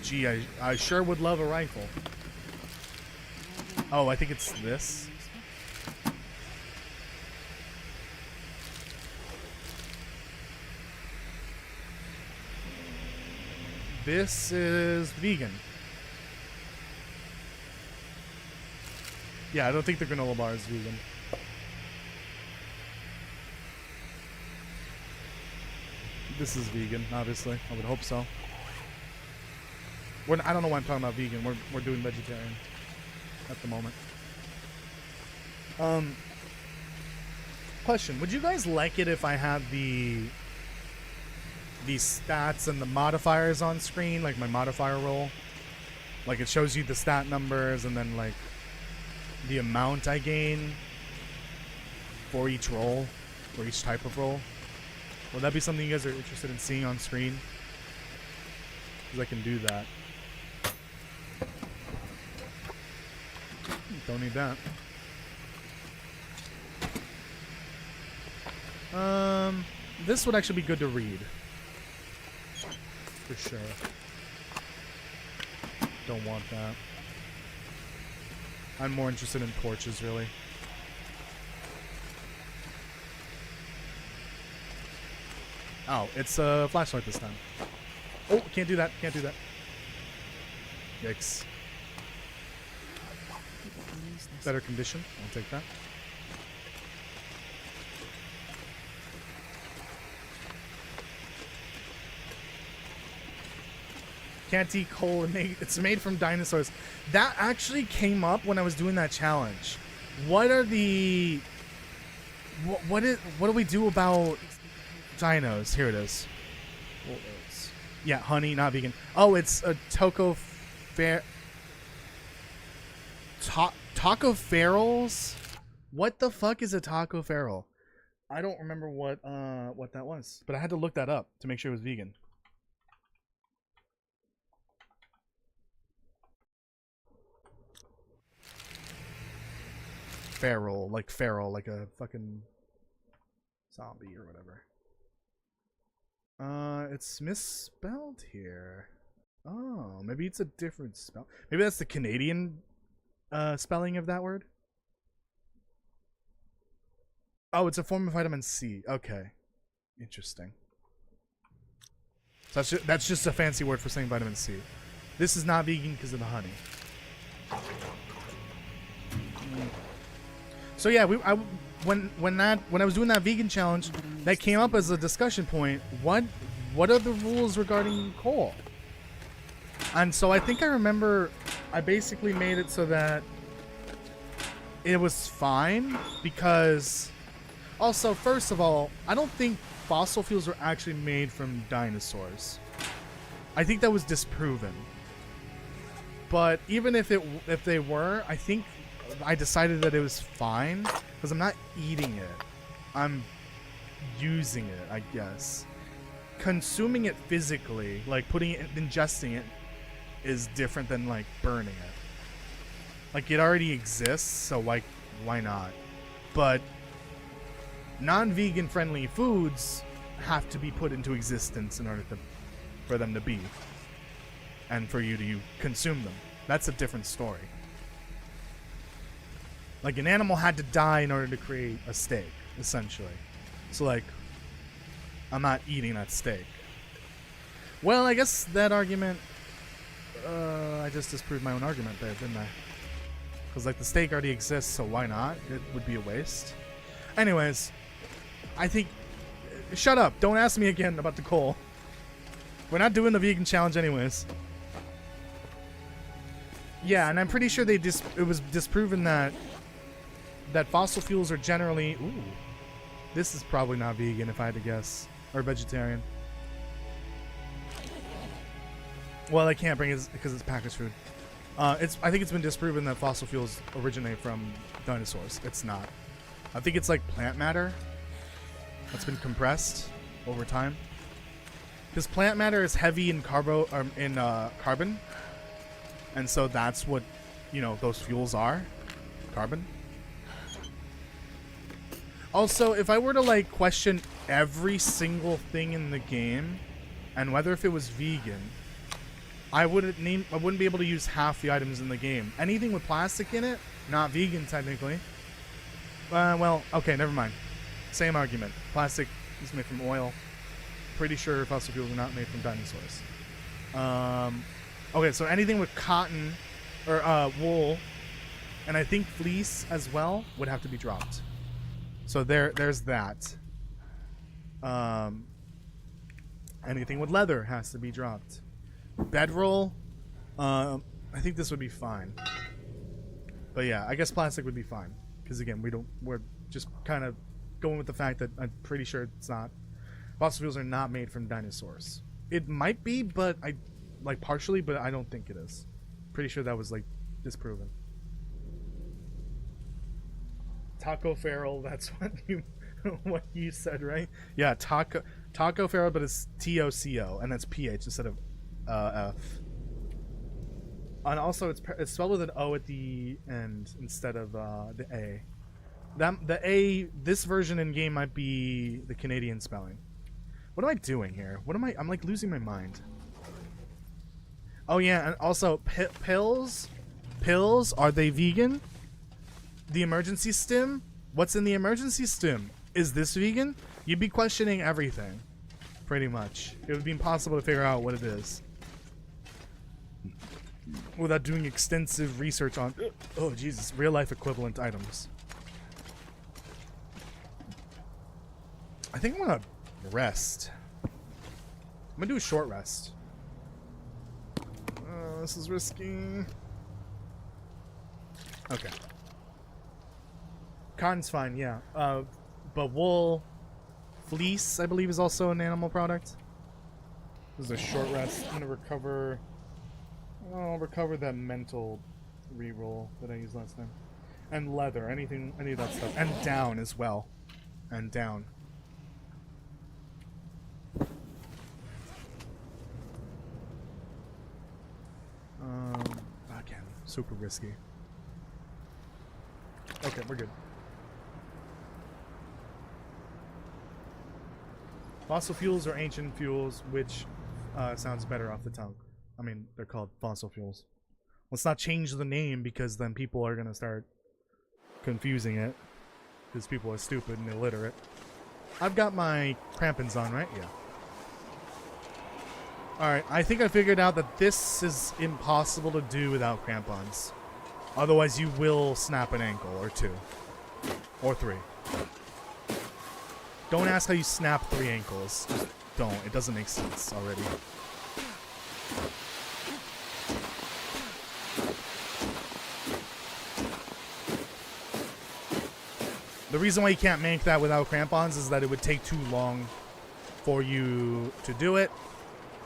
Gee, I sure would love a rifle. Oh, I think it's this. This is vegan. Yeah, I don't think the granola bar is vegan. This is vegan, obviously. I would hope so. I don't know why I'm talking about vegan. We're doing vegetarian at the moment. Question: would you guys like it if I had the stats and the modifiers on screen, like my modifier roll? Like it shows you the stat numbers and then like the amount I gain for each roll, for each type of roll. Would that be something you guys are interested in seeing on screen? Because I can do that. Don't need that. This would actually be good to read. For sure. Don't want that. I'm more interested in torches, really. Oh, it's a flashlight this time. Oh, can't do that. Can't do that. Yikes. Better condition. I'll take that. Can't eat coal. It's made from dinosaurs. That actually came up when I was doing that challenge. What are the... What do we do about dinos? Here it is. Yeah, honey, not vegan. Oh, it's a Taco Ferals? What the fuck is a Taco Feral? I don't remember what that was, but I had to look that up to make sure it was vegan. Feral, like a fucking zombie or whatever. It's misspelled here. Oh, maybe it's a different spell. Maybe that's the Canadian spelling of that word. Oh, it's a form of vitamin C. Okay, interesting. So that's just a fancy word for saying vitamin C. This is not vegan because of the honey. So yeah, when I was doing that vegan challenge, that came up as a discussion point. What are the rules regarding coal? And so I think I remember I basically made it so that it was fine because also, first of all, I don't think fossil fuels were actually made from dinosaurs. I think that was disproven. But even if they were, I think I decided that it was fine because I'm not eating it. I'm using it, I guess. Consuming it physically, like putting it, ingesting it, is different than like burning it. Like it already exists, so like why not? But non-vegan friendly foods have to be put into existence in order for them to be, and for you to consume them. That's a different story. Like an animal had to die in order to create a steak, essentially. So like, I'm not eating that steak. Well, I guess that argument, I just disproved my own argument there, didn't I? Because like the steak already exists, so why not? It would be a waste. Anyways, I think, shut up, don't ask me again about the coal. We're not doing the vegan challenge anyways. Yeah, and I'm pretty sure it was disproven that fossil fuels are generally, ooh, this is probably not vegan if I had to guess, or vegetarian. Well, I can't bring it because it's packaged food. I think it's been disproven that fossil fuels originate from dinosaurs. It's not. I think it's like plant matter that's been compressed over time. Because plant matter is heavy in carbon, and so that's what, you know, those fuels are. Carbon. Also, if I were to like question every single thing in the game and whether if it was vegan, I wouldn't be able to use half the items in the game. Anything with plastic in it, not vegan technically. Well, okay, never mind. Same argument. Plastic is made from oil. Pretty sure fossil fuels are not made from dinosaurs. Okay, so anything with cotton or wool, and I think fleece as well, would have to be dropped. So there's that. Anything with leather has to be dropped. Bedroll, I think this would be fine. But yeah, I guess plastic would be fine. Because again, we're just kind of going with the fact that I'm pretty sure it's not. Fossil fuels are not made from dinosaurs. It might be, but partially, but I don't think it is. Pretty sure that was like disproven. Taco Feral, that's what you said, right? Yeah, Taco Feral, but it's TOCO, and that's PH instead of F. And also, it's spelled with an O at the end instead of the A. The A, this version in game might be the Canadian spelling. What am I doing here? I'm like losing my mind. Oh yeah, and also pills, are they vegan? The emergency stim? What's in the emergency stim? Is this vegan? You'd be questioning everything, pretty much. It would be impossible to figure out what it is without doing extensive research on, oh Jesus, real life equivalent items. I think I'm gonna rest. I'm gonna do a short rest. This is risky. Okay. Cotton's fine, yeah. But wool, fleece, I believe, is also an animal product. This is a short rest. I'm gonna recover. I'll recover that mental reroll that I used last time. And leather, any of that stuff. And down as well. And down. Again, super risky. Okay, we're good. Fossil fuels or ancient fuels, which sounds better off the tongue. I mean, they're called fossil fuels. Let's not change the name because then people are going to start confusing it. Because people are stupid and illiterate. I've got my crampons on, right? Yeah. Alright, I think I figured out that this is impossible to do without crampons. Otherwise you will snap an ankle, or two. Or three. Don't ask how you snap 3 ankles. Just don't. It doesn't make sense already. The reason why you can't make that without crampons is that it would take too long for you to do it.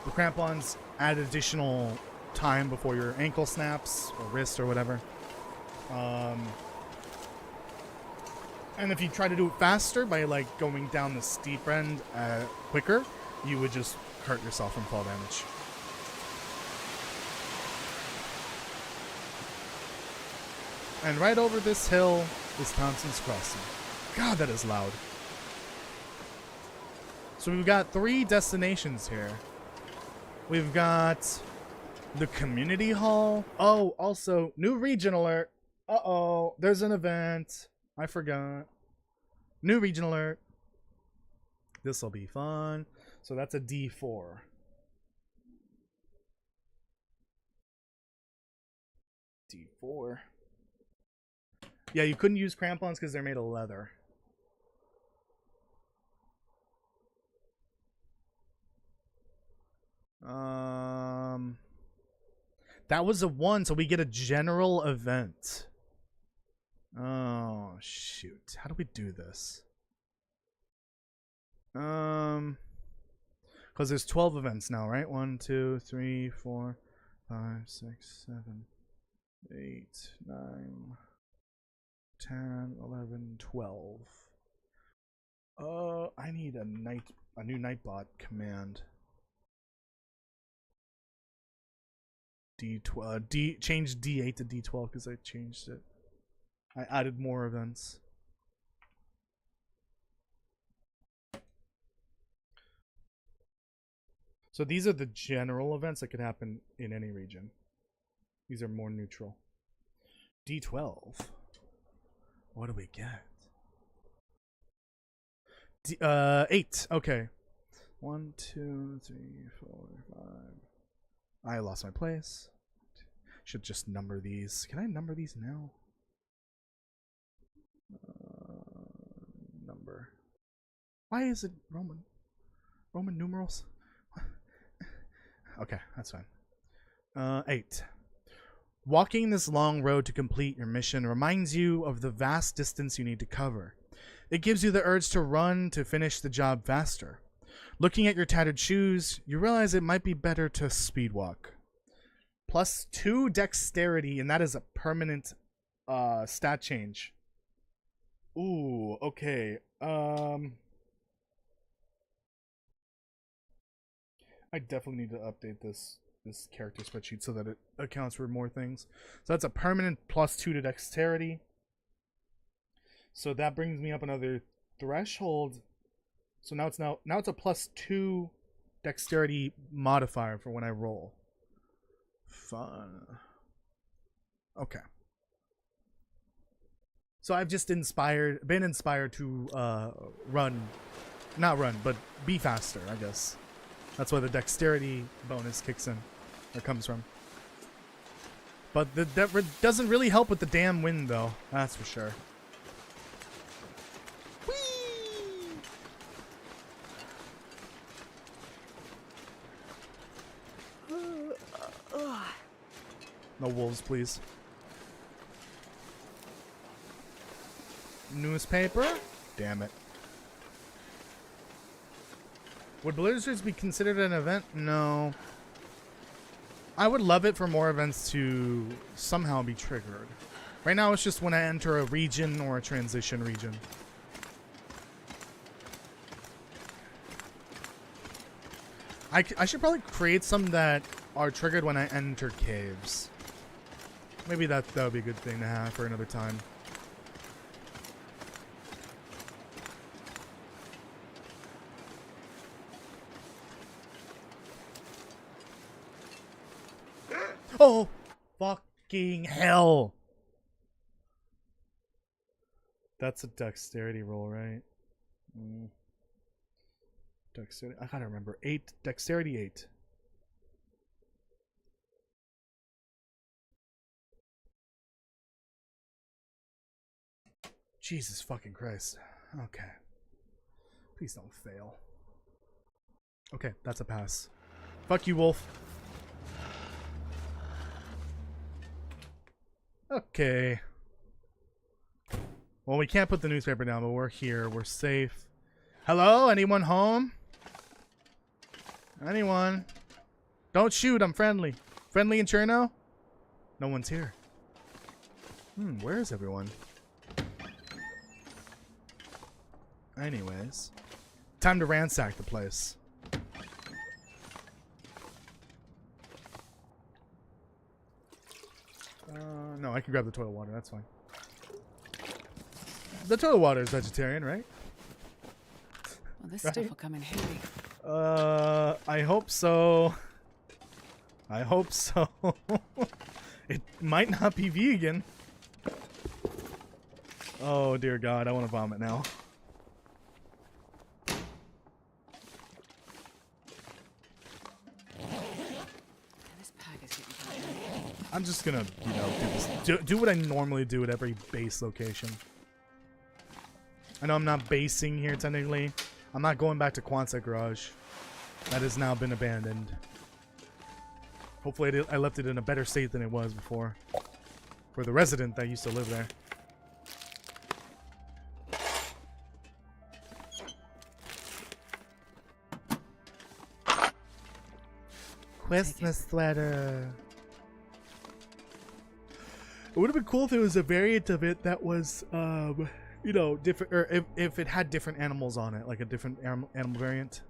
The crampons add additional time before your ankle snaps or wrist or whatever. And if you try to do it faster by like going down the steep end quicker, you would just hurt yourself from fall damage. And right over this hill is Thompson's Crossing. God, that is loud. So we've got 3 destinations here. We've got the community hall. Oh, also, new region alert. Uh-oh, there's an event. I forgot. New region alert. This'll be fun. So that's a D4. D4. Yeah, you couldn't use crampons because they're made of leather. That was a 1, so we get a general event. Oh, shoot. How do we do this? Because there's 12 events now, right? 1, 2, 3, 4, 5, 6, 7, 8, 9, 10, 11, 12. I need a new Nightbot command. D12. Change D8 to D12 because I changed it. I added more events. So these are the general events that could happen in any region. These are more neutral. D12. What do we get? 8. Okay. 1, 2, 3, 4, 5. I lost my place. Should just number these. Can I number these now? Number. Why is it Roman? Roman numerals? Okay, that's fine. 8. Walking this long road to complete your mission reminds you of the vast distance you need to cover. It gives you the urge to run to finish the job faster. Looking at your tattered shoes, you realize it might be better to speed walk. +2 dexterity, and that is a permanent stat change. Ooh, okay. I definitely need to update this character spreadsheet so that it accounts for more things. So that's a permanent +2 to dexterity. So that brings me up another threshold. So now it's a +2 dexterity modifier for when I roll. Fun. Okay. So I've just been inspired to not run, but be faster, I guess. That's why the dexterity bonus kicks in, or comes from. But that doesn't really help with the damn wind, though. That's for sure. No wolves, please. Newspaper? Damn it. Would blizzards be considered an event? No. I would love it for more events to somehow be triggered. Right now it's just when I enter a region or a transition region. I should probably create some that are triggered when I enter caves. Maybe that would be a good thing to have for another time. Oh, fucking hell. That's a dexterity roll, right? Dexterity, I gotta remember. 8, dexterity 8. Jesus fucking Christ. Okay. Please don't fail. Okay, that's a pass. Fuck you, wolf. Okay. Well, we can't put the newspaper down, but we're here. We're safe. Hello? Anyone home? Anyone? Don't shoot, I'm friendly. Friendly in Cherno? No one's here. Where is everyone? Anyways. Time to ransack the place. No, I can grab the toilet water, that's fine. The toilet water is vegetarian, right? Well, this stuff will come in handy. I hope so. I hope so. It might not be vegan. Oh dear God, I want to vomit now. This pack is getting heavy. I'm just gonna, you know, do what I normally do at every base location. I know I'm not basing here technically. I'm not going back to Quonset Garage. That has now been abandoned. Hopefully I left it in a better state than it was before. For the resident that used to live there. Christmas sweater. It would have been cool if it was a variant of it that was, you know, different, or if it had different animals on it, like a different animal variant.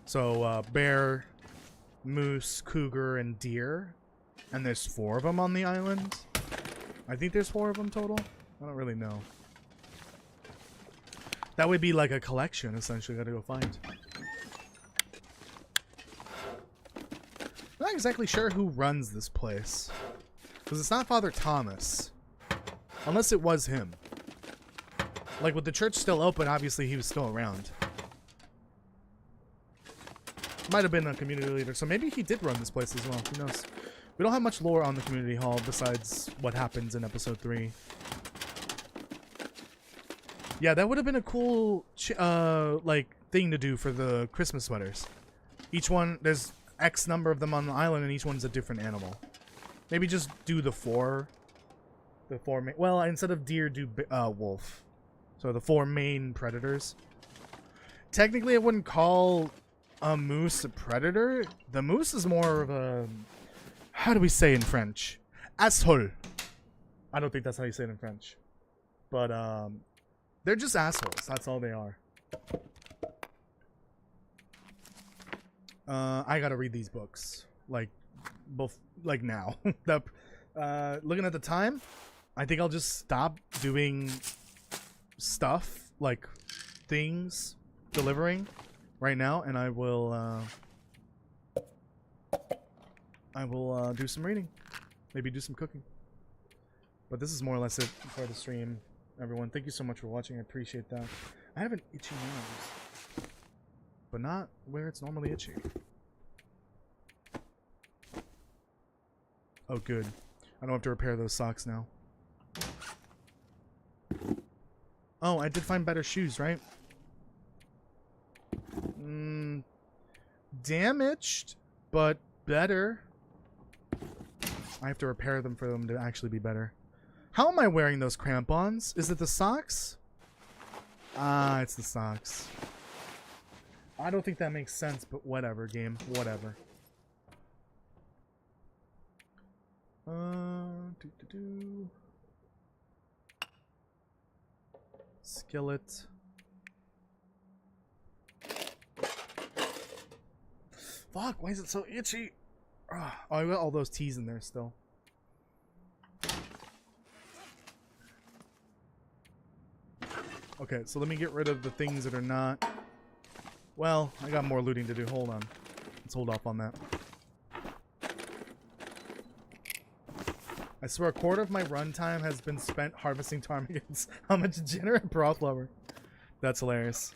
So, bear, moose, cougar, and deer. And there's 4 of them on the island. I think there's 4 of them total. I don't really know. That would be like a collection, essentially, gotta go find. I'm not exactly sure who runs this place. Because it's not Father Thomas. Unless it was him. Like, with the church still open, obviously he was still around. Might have been a community leader, so maybe he did run this place as well. Who knows? We don't have much lore on the community hall besides what happens in episode 3. Yeah, that would have been a cool, like, thing to do for the Christmas sweaters. Each one, there's X number of them on the island, and each one's a different animal. Maybe just do the 4. Well, instead of deer, do wolf. So the 4 main predators. Technically, I wouldn't call a moose a predator. The moose is more of a... How do we say in French? Asshole. I don't think that's how you say it in French. But, they're just assholes. That's all they are. I gotta read these books. Like now. Looking at the time, I think I'll just stop doing stuff, like things, delivering right now, and I will do some reading. Maybe do some cooking. But this is more or less it for the stream, everyone. Thank you so much for watching. I appreciate that. I have an itchy nose, but not where it's normally itchy. Oh, good. I don't have to repair those socks now. Oh, I did find better shoes, right? Damaged, but better. I have to repair them for them to actually be better. How am I wearing those crampons? Is it the socks? Ah, it's the socks. I don't think that makes sense, but whatever, game. Whatever. Skillet. Fuck, why is it so itchy? Oh, I got all those T's in there still. Okay, so let me get rid of the things that are not... Well, I got more looting to do. Hold on. Let's hold off on that. I swear, a quarter of my runtime has been spent harvesting ptarmigans. I'm a degenerate broth lover. That's hilarious.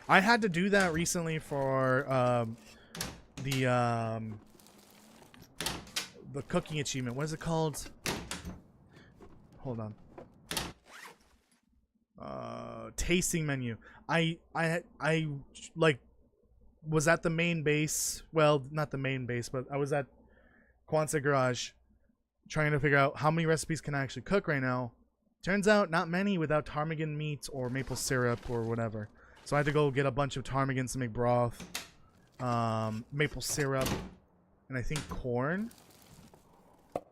I had to do that recently for the cooking achievement. What is it called? Hold on. Tasting menu. I like was at the main base. Well, not the main base, but I was at Quonset Garage trying to figure out how many recipes can I actually cook right now. Turns out not many without ptarmigan meat or maple syrup or whatever. So I had to go get a bunch of ptarmigans to make broth, maple syrup, and I think corn,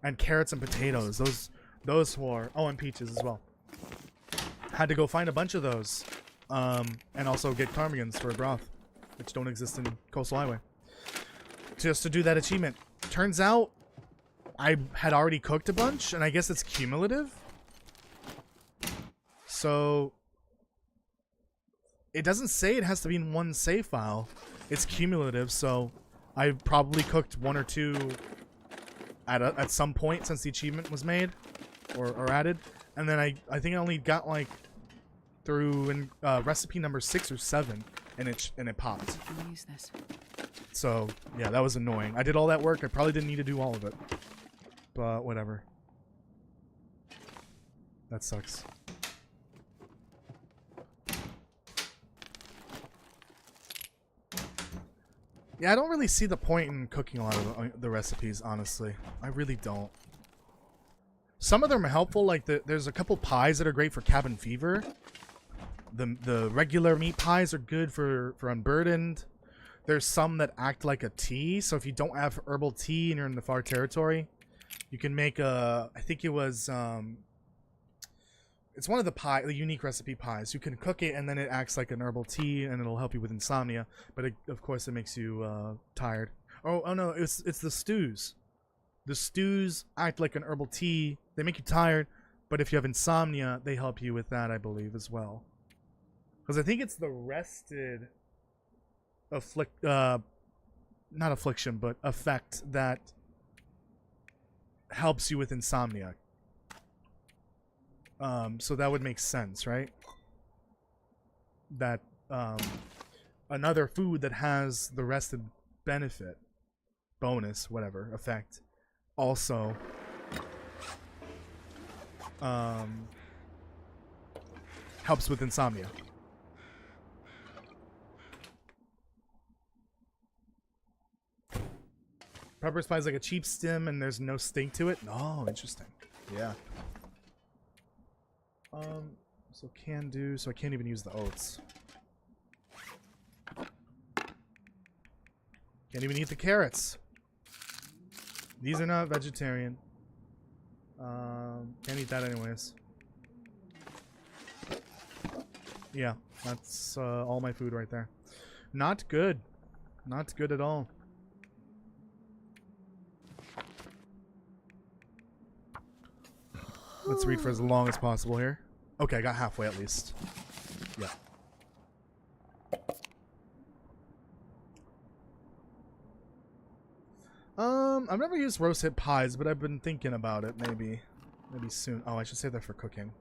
and carrots and potatoes. Those four. Oh, and peaches as well. Had to go find a bunch of those, and also get ptarmigans for broth, which don't exist in Coastal Highway, just to do that achievement. Turns out I had already cooked a bunch, and I guess it's cumulative. So it doesn't say it has to be in one save file. It's cumulative, so I probably cooked one or two at some point since the achievement was made or added, and then I think I only got like through in recipe number 6 or 7, and it popped. I can use this. So yeah, that was annoying. I did all that work. I probably didn't need to do all of it, but whatever. That sucks. Yeah, I don't really see the point in cooking a lot of the recipes, honestly. I really don't. Some of them are helpful, like there's a couple pies that are great for cabin fever. The regular meat pies are good for unburdened. There's some that act like a tea, so if you don't have herbal tea and you're in the far territory, you can make a, I think it was, it's one of the unique recipe pies. You can cook it and then it acts like an herbal tea and it'll help you with insomnia, but of course it makes you tired. Oh no, it's the stews. The stews act like an herbal tea. They make you tired, but if you have insomnia, they help you with that, I believe, as well. Because I think it's the rested not affliction, but effect that helps you with insomnia. So that would make sense, right? That another food that has the rested benefit, bonus, whatever, effect, also helps with insomnia. Pepper pie is like a cheap stim and there's no stink to it. Oh, interesting. Yeah. So can do, so I can't even use the oats. Can't even eat the carrots. These are not vegetarian. Can't eat that anyways. Yeah, that's all my food right there. Not good. Not good at all. Let's read for as long as possible here. Okay, I got halfway at least. Yeah. I've never used roast hip pies, but I've been thinking about it. Maybe soon. Oh, I should save that for cooking.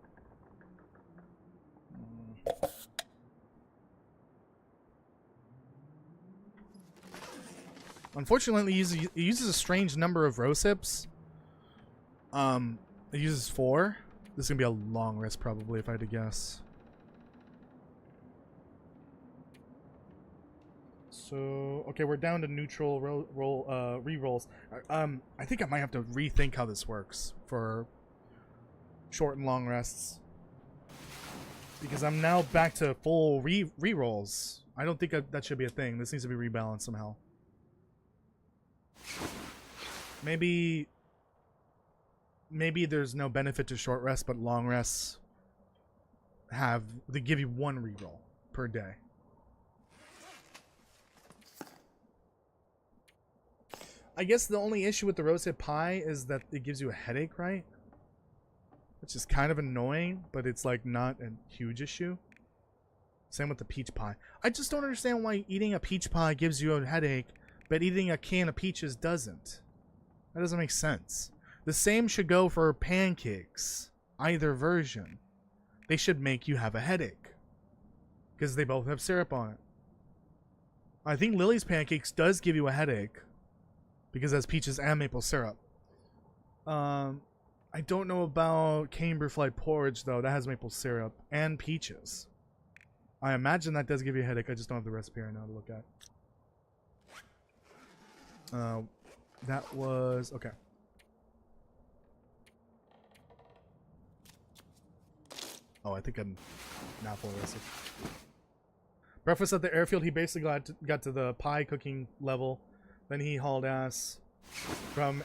Unfortunately, it uses a strange number of roast hips. It uses 4. This is gonna be a long rest probably if I had to guess. So okay, we're down to neutral re-rolls. I think I might have to rethink how this works for short and long rests, because I'm now back to full re-rolls. I don't think that should be a thing. This needs to be rebalanced somehow. Maybe there's no benefit to short rests, but long rests they give you 1 reroll per day. I guess the only issue with the roasted pie is that it gives you a headache, right? Which is kind of annoying, but it's like not a huge issue. Same with the peach pie. I just don't understand why eating a peach pie gives you a headache, but eating a can of peaches doesn't. That doesn't make sense. The same should go for pancakes. Either version. They should make you have a headache, because they both have syrup on it. I think Lily's pancakes does give you a headache, because it has peaches and maple syrup. I don't know about Camber Flight porridge though. That has maple syrup and peaches. I imagine that does give you a headache. I just don't have the recipe right now to look at. That was okay. Oh, I think I'm not full recipe. Breakfast at the airfield. He basically got to the pie cooking level. Then he hauled ass From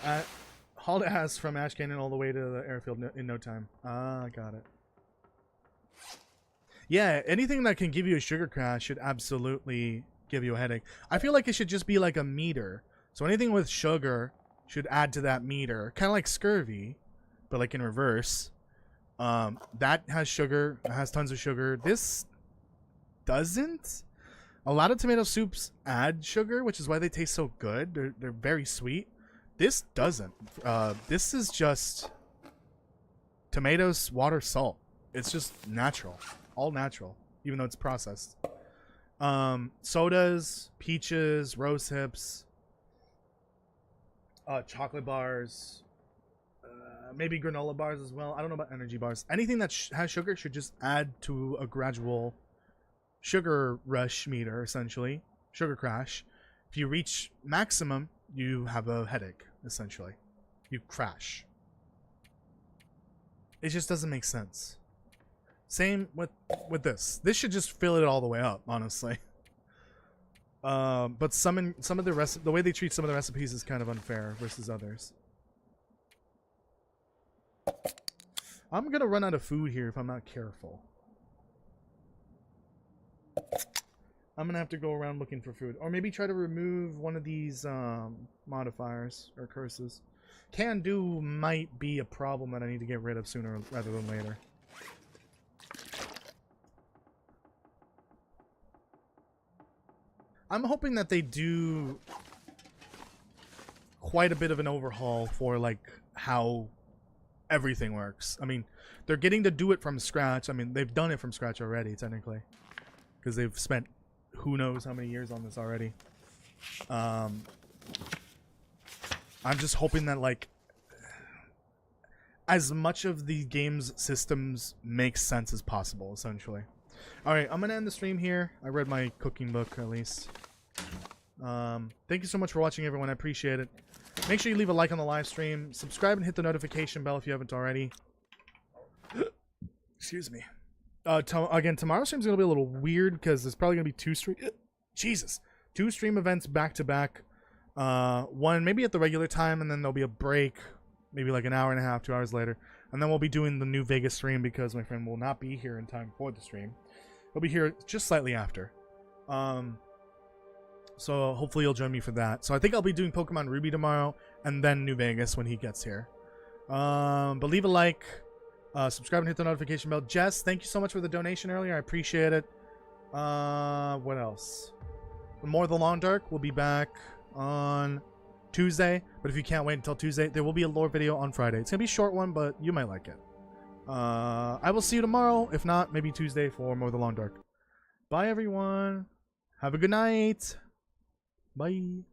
hauled ass from Ash Canyon all the way to the airfield in no time. Ah, got it. Yeah, anything that can give you a sugar crash should absolutely give you a headache. I feel like it should just be like a meter. So anything with sugar should add to that meter. Kind of like scurvy, but like in reverse. That has sugar, has tons of sugar. This doesn't. A lot of tomato soups add sugar, which is why they taste so good. They're very sweet. This doesn't. This is just tomatoes, water, salt. It's just natural. All natural, even though it's processed. Sodas, peaches, rose hips, chocolate bars, maybe granola bars as well. I don't know about energy bars. Anything that has sugar should just add to a gradual sugar rush meter, essentially. Sugar crash. If you reach maximum, you have a headache, essentially. You crash. It just doesn't make sense. Same with this. This should just fill it all the way up, honestly. But some of the way they treat some of the recipes is kind of unfair versus others. I'm gonna run out of food here if I'm not careful. I'm gonna have to go around looking for food, or maybe try to remove one of these modifiers or curses. Can do might be a problem that I need to get rid of sooner rather than later. I'm hoping that they do quite a bit of an overhaul for like how everything works. I mean, they're getting to do it from scratch. I mean, they've done it from scratch already, technically, because they've spent who knows how many years on this already. I'm just hoping that like as much of the game's systems makes sense as possible, essentially. Alright, I'm gonna end the stream here. I read my cooking book, at least. Thank you so much for watching, everyone. I appreciate it. Make sure you leave a like on the live stream. Subscribe and hit the notification bell if you haven't already. Excuse me. Again, tomorrow's stream's gonna be a little weird because there's probably gonna be two stream events back to back. One maybe at the regular time, and then there'll be a break, maybe like an hour and a half, 2 hours later, and then we'll be doing the New Vegas stream because my friend will not be here in time for the stream. He'll be here just slightly after. So hopefully you'll join me for that. So I think I'll be doing Pokemon Ruby tomorrow, and then New Vegas when he gets here. But leave a like, subscribe and hit the notification bell. Jess, thank you so much for the donation earlier. I appreciate it. What else? More of the Long Dark will be back on Tuesday, but if you can't wait until Tuesday, there will be a lore video on Friday. It's gonna be a short one, but you might like it. I will see you tomorrow. If not, maybe Tuesday for more of the Long Dark. Bye, everyone. Have a good night. Bye.